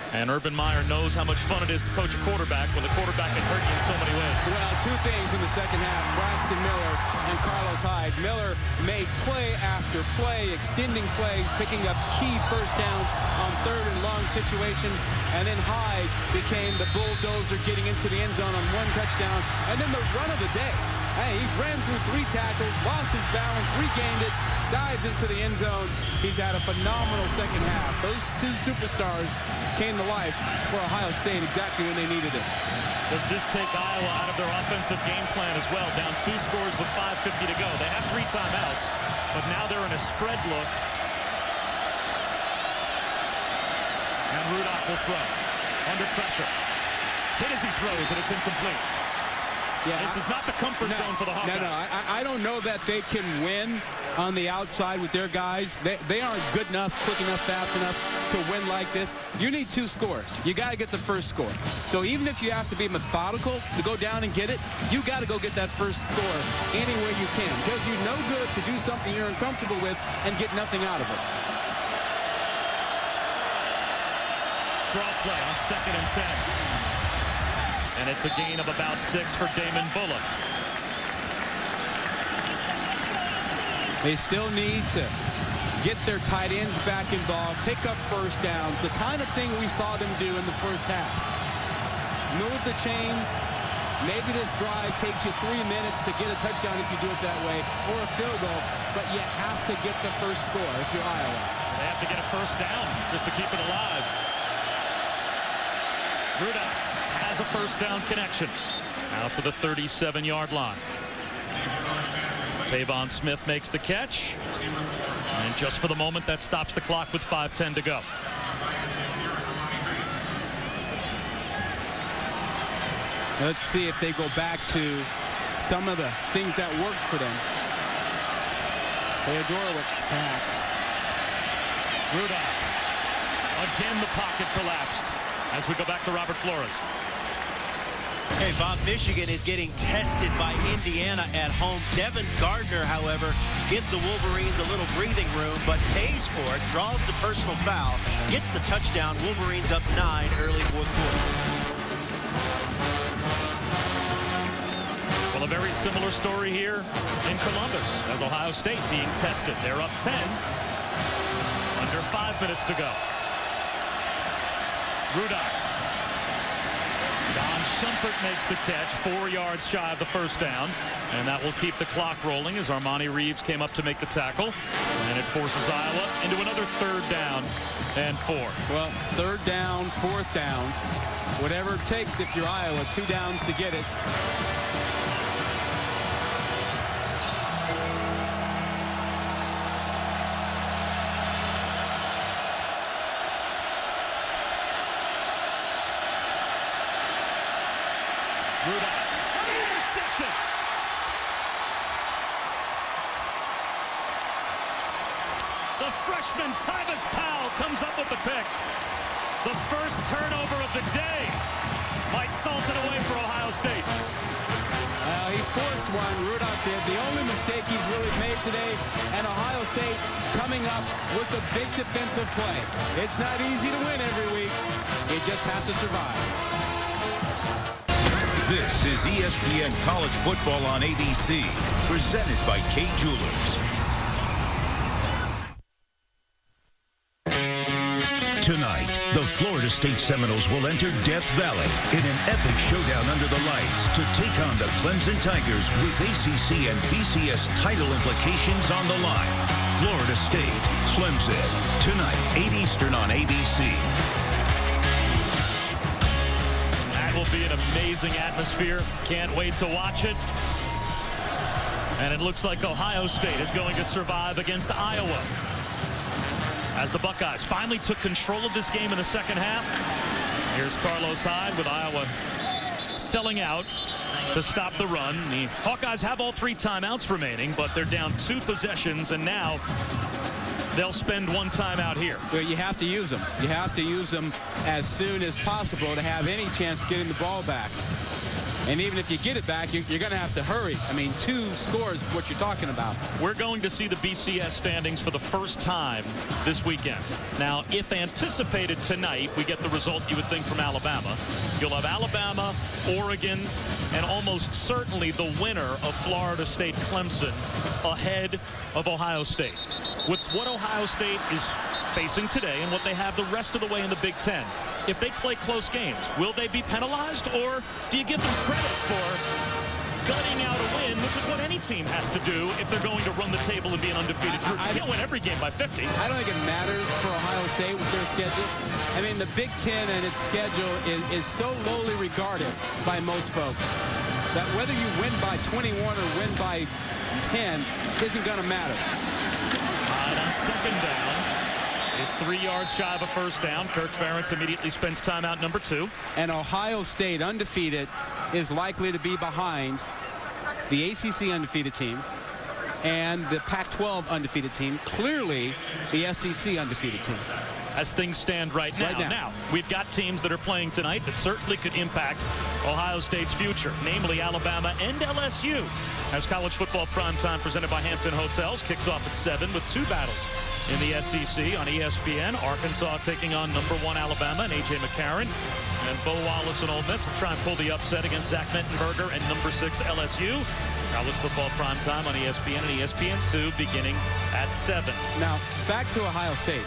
And Urban Meyer knows how much fun it is to coach a quarterback when the quarterback can hurt you in so many ways. Well, two things in the second half. Braxton Miller and Carlos Hyde. Miller made play after play, extending plays, picking up key first downs on third and long situations. And then Hyde became the bulldozer, getting into the end zone on one touchdown. And then the run of the day. Hey, he ran through 3 tackles, lost his balance, regained it, dives into the end zone. He's had a phenomenal second half. Those two superstars came to life for Ohio State exactly when they needed it. Does this take Iowa out of their offensive game plan as well? Down 2 scores with 5:50 to go. They have 3 timeouts, but now they're in a spread look. And Rudock will throw. Under pressure. Hit as he throws, and it's incomplete. Yeah, this is not the comfort zone for the Hawkeyes. No, I don't know that they can win on the outside with their guys. They aren't good enough, quick enough, fast enough to win like this. You need 2 scores. You got to get the first score. So even if you have to be methodical to go down and get it, you got to go get that first score any way you can. Because you're no good to do something you're uncomfortable with and get nothing out of it. Draw play on 2nd and 10. And it's a gain of about 6 for Damon Bullock. They still need to get their tight ends back involved, pick up first downs, the kind of thing we saw them do in the first half. Move the chains. Maybe this drive takes you 3 minutes to get a touchdown if you do it that way, or a field goal, but you have to get the first score if you're Iowa. They have to get a first down just to keep it alive. Rudock has a first down connection. Out to the 37-yard line. Tavon Smith makes the catch. And just for the moment, that stops the clock with 5:10 to go. Let's see if they go back to some of the things that worked for them. Theodorowicz perhaps. Rudock. Again, the pocket collapsed. As we go back to Robert Flores. Hey, Bob, Michigan is getting tested by Indiana at home. Devin Gardner, however, gives the Wolverines a little breathing room, but pays for it, draws the personal foul, gets the touchdown. Wolverines up 9 early 4th quarter. Well, a very similar story here in Columbus as Ohio State being tested. They're up 10. Under 5 minutes to go. Rudock. Don Shumpert makes the catch, 4 yards shy of the first down, and that will keep the clock rolling as Armani Reeves came up to make the tackle, and it forces Iowa into another 3rd down and 4. Well, 3rd down, 4th down, whatever it takes if you're Iowa, 2 downs to get it. Rudock. Intercepted. The freshman Tyvis Powell comes up with the pick. The first turnover of the day. Might salt it away for Ohio State. He forced one, Rudock did. The only mistake he's really made today, and Ohio State coming up with a big defensive play. It's not easy to win every week. You just have to survive. This is ESPN College Football on ABC, presented by Kay Jewelers. Tonight, the Florida State Seminoles will enter Death Valley in an epic showdown under the lights to take on the Clemson Tigers with ACC and BCS title implications on the line. Florida State, Clemson, tonight, 8 Eastern on ABC. Will be an amazing atmosphere. Can't wait to watch it. And it looks like Ohio State is going to survive against Iowa as the Buckeyes finally took control of this game in the second half. Here's Carlos Hyde with Iowa selling out to stop the run. The Hawkeyes have all 3 timeouts remaining, but they're down 2 possessions, and now they'll spend 1 timeout here. Well, you have to use them. You have to use them as soon as possible to have any chance of getting the ball back. And even if you get it back, you're going to have to hurry. I mean, 2 scores is what you're talking about. We're going to see the BCS standings for the first time this weekend. Now, if anticipated tonight, we get the result you would think from Alabama. You'll have Alabama, Oregon, and almost certainly the winner of Florida State Clemson ahead of Ohio State. With what Ohio State is facing today and what they have the rest of the way in the Big Ten, if they play close games, will they be penalized, or do you give them credit for gutting out a win, which is what any team has to do if they're going to run the table and be an undefeated group? You can't win every game by 50. I don't think it matters for Ohio State with their schedule. I mean, the Big Ten and its schedule is so lowly regarded by most folks that whether you win by 21 or win by 10 isn't going to matter. On second down is 3 yards shy of a first down. Kirk Ferentz immediately spends timeout number 2. And Ohio State, undefeated, is likely to be behind the ACC undefeated team and the Pac-12 undefeated team, clearly the SEC undefeated team. As things stand right now. Now, we've got teams that are playing tonight that certainly could impact Ohio State's future, namely Alabama and LSU. As college football primetime presented by Hampton Hotels kicks off at 7 with 2 battles in the SEC on ESPN. Arkansas taking on #1 Alabama and A.J. McCarron. And Bo Wallace and Ole Miss will try and pull the upset against Zach Mettenberger and #6 LSU. College football primetime on ESPN and ESPN2 beginning at 7. Now, back to Ohio State.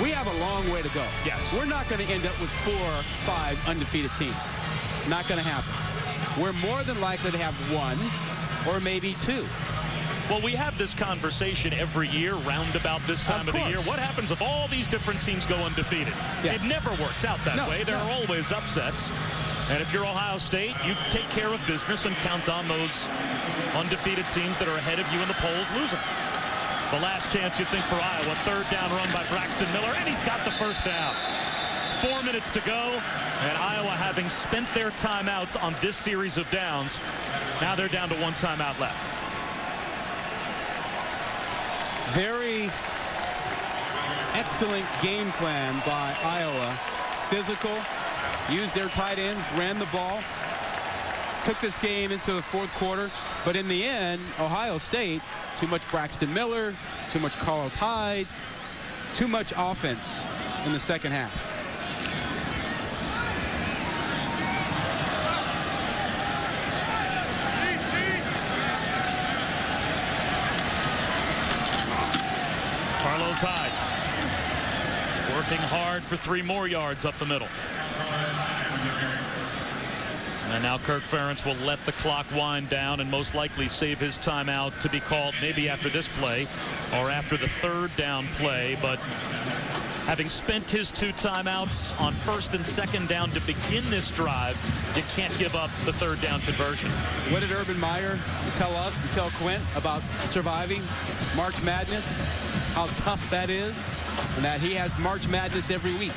We have a long way to go. Yes. We're not going to end up with 4 or 5 undefeated teams. Not going to happen. We're more than likely to have 1 or maybe 2. Well, we have this conversation every year, round about this time of the year. What happens if all these different teams go undefeated? Yeah. It never works out that way. There are always upsets. And if you're Ohio State, you take care of business and count on those undefeated teams that are ahead of you in the polls losing. The last chance you'd think for Iowa, 3rd down run by Braxton Miller, and he's got the first down. 4 minutes to go, and Iowa, having spent their timeouts on this series of downs, now they're down to 1 timeout left. Very excellent game plan by Iowa. Physical, used their tight ends, ran the ball, took this game into the 4th quarter. But in the end, Ohio State, too much Braxton Miller, too much Carlos Hyde, too much offense in the second half. Carlos Hyde working hard for 3 more yards up the middle. And now Kirk Ferentz will let the clock wind down and most likely save his timeout to be called maybe after this play or after the 3rd down play. But having spent his 2 timeouts on 1st and 2nd down to begin this drive, you can't give up the 3rd down conversion. What did Urban Meyer tell us and tell Quint about surviving March Madness? How tough that is, and that he has March Madness every week.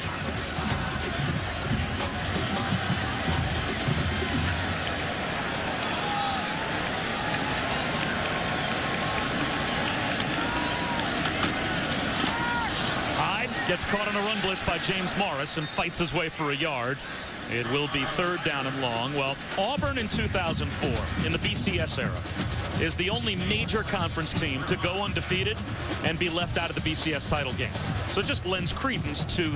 Hyde gets caught on a run blitz by James Morris and fights his way for a yard. It will be 3rd down and long. Well, Auburn in 2004, in the BCS era, is the only major conference team to go undefeated and be left out of the BCS title game. So it just lends credence to,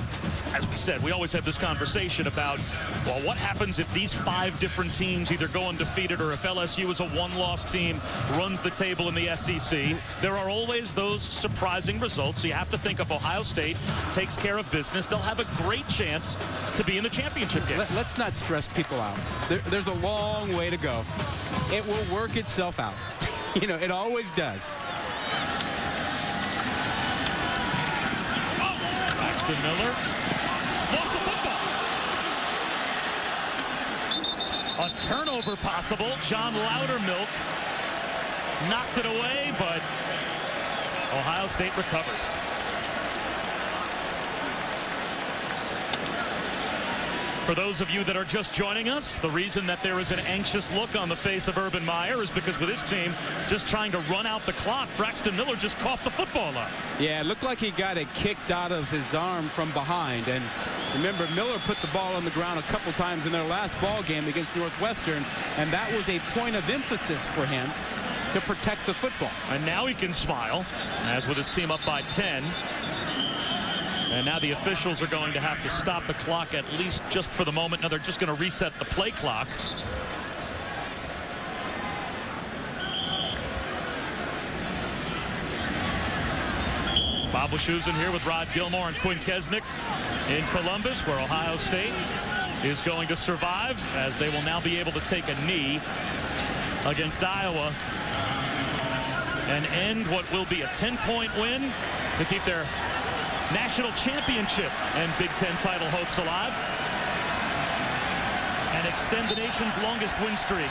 as we said, we always have this conversation about, well, what happens if these 5 different teams either go undefeated or if LSU is a 1-loss team, runs the table in the SEC. There are always those surprising results. So you have to think if Ohio State takes care of business, they'll have a great chance to be in the championship game. Let's not stress people out. There's a long way to go. It will work itself out. You know, it always does. Braxton Miller lost the football. A turnover possible. John Loudermilk knocked it away, but Ohio State recovers. For those of you that are just joining us, the reason that there is an anxious look on the face of Urban Meyer is because with his team just trying to run out the clock, Braxton Miller just coughed the football up. Yeah, it looked like he got it kicked out of his arm from behind. And remember, Miller put the ball on the ground a couple times in their last ball game against Northwestern, and that was a point of emphasis for him to protect the football. And now he can smile, as with his team up by 10. And now the officials are going to have to stop the clock, at least just for the moment. Now they're just going to reset the play clock. Bob Wischusen here with Rod Gilmore and Quinn Kesnick in Columbus, where Ohio State is going to survive, as they will now be able to take a knee against Iowa and end what will be a 10-point win to keep their national championship and Big Ten title hopes alive, and extend the nation's longest win streak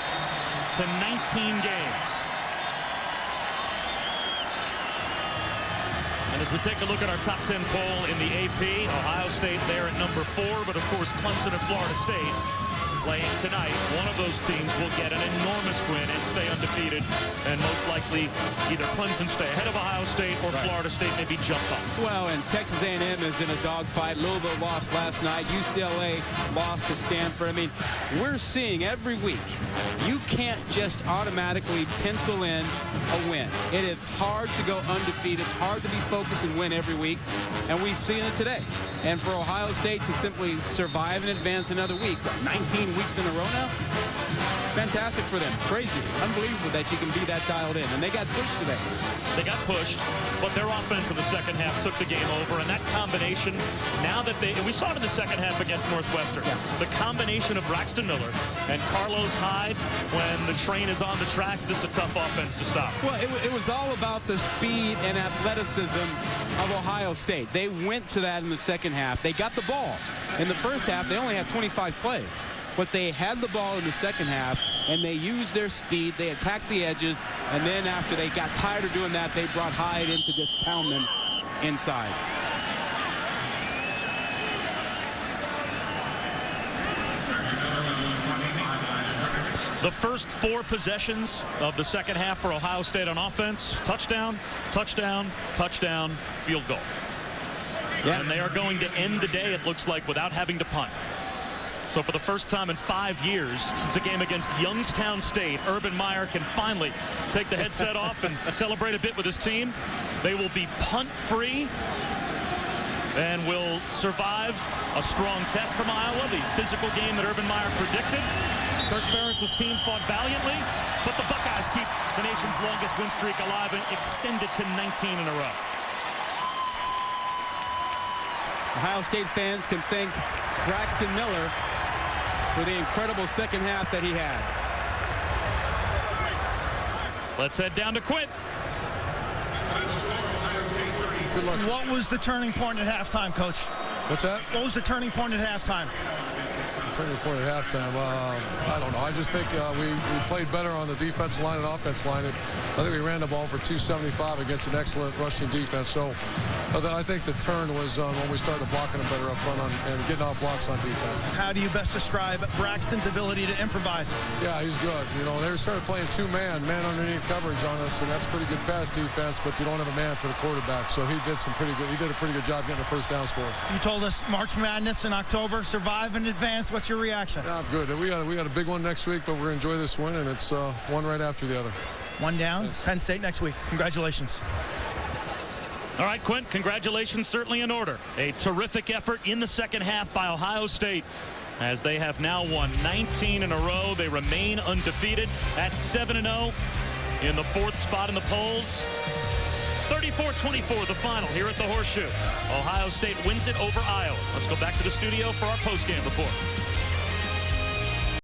to 19 games. And as we take a look at our top 10 poll in the AP, Ohio State there at number 4, but of course Clemson and Florida State playing tonight. One of those teams will get an enormous win and stay undefeated, and most likely either Clemson stay ahead of Ohio State or Florida State maybe jump up. Well, and Texas A&M is in a dogfight. Louisville lost last night. UCLA lost to Stanford. I mean, we're seeing every week you can't just automatically pencil in a win. It is hard to go undefeated. It's hard to be focused and win every week, and we've seen it today. And for Ohio State to simply survive and advance another week, 19 weeks in a row now, fantastic for them. Crazy, unbelievable that you can be that dialed in. And they got pushed today. They got pushed, but their offense in the second half took the game over. And that combination, now that we saw it in the second half against Northwestern, the combination of Braxton Miller and Carlos Hyde, when the train is on the tracks, this is a tough offense to stop. Well, it was all about the speed and athleticism of Ohio State. They went to that in the second half. They got the ball. In the first half, they only had 25 plays. But they had the ball in the second half, and they used their speed. They attacked the edges, and then after they got tired of doing that, they brought Hyde in to just pound them inside. The first 4 possessions of the second half for Ohio State on offense: touchdown, touchdown, touchdown, field goal. Yeah. And they are going to end the day, it looks like, without having to punt. So for the first time in 5 years since a game against Youngstown State, Urban Meyer can finally take the headset off and celebrate a bit with his team. They will be punt-free and will survive a strong test from Iowa, the physical game that Urban Meyer predicted. Kirk Ferentz's team fought valiantly, but the Buckeyes keep the nation's longest win streak alive and extend it to 19 in a row. Ohio State fans can thank Braxton Miller for the incredible second half that he had. Let's head down to Quinn. Good luck. What was the turning point at halftime, Coach? What's that? What was the turning point at halftime? Turning point at halftime, I don't know. I just think we played better on the defensive line and offensive line. I think we ran the ball for 275 against an excellent rushing defense. So I think the turn was when we started blocking them better up front and getting off blocks on defense. How do you best describe Braxton's ability to improvise? Yeah, he's good. You know, they started playing man underneath coverage on us, and that's pretty good pass defense, but you don't have a man for the quarterback. So he did a pretty good job getting the first downs for us. You told us March Madness in October, survive and advance. What's your reaction? Yeah, I'm good. We got a big one next week, but we're going to enjoy this win, and it's one right after the other. One down. Thanks. Penn State next week. Congratulations. All right, Quint, congratulations, certainly in order. A terrific effort in the second half by Ohio State, as they have now won 19 in a row. They remain undefeated at 7-0 in the 4th spot in the polls. 34-24 the final here at the Horseshoe. Ohio State wins it over Iowa. Let's go back to the studio for our post-game report.